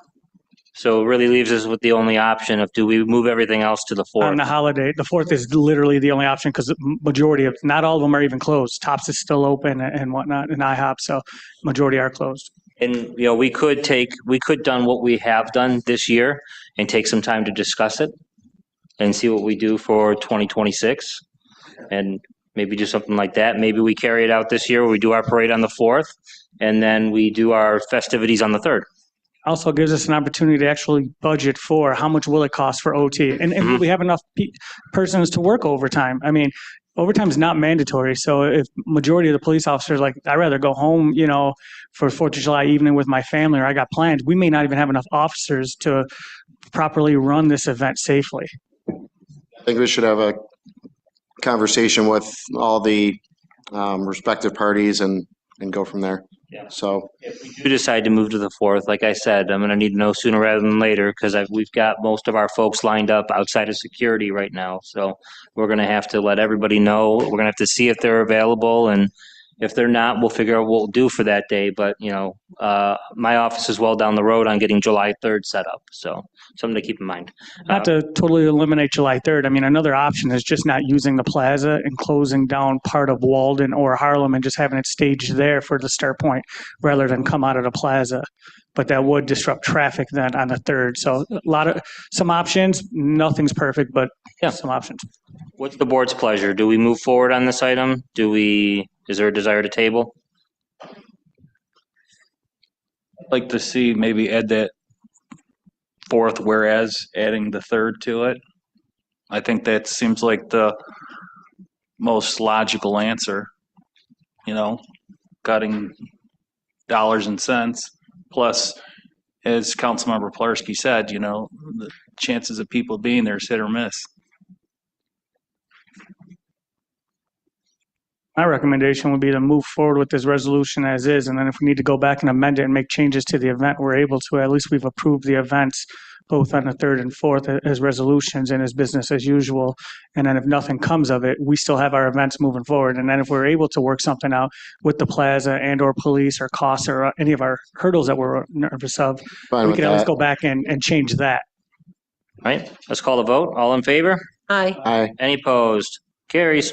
So it really leaves us with the only option of, do we move everything else to the 4th? On the holiday, the 4th is literally the only option, because the majority of, not all of them are even closed. Tops is still open and whatnot, and IHOP, so majority are closed. And, we could done what we have done this year and take some time to discuss it and see what we do for 2026, and maybe do something like that. Maybe we carry it out this year, where we do our parade on the 4th, and then we do our festivities on the 3rd. Also gives us an opportunity to actually budget for how much will it cost for OT, and will we have enough persons to work overtime? I mean, overtime is not mandatory, so if majority of the police officers like, I'd rather go home, for 4th of July evening with my family, or I got plans, we may not even have enough officers to properly run this event safely. I think we should have a conversation with all the respective parties and go from there. Yeah. So if we do decide to move to the 4th, like I said, I'm going to need to know sooner rather than later, because we've got most of our folks lined up outside of security right now. So we're going to have to let everybody know. We're going to have to see if they're available and If they're not, we'll figure out what we'll do for that day. But, my office is well down the road on getting July 3rd set up. So something to keep in mind. Not to totally eliminate July 3rd. I mean, another option is just not using the plaza and closing down part of Walden or Harlem and just having it staged there for the start point rather than come out of the plaza. But that would disrupt traffic then on the 3rd. So some options. Nothing's perfect, but some options. What's the board's pleasure? Do we move forward on this item? Is there a desire to table? I'd like to see maybe add that 4th whereas, adding the 3rd to it. I think that seems like the most logical answer, cutting dollars and cents. Plus, as Councilmember Pulaski said, the chances of people being there is hit or miss. My recommendation would be to move forward with this resolution as is, and then if we need to go back and amend it and make changes to the event, we're able to. At least we've approved the events both on the 3rd and 4th as resolutions and as business as usual. And then if nothing comes of it, we still have our events moving forward. And then if we're able to work something out with the plaza and or police or costs or any of our hurdles that we're nervous of, we can at least go back and change that. All right, let's call the vote. All in favor? Aye. Aye. Any opposed? Carries.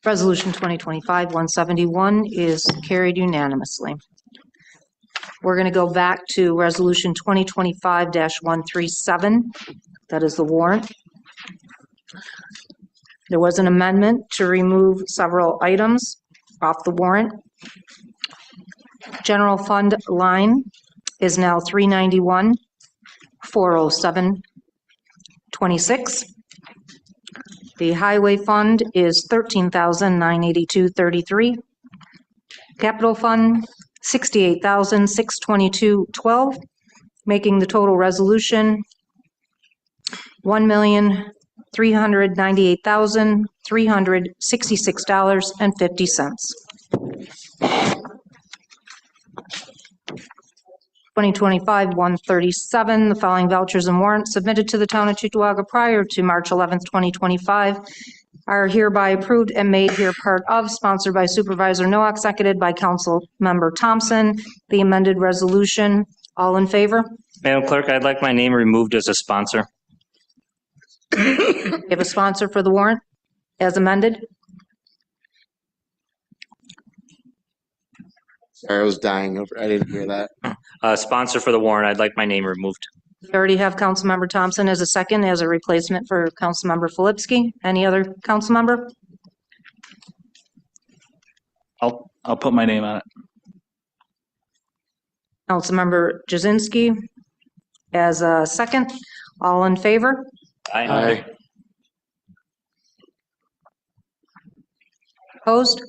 Resolution 2025-171 is carried unanimously. We're going to go back to Resolution 2025-137. That is the warrant. There was an amendment to remove several items off the warrant. General fund line is now 391,407.26. The highway fund is 13,982.33. Capital fund, 68,622.12, making the total resolution 1,398,366.50. 2025-137, the following vouchers and warrants submitted to the town of Cheektowaga prior to March 11th, 2025 are hereby approved and made here part of, sponsored by Supervisor Noack, seconded by Council Member Thompson. The amended resolution, all in favor? Madam Clerk, I'd like my name removed as a sponsor. You have a sponsor for the warrant as amended? Sorry, I was dying over. I didn't hear that. Sponsor for the warrant, I'd like my name removed. We already have Councilmember Thompson as a second, as a replacement for Councilmember Filipski. Any other councilmember? I'll put my name on it. Councilmember Jazinski as a second. All in favor? Aye. Opposed?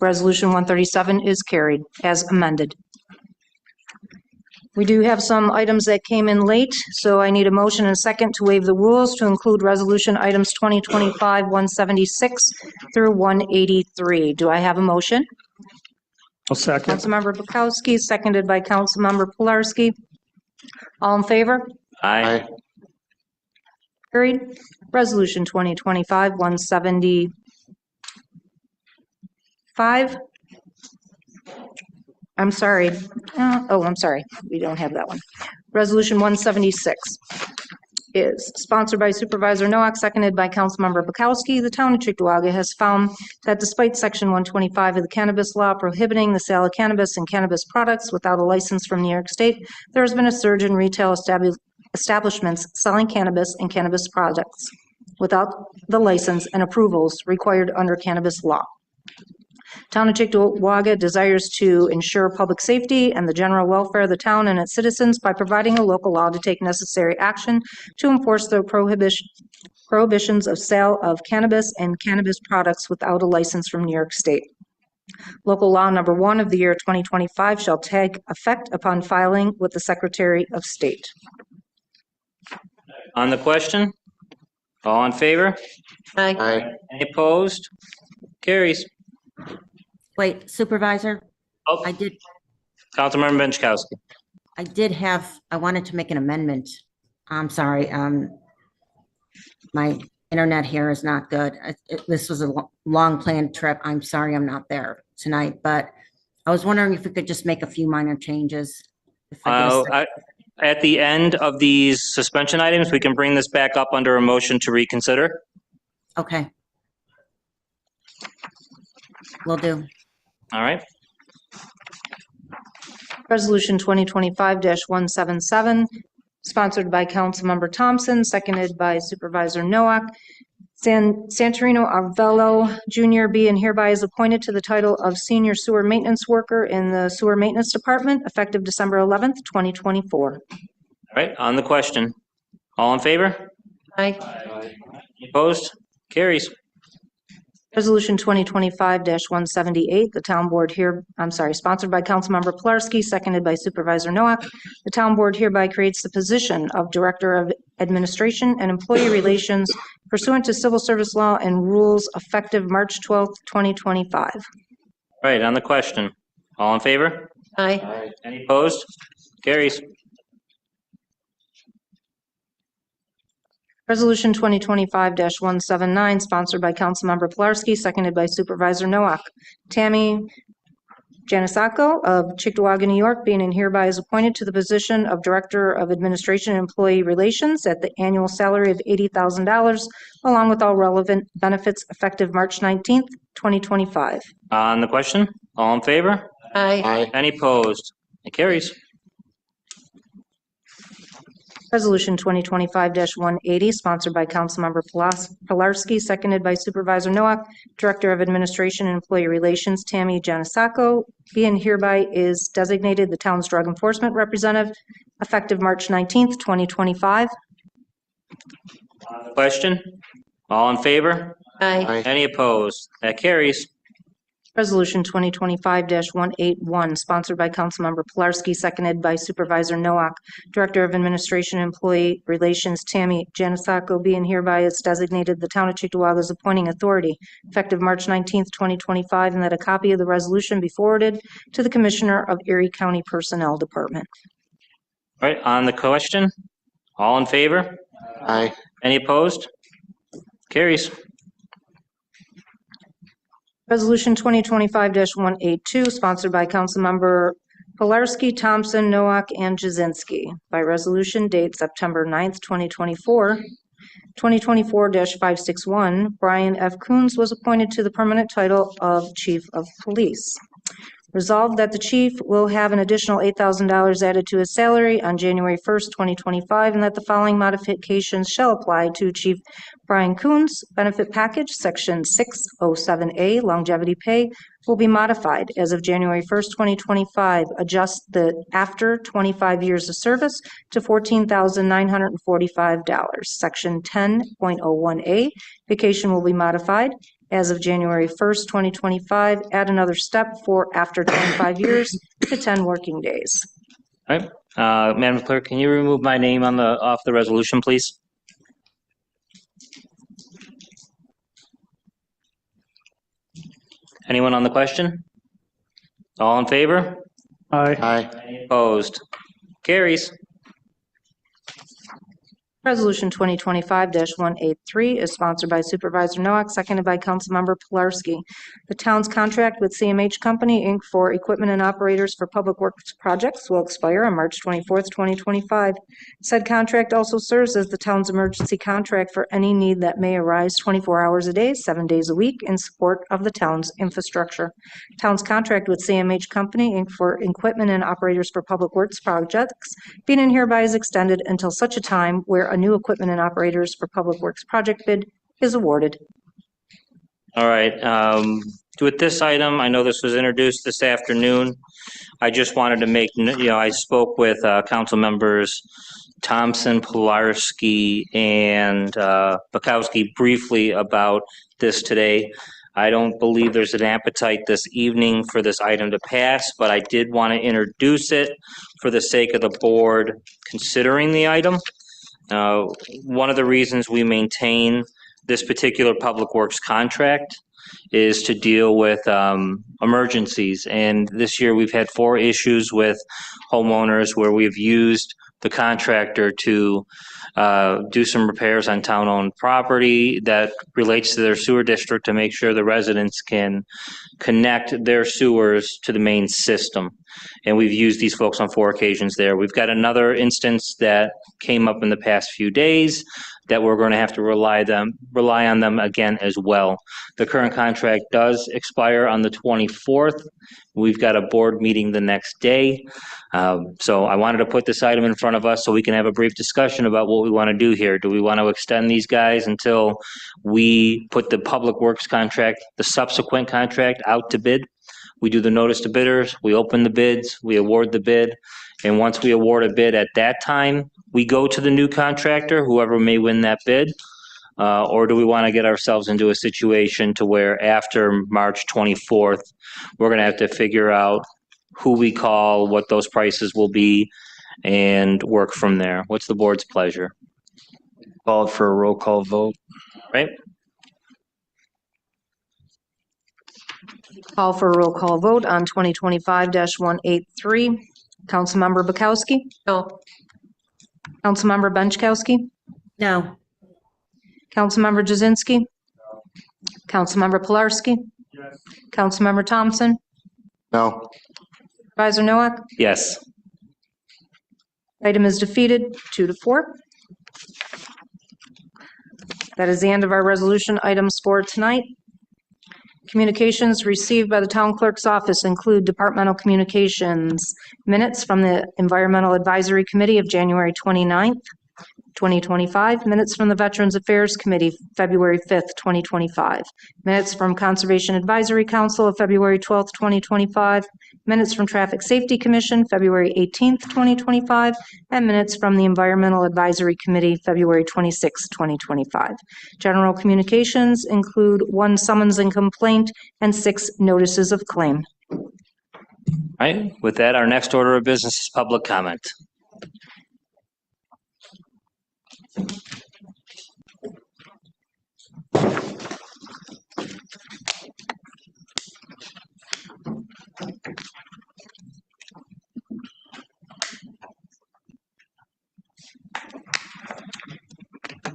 Resolution 137 is carried as amended. We do have some items that came in late, so I need a motion and a second to waive the rules to include resolution items 2025-176 through 183. Do I have a motion? I'll second. Councilmember Bukowski, seconded by Councilmember Pilarski. All in favor? Aye. Carried. Resolution 2025-175. I'm sorry. I'm sorry. We don't have that one. Resolution 176 is sponsored by Supervisor Noack, seconded by Councilmember Bukowski. The town of Cheektowaga has found that despite Section 125 of the cannabis law prohibiting the sale of cannabis and cannabis products without a license from New York State, there has been a surge in retail establishments selling cannabis and cannabis products without the license and approvals required under cannabis law. Town of Cheektowaga desires to ensure public safety and the general welfare of the town and its citizens by providing a local law to take necessary action to enforce the prohibitions of sale of cannabis and cannabis products without a license from New York State. Local law number 1 of the year 2025 shall take effect upon filing with the Secretary of State. On the question? All in favor? Aye. Aye. Any opposed? Carries. Wait, Supervisor, Oh, I did Councilmember Benchkowski. I wanted to make an amendment. I'm sorry, my internet here is not good. This was a long planned trip. I'm sorry I'm not there tonight, but I was wondering if we could just make a few minor changes. If I get a second. At the end of these suspension items, we can bring this back up under a motion to reconsider. Okay. Will do. All right. Resolution 2025-177, sponsored by Councilmember Thompson, seconded by Supervisor Noack. Santorino Arvello Jr. be and hereby is appointed to the title of Senior Sewer Maintenance Worker in the Sewer Maintenance Department, effective December 11th, 2024. All right, on the question. All in favor? Aye. Opposed? Carries. Resolution 2025-178, the town board sponsored by Councilmember Pilarski, seconded by Supervisor Noack. The town board hereby creates the position of Director of Administration and Employee Relations pursuant to civil service law and rules effective March 12th, 2025. All right, on the question. All in favor? Aye. Any opposed? Carries. Resolution 2025-179, sponsored by Councilmember Pilarski, seconded by Supervisor Noack. Tammy Janisako of Cheektowaga, New York, being and hereby is appointed to the position of Director of Administration and Employee Relations at the annual salary of $80,000, along with all relevant benefits effective March 19th, 2025. On the question. All in favor? Aye. Any opposed? It carries. Resolution 2025-180, sponsored by Councilmember Pilarski, seconded by Supervisor Noack. Director of Administration and Employee Relations, Tammy Janisako, be and hereby is designated the town's drug enforcement representative, effective March 19th, 2025. Question. All in favor? Aye. Any opposed? That carries. Resolution 2025-181, sponsored by Councilmember Pilarski, seconded by Supervisor Noack. Director of Administration and Employee Relations, Tammy Janisako, be and hereby is designated the Town of Cheektowaga's appointing authority, effective March 19th, 2025, and that a copy of the resolution be forwarded to the Commissioner of Erie County Personnel Department. All right, on the question. All in favor? Aye. Any opposed? Carries. Resolution 2025-182, sponsored by Councilmember Pilarski, Thompson, Noack, and Jazinski. By resolution date September 9th, 2024, 2024-561, Brian F. Coons was appointed to the permanent title of Chief of Police. Resolved that the chief will have an additional $8,000 added to his salary on January 1st, 2025, and that the following modifications shall apply to Chief Brian Coons. Benefit package, Section 607A, longevity pay, will be modified as of January 1st, 2025. Adjust the after 25 years of service to $14,945. Section 10.01A, vacation will be modified as of January 1st, 2025, add another step for after 25 years to 10 working days. All right. Madam Clerk, can you remove my name off the resolution, please? Anyone on the question? All in favor? Aye. Aye. Any opposed? Carries. Resolution 2025-183 is sponsored by Supervisor Noack, seconded by Councilmember Pilarski. The town's contract with CMH Company, Inc. for equipment and operators for public works projects will expire on March 24th, 2025. Said contract also serves as the town's emergency contract for any need that may arise 24 hours a day, 7 days a week in support of the town's infrastructure. Town's contract with CMH Company, Inc. for equipment and operators for public works projects being and hereby is extended until such a time where a new equipment and operators for public works project bid is awarded. All right. With this item, I know this was introduced this afternoon. I just wanted to make, I spoke with council members Thompson, Pilarski, and Bukowski briefly about this today. I don't believe there's an appetite this evening for this item to pass, but I did want to introduce it for the sake of the board considering the item. One of the reasons we maintain this particular public works contract is to deal with emergencies. And this year we've had 4 issues with homeowners where we've used the contractor to do some repairs on town-owned property that relates to their sewer district to make sure the residents can connect their sewers to the main system. And we've used these folks on 4 occasions there. We've got another instance that came up in the past few days that we're going to have to rely on them again as well. The current contract does expire on the 24th. We've got a board meeting the next day. So I wanted to put this item in front of us so we can have a brief discussion about what we want to do here. Do we want to extend these guys until we put the public works contract, the subsequent contract, out to bid? We do the notice to bidders, we open the bids, we award the bid, and once we award a bid at that time, we go to the new contractor, whoever may win that bid. Or do we want to get ourselves into a situation to where after March 24th, we're going to have to figure out who we call, what those prices will be, and work from there? What's the board's pleasure? Call for a roll call vote. Right? Call for a roll call vote on 2025-183. Councilmember Bukowski? No. Councilmember Benchkowski? No. Councilmember Jazinski? Councilmember Pilarski? Yes. Councilmember Thompson? No. Supervisor Nowak? Yes. Item is defeated, 2-4. That is the end of our resolution items for tonight. Communications received by the town clerk's office include departmental communications, minutes from the Environmental Advisory Committee of January 29th, 2025, minutes from the Veterans Affairs Committee, February 5th, 2025, minutes from Conservation Advisory Council of February 12th, 2025, minutes from Traffic Safety Commission, February 18th, 2025, and minutes from the Environmental Advisory Committee, February 26th, 2025. General communications include 1 summons and complaint and 6 notices of claim. All right, with that, our next order of business is public comment.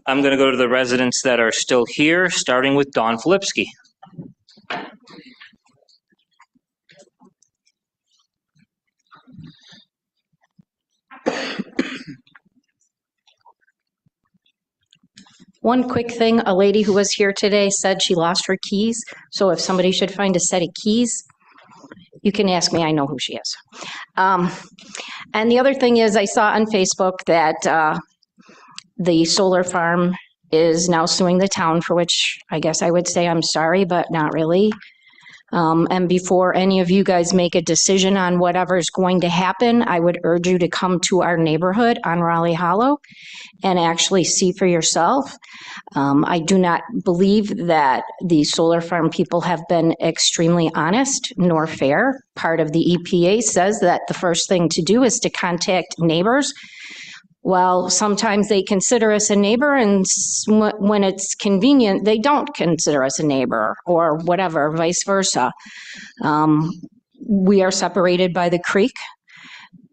I'm going to go to the residents that are still here, starting with Dawn Filipski. One quick thing, a lady who was here today said she lost her keys. So if somebody should find a set of keys, you can ask me, I know who she is. And the other thing is I saw on Facebook that the solar farm is now suing the town, for which I guess I would say I'm sorry, but not really. And before any of you guys make a decision on whatever's going to happen, I would urge you to come to our neighborhood on Raleigh Hollow and actually see for yourself. I do not believe that the solar farm people have been extremely honest nor fair. Part of the EPA says that the first thing to do is to contact neighbors. Well, sometimes they consider us a neighbor, and when it's convenient, they don't consider us a neighbor, or whatever, vice versa. We are separated by the creek.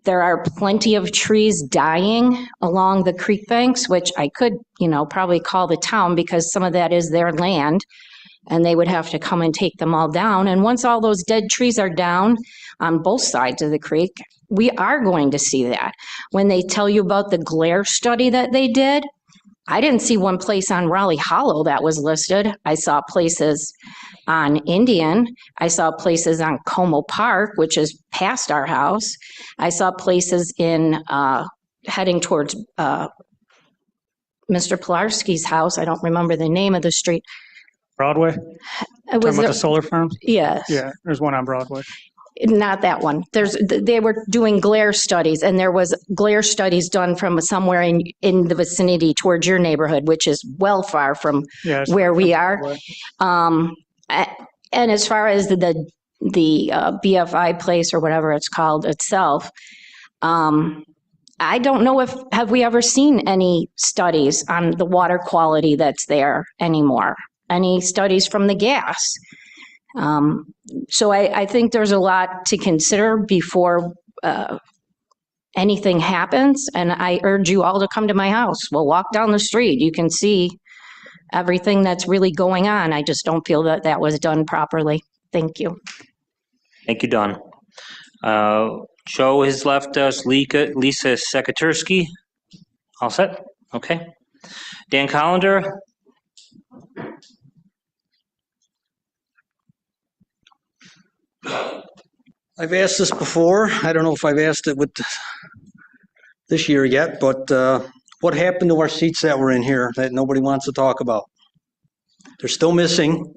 There are plenty of trees dying along the creek banks, which I could, probably call the town, because some of that is their land, and they would have to come and take them all down. And once all those dead trees are down on both sides of the creek, we are going to see that. When they tell you about the glare study that they did, I didn't see one place on Raleigh Hollow that was listed. I saw places on Indian. I saw places on Como Park, which is past our house. I saw places in heading towards Mr. Pilarski's house. I don't remember the name of the street. Broadway? Talking about the solar farms? Yes. Yeah, there's one on Broadway. Not that one. They were doing glare studies, and there was glare studies done from somewhere in the vicinity towards your neighborhood, which is well far from where we are. And as far as the BFI place or whatever it's called itself, I don't know have we ever seen any studies on the water quality that's there anymore? Any studies from the gas? So I think there's a lot to consider before anything happens, and I urge you all to come to my house. We'll walk down the street. You can see everything that's really going on. I just don't feel that that was done properly. Thank you. Thank you, Dawn. Joe has left us Lisa Sekatersky. All set? Okay. Dan Collender. I've asked this before. I don't know if I've asked it with this year yet, but what happened to our seats that were in here that nobody wants to talk about? They're still missing.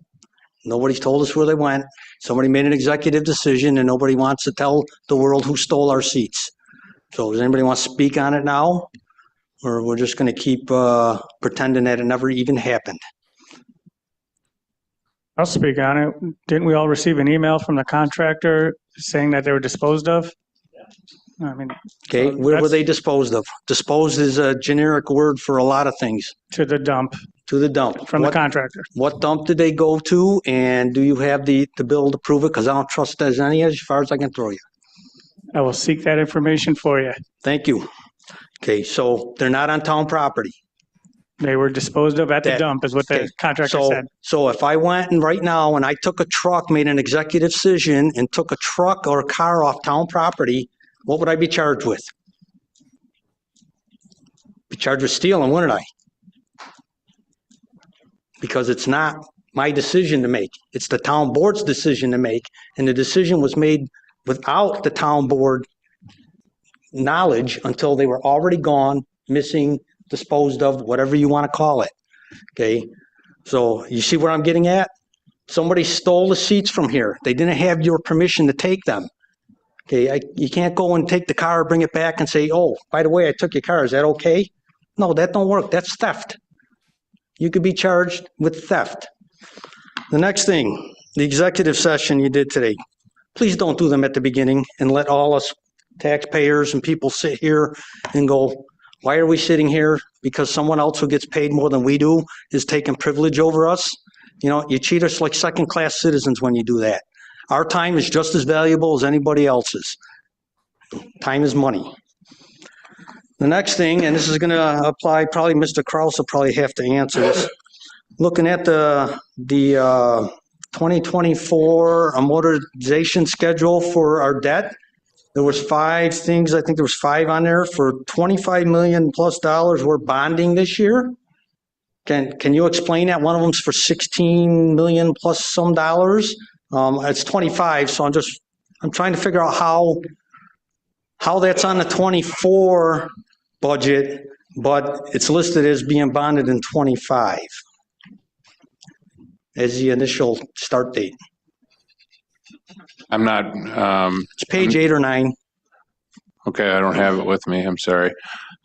Nobody's told us where they went. Somebody made an executive decision and nobody wants to tell the world who stole our seats. So does anybody want to speak on it now? Or we're just going to keep pretending that it never even happened? I'll speak on it. Didn't we all receive an email from the contractor saying that they were disposed of? I mean. Okay, where were they disposed of? Disposed is a generic word for a lot of things. To the dump. To the dump. From the contractor. What dump did they go to, and do you have the bill to prove it? Because I don't trust there's any as far as I can throw you. I will seek that information for you. Thank you. Okay, so they're not on town property. They were disposed of at the dump is what the contractor said. So if I went and right now and I took a truck, made an executive decision and took a truck or a car off town property, what would I be charged with? Be charged with stealing, wouldn't I? Because it's not my decision to make. It's the town board's decision to make. And the decision was made without the town board knowledge until they were already gone, missing, disposed of, whatever you want to call it. Okay. So you see where I'm getting at? Somebody stole the seats from here. They didn't have your permission to take them. Okay. You can't go and take the car, bring it back and say, oh, by the way, I took your car. Is that okay? No, that don't work. That's theft. You could be charged with theft. The next thing, the executive session you did today. Please don't do them at the beginning and let all us taxpayers and people sit here and go, why are we sitting here? Because someone else who gets paid more than we do is taking privilege over us. You know, you treat us like second-class citizens when you do that. Our time is just as valuable as anybody else's. Time is money. The next thing, and this is going to apply, probably Mr. Kraus will probably have to answer this. Looking at the 2024 amortization schedule for our debt, there was 5 things, I think there was 5 on there for $25 million plus we're bonding this year. Can you explain that? One of them's for 16 million plus some dollars. It's 25, so I'm trying to figure out how that's on the 24 budget, but it's listed as being bonded in 25 as the initial start date. I'm not. It's page 8 or 9. Okay, I don't have it with me. I'm sorry.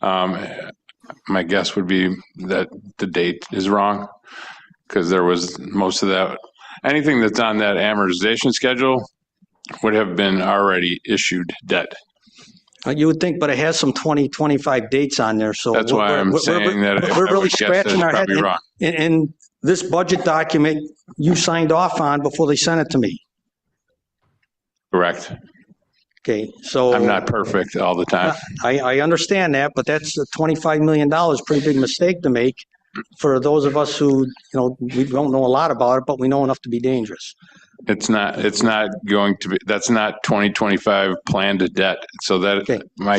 My guess would be that the date is wrong because there was most of that. Anything that's on that amortization schedule would have been already issued debt. You would think, but it has some 2025 dates on there. So that's why I'm saying that we're really scratching our head. And this budget document you signed off on before they sent it to me. Correct. Okay, so I'm not perfect all the time. I understand that, but that's $25 million, pretty big mistake to make for those of us who, we don't know a lot about it, but we know enough to be dangerous. It's not going to be, that's not 2025 planned debt. So that okay. my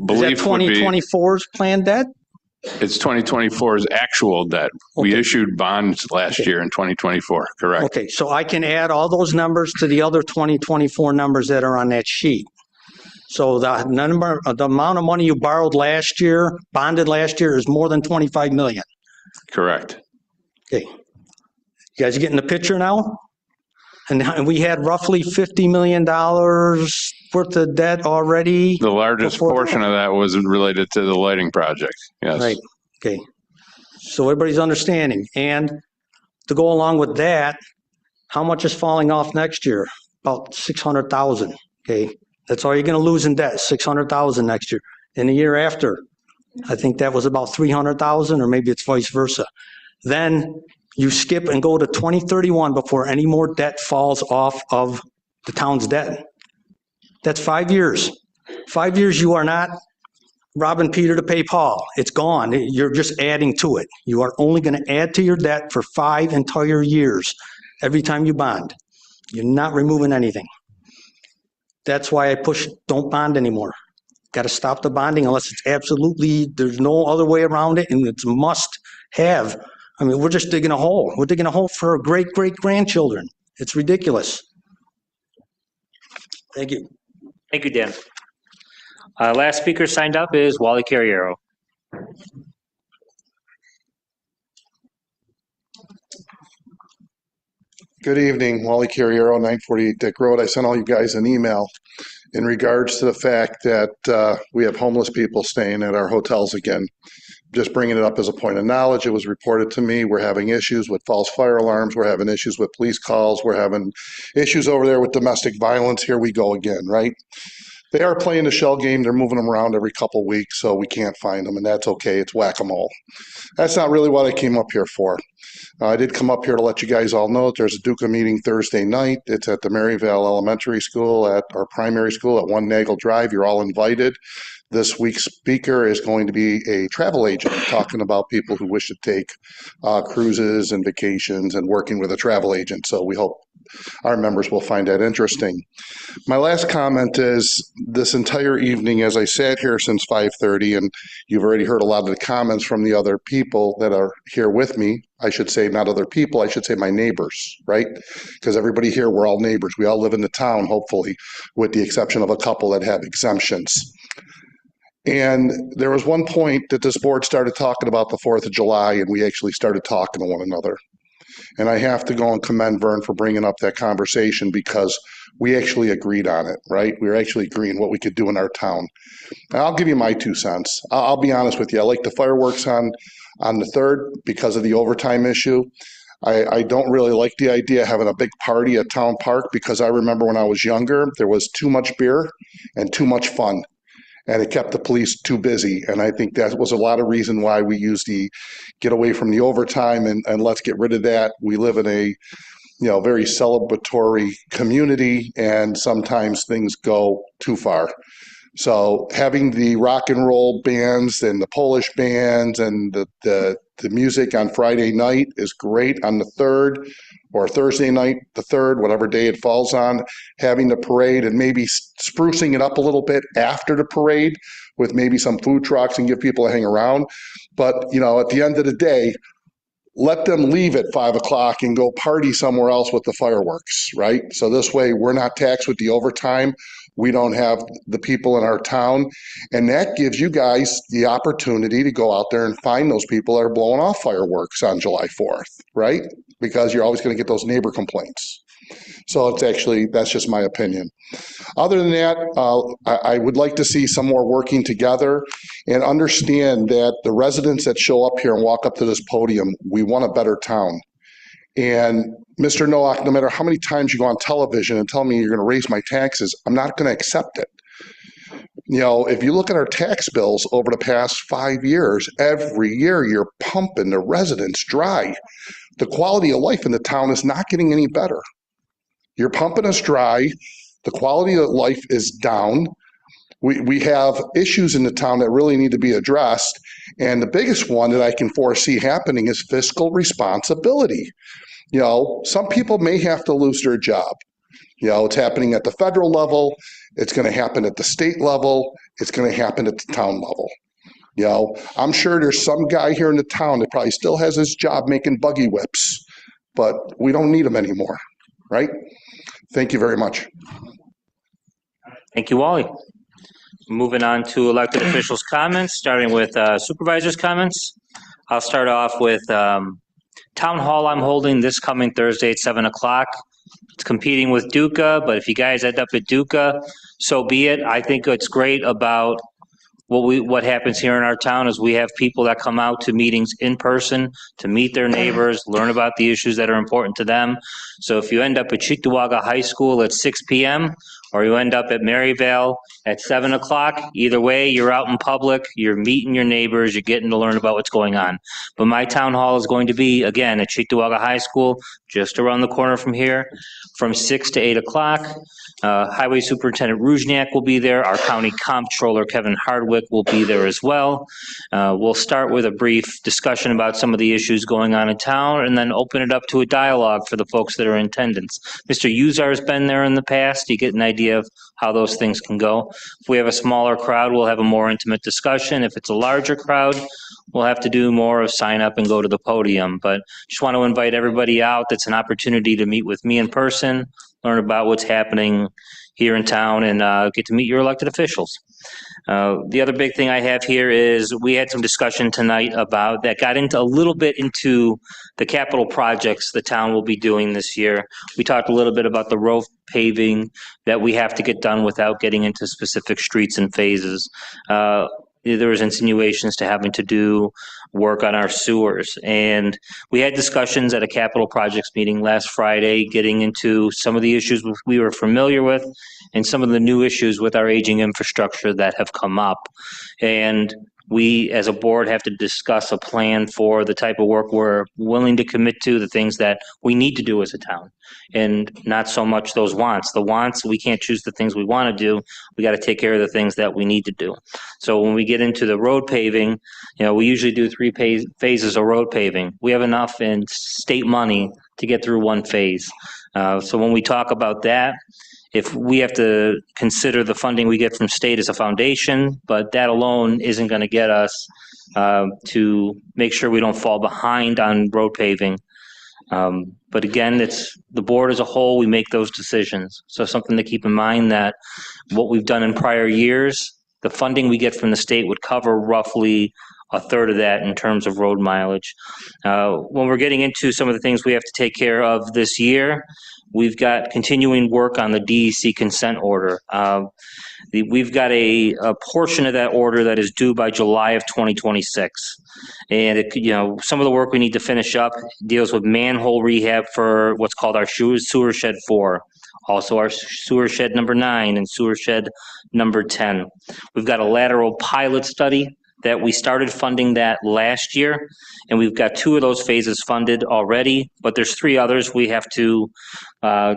belief would be 2024's planned debt? It's 2024's actual debt. Okay. We issued bonds last year in 2024, correct? Okay, so I can add all those numbers to the other 2024 numbers that are on that sheet. So the amount of money you borrowed last year, bonded last year, is more than 25 million. Correct. Okay. You guys getting the picture now? And we had roughly $50 million worth of debt already. The largest portion of that was related to the lighting project. Yes. Right. Okay. So everybody's understanding. And to go along with that, how much is falling off next year? About 600,000. Okay. That's all you're going to lose in debt, 600,000 next year. And the year after, I think that was about 300,000, or maybe it's vice versa. Then you skip and go to 2031 before any more debt falls off of the town's debt. That's 5 years. 5 years, you are not robbing Peter to pay Paul. It's gone. You're just adding to it. You are only going to add to your debt for 5 entire years every time you bond. You're not removing anything. That's why I push don't bond anymore. Got to stop the bonding unless it's absolutely, there's no other way around it, and it's must have. I mean, we're just digging a hole. We're digging a hole for our great-great-grandchildren. It's ridiculous. Thank you. Thank you, Dan. Last speaker signed up is Wally Carriero. Good evening, Wally Carriero, 948 Dick Road. I sent all you guys an email in regards to the fact that we have homeless people staying at our hotels again. Just bringing it up as a point of knowledge. It was reported to me we're having issues with false fire alarms. We're having issues with police calls. We're having issues over there with domestic violence. Here we go again, right? They are playing the shell game. They're moving them around every couple of weeks, so we can't find them, and that's okay. It's whack-a-mole. That's not really what I came up here for. I did come up here to let you guys all know that there's a Duca meeting Thursday night. It's at the Maryvale Elementary School at our primary school at 1 Nagel Drive. You're all invited. This week's speaker is going to be a travel agent talking about people who wish to take cruises and vacations and working with a travel agent. So we hope our members will find that interesting. My last comment is this entire evening, as I sat here since 5:30, and you've already heard a lot of the comments from the other people that are here with me. I should say not other people, I should say my neighbors, right? Because everybody here, we're all neighbors. We all live in the town, hopefully, with the exception of a couple that have exemptions. And there was one point that this board started talking about the 4th of July, and we actually started talking to one another. And I have to go and commend Vern for bringing up that conversation because we actually agreed on it, right? We were actually agreeing what we could do in our town. And I'll give you my 2 cents. I'll be honest with you. I like the fireworks on the 3rd because of the overtime issue. I don't really like the idea of having a big party at Town Park because I remember when I was younger, there was too much beer and too much fun. And it kept the police too busy. And I think that was a lot of reason why we used the get away from the overtime and let's get rid of that. We live in a very celebratory community, and sometimes things go too far. So having the rock and roll bands and the Polish bands and the music on Friday night is great on the 3rd, or Thursday night, the 3rd, whatever day it falls on, having the parade and maybe sprucing it up a little bit after the parade with maybe some food trucks and give people a hang around. But, at the end of the day, let them leave at 5 o'clock and go party somewhere else with the fireworks, right? So this way we're not taxed with the overtime. We don't have the people in our town. And that gives you guys the opportunity to go out there and find those people that are blowing off fireworks on July 4th, right? Because you're always going to get those neighbor complaints. So that's just my opinion. Other than that, I would like to see some more working together and understand that the residents that show up here and walk up to this podium, we want a better town. And Mr. Nowak, no matter how many times you go on television and tell me you're going to raise my taxes, I'm not going to accept it. If you look at our tax bills over the past 5 years, every year you're pumping the residents dry. The quality of life in the town is not getting any better. You're pumping us dry. The quality of life is down. We have issues in the town that really need to be addressed. And the biggest one that I can foresee happening is fiscal responsibility. Some people may have to lose their job. It's happening at the federal level. It's going to happen at the state level. It's going to happen at the town level. I'm sure there's some guy here in the town that probably still has his job making buggy whips, but we don't need him anymore, right? Thank you very much. Thank you, Wally. Moving on to elected officials' comments, starting with supervisors' comments. I'll start off with town hall I'm holding this coming Thursday at 7 o'clock. It's competing with Duca, but if you guys end up at Duca, so be it. I think it's great about what happens here in our town is we have people that come out to meetings in person to meet their neighbors, learn about the issues that are important to them. So if you end up at Cheektowaga High School at 6 p.m. or you end up at Maryvale at 7 o'clock. Either way, you're out in public, you're meeting your neighbors, you're getting to learn about what's going on. But my town hall is going to be, again, at Cheektowaga High School, just around the corner from here, from 6 to 8 o'clock. Highway Superintendent Rujniak will be there. Our County Comptroller Kevin Hardwick will be there as well. We'll start with a brief discussion about some of the issues going on in town and then open it up to a dialogue for the folks that are in attendance. Mr. Uzar has been there in the past. You get an idea of how those things can go. If we have a smaller crowd, we'll have a more intimate discussion. If it's a larger crowd, we'll have to do more of sign up and go to the podium. But just want to invite everybody out. That's an opportunity to meet with me in person, learn about what's happening here in town, and get to meet your elected officials. The other big thing I have here is we had some discussion tonight about that got into a little bit into the capital projects the town will be doing this year. We talked a little bit about the road paving that we have to get done without getting into specific streets and phases. There was insinuations to having to do work on our sewers. And we had discussions at a capital projects meeting last Friday, getting into some of the issues we were familiar with and some of the new issues with our aging infrastructure that have come up. And we, as a board, have to discuss a plan for the type of work we're willing to commit to, the things that we need to do as a town, and not so much those wants. The wants, we can't choose the things we want to do. We got to take care of the things that we need to do. So when we get into the road paving, we usually do 3 phases of road paving. We have enough in state money to get through 1 phase. So when we talk about that, if we have to consider the funding we get from state as a foundation, but that alone isn't going to get us to make sure we don't fall behind on road paving. But again, it's the board as a whole, we make those decisions. So something to keep in mind that what we've done in prior years, the funding we get from the state would cover roughly a third of that in terms of road mileage. When we're getting into some of the things we have to take care of this year, we've got continuing work on the DEC consent order. We've got a portion of that order that is due by July of 2026. And some of the work we need to finish up deals with manhole rehab for what's called our sewer shed 4. Also our sewer shed number 9 and sewer shed number 10. We've got a lateral pilot study that we started funding that last year, and we've got 2 of those phases funded already, but there's 3 others we have to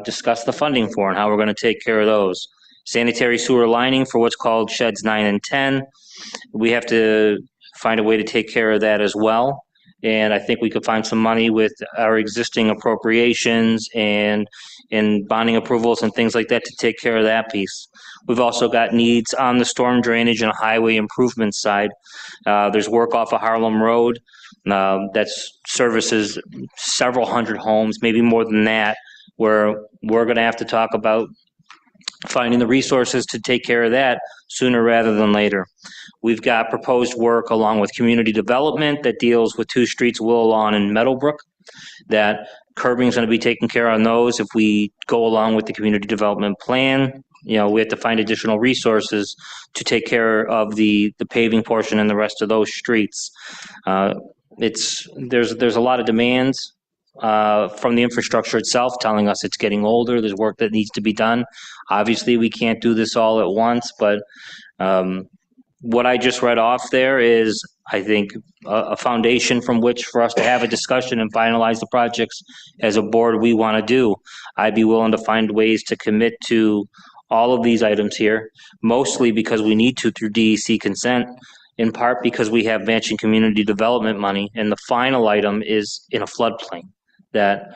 discuss the funding for and how we're going to take care of those. Sanitary sewer lining for what's called sheds 9 and 10. We have to find a way to take care of that as well. And I think we could find some money with our existing appropriations and bonding approvals and things like that to take care of that piece. We've also got needs on the storm drainage and highway improvement side. There's work off of Harlem Road that services several hundred homes, maybe more than that, where we're going to have to talk about finding the resources to take care of that sooner rather than later. We've got proposed work along with community development that deals with 2 streets, Willow Lawn and Meadowbrook, that curbing is going to be taken care of on those if we go along with the community development plan. We have to find additional resources to take care of the paving portion and the rest of those streets. There's a lot of demands from the infrastructure itself telling us it's getting older. There's work that needs to be done. Obviously, we can't do this all at once, but what I just read off there is, I think, a foundation from which for us to have a discussion and finalize the projects as a board we want to do. I'd be willing to find ways to commit to all of these items here, mostly because we need to through DEC consent, in part because we have matching community development money, and the final item is in a floodplain that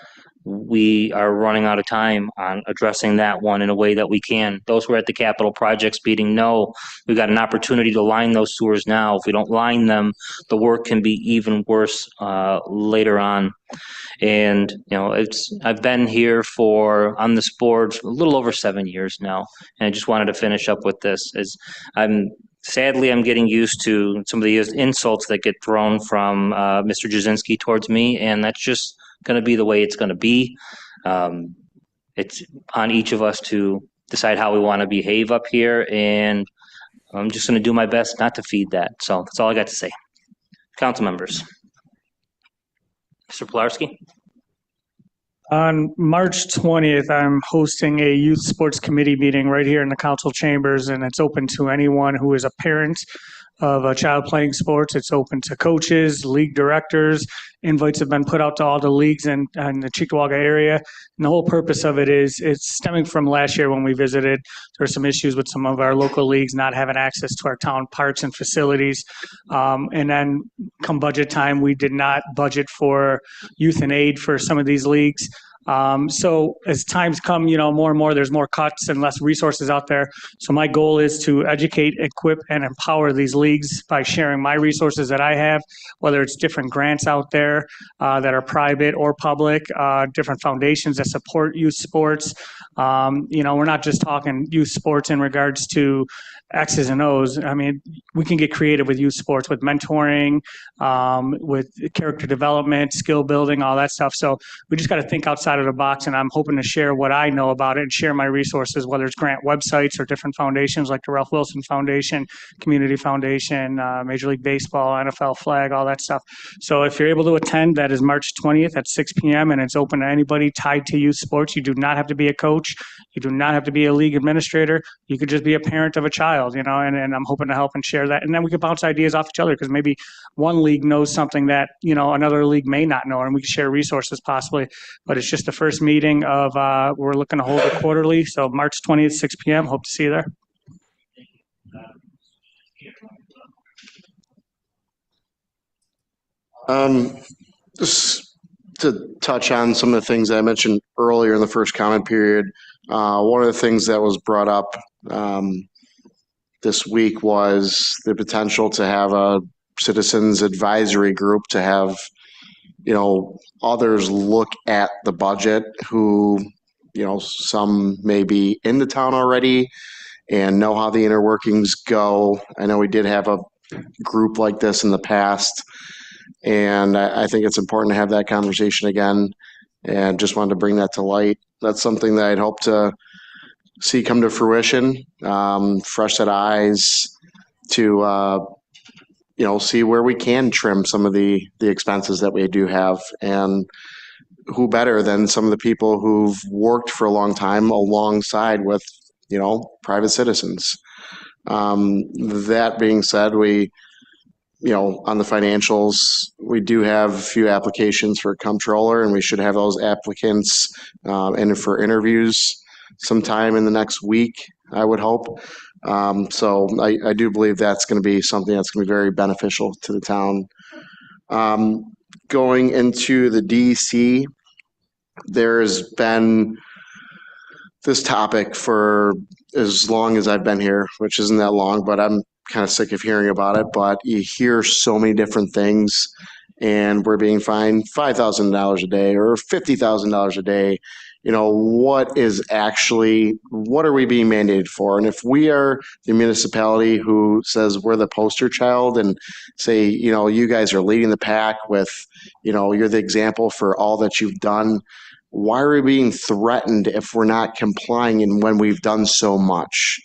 we are running out of time on addressing that one in a way that we can. Those who are at the capital projects meeting know we've got an opportunity to line those sewers now. If we don't line them, the work can be even worse later on. And I've been here on this board a little over 7 years now, and I just wanted to finish up with this. Sadly, I'm getting used to some of the insults that get thrown from Mr. Jasinski towards me, and that's just going to be the way it's going to be. It's on each of us to decide how we want to behave up here, and I'm just going to do my best not to feed that. So that's all I got to say. Council members. Mr. Pilarski? On March 20th, I'm hosting a youth sports committee meeting right here in the council chambers, and it's open to anyone who is a parent of a child playing sports. It's open to coaches, league directors. Invites have been put out to all the leagues in the Cheektowaga area. And the whole purpose of it is it's stemming from last year when we visited. There were some issues with some of our local leagues not having access to our town parks and facilities. And then come budget time, we did not budget for youth and aid for some of these leagues. So as times come, more and more, there's more cuts and less resources out there. So my goal is to educate, equip, and empower these leagues by sharing my resources that I have, whether it's different grants out there that are private or public, different foundations that support youth sports. We're not just talking youth sports in regards to X's and O's. I mean, we can get creative with youth sports, with mentoring, with character development, skill building, all that stuff. So we just got to think outside of the box, and I'm hoping to share what I know about it and share my resources, whether it's grant websites or different foundations like the Ralph Wilson Foundation, Community Foundation, Major League Baseball, NFL flag, all that stuff. So if you're able to attend, that is March 20th at 6 p.m. and it's open to anybody tied to youth sports. You do not have to be a coach. You do not have to be a league administrator. You could just be a parent of a child, and I'm hoping to help and share that. And then we can bounce ideas off each other because maybe one league knows something that, another league may not know, and we can share resources possibly. But it's just the first meeting of, we're looking to hold it quarterly. So March 20th, 6 p.m. Hope to see you there. Just to touch on some of the things I mentioned earlier in the first comment period, one of the things that was brought up this week was the potential to have a citizens advisory group, to have others look at the budget who, some may be in the town already and know how the inner workings go. I know we did have a group like this in the past, and I think it's important to have that conversation again, and just wanted to bring that to light. That's something that I'd hope to see come to fruition, fresh set of eyes to see where we can trim some of the expenses that we do have. And who better than some of the people who've worked for a long time alongside with private citizens. That being said, we on the financials, we do have a few applications for a comptroller, and we should have those applicants in for interviews sometime in the next week, I would hope. So I do believe that's going to be something that's going to be very beneficial to the town. Going into the DEC, there's been this topic for as long as I've been here, which isn't that long, but I'm kind of sick of hearing about it. But you hear so many different things, and we're being fined $5,000 a day or $50,000 a day. What are we being mandated for? And if we are the municipality who says we're the poster child and say, you guys are leading the pack with, you're the example for all that you've done, why are we being threatened if we're not complying and when we've done so much?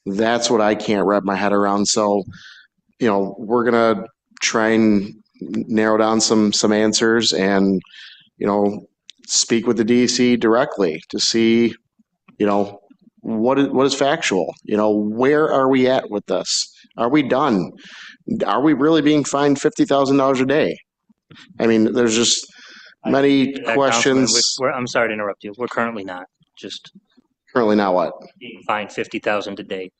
That's what I can't wrap my head around. So, we're going to try and narrow down some answers and, speak with the DEC directly to see, what is factual? Where are we at with this? Are we done? Are we really being fined $50,000 a day? I mean, there's just many questions. I'm sorry to interrupt you. We're currently not. Currently not what? Being fined $50,000 a day.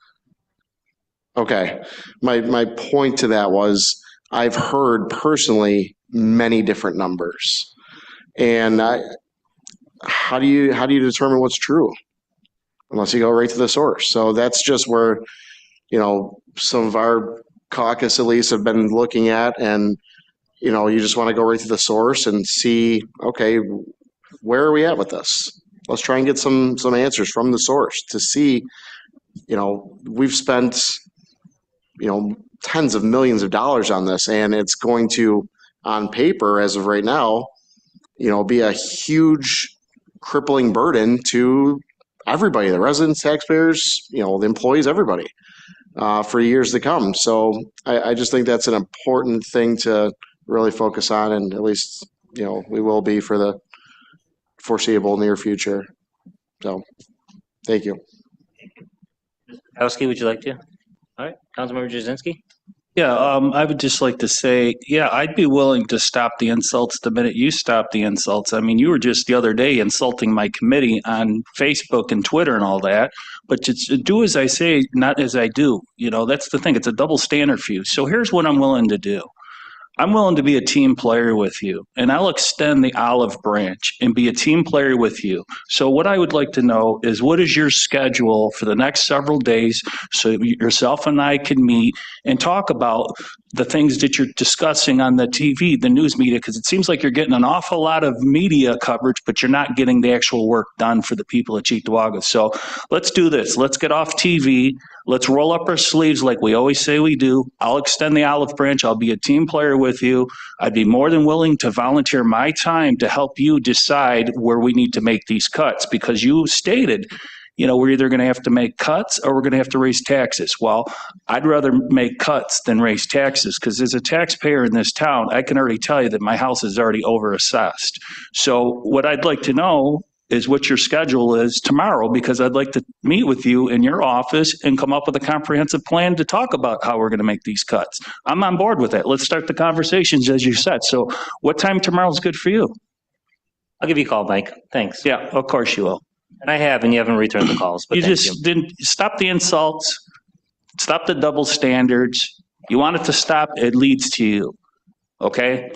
Okay. My point to that was I've heard personally many different numbers. And how do you determine what's true? Unless you go right to the source. So that's just where, some of our caucus at least have been looking at, and, you just want to go right to the source and see, okay, where are we at with this? Let's try and get some answers from the source to see, we've spent, tens of millions of dollars on this, and it's going to, on paper, as of right now, be a huge crippling burden to everybody, the residents, taxpayers, the employees, everybody, for years to come. So I just think that's an important thing to really focus on, and at least, we will be for the foreseeable near future. So, thank you. Kowski, would you like to? All right, Councilmember Jazinski? Yeah, I would just like to say, yeah, I'd be willing to stop the insults the minute you stop the insults. I mean, you were just the other day insulting my committee on Facebook and Twitter and all that, but just do as I say, not as I do. You know, that's the thing. It's a double standard for you. So here's what I'm willing to do. I'm willing to be a team player with you, and I'll extend the olive branch and be a team player with you. So what I would like to know is, what is your schedule for the next several days so yourself and I can meet and talk about the things that you're discussing on the TV, the news media, because it seems like you're getting an awful lot of media coverage, but you're not getting the actual work done for the people at Cheektowaga. So let's do this. Let's get off TV. Let's roll up our sleeves like we always say we do. I'll extend the olive branch. I'll be a team player with you. I'd be more than willing to volunteer my time to help you decide where we need to make these cuts, because you stated, you know, we're either going to have to make cuts or we're going to have to raise taxes. Well, I'd rather make cuts than raise taxes, because as a taxpayer in this town, I can already tell you that my house is already overassessed. So what I'd like to know is what your schedule is tomorrow, because I'd like to meet with you in your office and come up with a comprehensive plan to talk about how we're going to make these cuts. I'm on board with that. Let's start the conversations as you said. So what time tomorrow is good for you? I'll give you a call, Mike. Thanks. Yeah, of course you will. And I have, and you haven't returned the calls. But You just didn't stop the insults, stop the double standards. You want it to stop, it leads to you. Okay?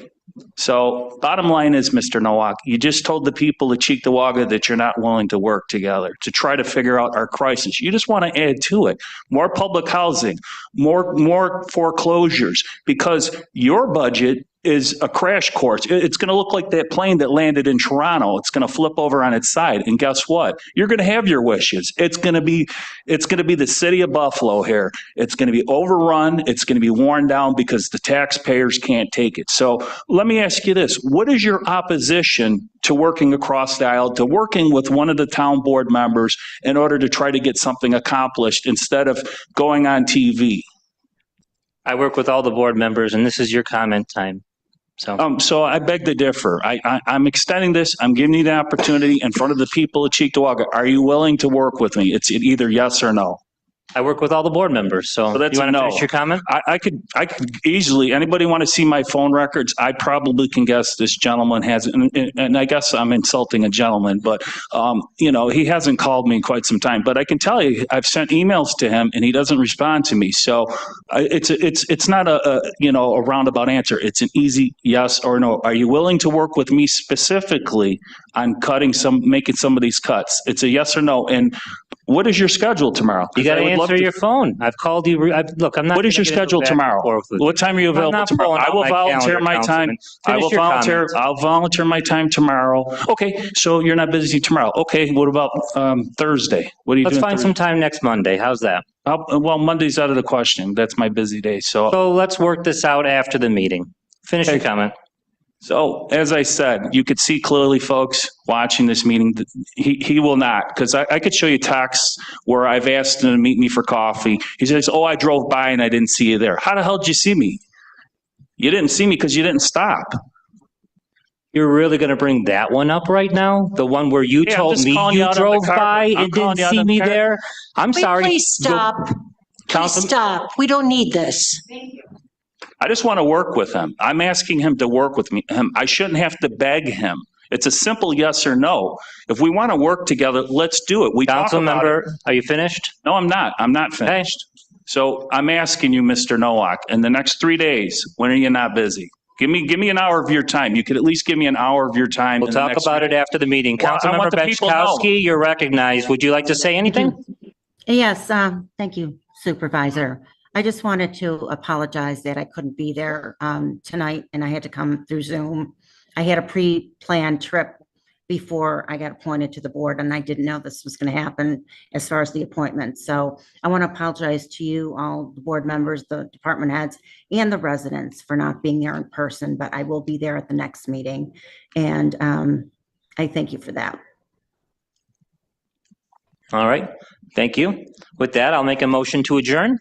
So bottom line is, Mr. Nowak, you just told the people of Cheektowaga that you're not willing to work together to try to figure out our crisis. You just want to add to it. More public housing, more foreclosures, because your budget is a crash course. It's going to look like that plane that landed in Toronto. It's going to flip over on its side. And guess what? You're going to have your wishes. It's going to be the city of Buffalo here. It's going to be overrun. It's going to be worn down because the taxpayers can't take it. So let me ask you this. What is your opposition to working across the aisle, to working with one of the town board members in order to try to get something accomplished instead of going on TV? I work with all the board members, and this is your comment time. So I beg to differ. I'm extending this. I'm giving you the opportunity in front of the people of Cheektowaga. Are you willing to work with me? It's either yes or no. I work with all the board members, so that's you want a to no. finish your comment? I could easily, anybody want to see my phone records? I probably can guess this gentleman has, and I guess I'm insulting a gentleman, but you know, he hasn't called me in quite some time. But I can tell you, I've sent emails to him and he doesn't respond to me. So it's not a roundabout answer. It's an easy yes or no. Are you willing to work with me specifically on making some of these cuts? It's a yes or no. And what is your schedule tomorrow? You got to answer your phone. I've called you. Look, I'm not. What is your schedule tomorrow? What time are you available tomorrow? I will volunteer my time. I'll volunteer my time tomorrow. Okay, so you're not busy tomorrow. Okay, what about Thursday? What are you doing? Let's find some time next Monday. How's that? Well, Monday's out of the question. That's my busy day. So let's work this out after the meeting. Finish your comment. So, as I said, you could see clearly, folks, watching this meeting, he will not, because I could show you texts where I've asked him to meet me for coffee. He says, oh, I drove by and I didn't see you there. How the hell did you see me? You didn't see me because you didn't stop. You're really going to bring that one up right now? The one where you told me you drove by and didn't see me there? I'm sorry. Please stop. Please stop. We don't need this. I just want to work with him. I'm asking him to work with me. I shouldn't have to beg him. It's a simple yes or no. If we want to work together, let's do it. Council member, are you finished? No, I'm not. I'm not finished. Okay. So I'm asking you, Mr. Nowak, in the next 3 days, when are you not busy? Give me an hour of your time. You could at least give me an hour of your time. We'll talk about it after the meeting. Councilmember Benchkowski, you're recognized. Would you like to say anything? Yes, thank you, Supervisor. I just wanted to apologize that I couldn't be there tonight and I had to come through Zoom. I had a pre-planned trip before I got appointed to the board and I didn't know this was going to happen as far as the appointment. So I want to apologize to you, all the board members, the department heads, and the residents for not being there in person, but I will be there at the next meeting. And I thank you for that. All right. Thank you. With that, I'll make a motion to adjourn.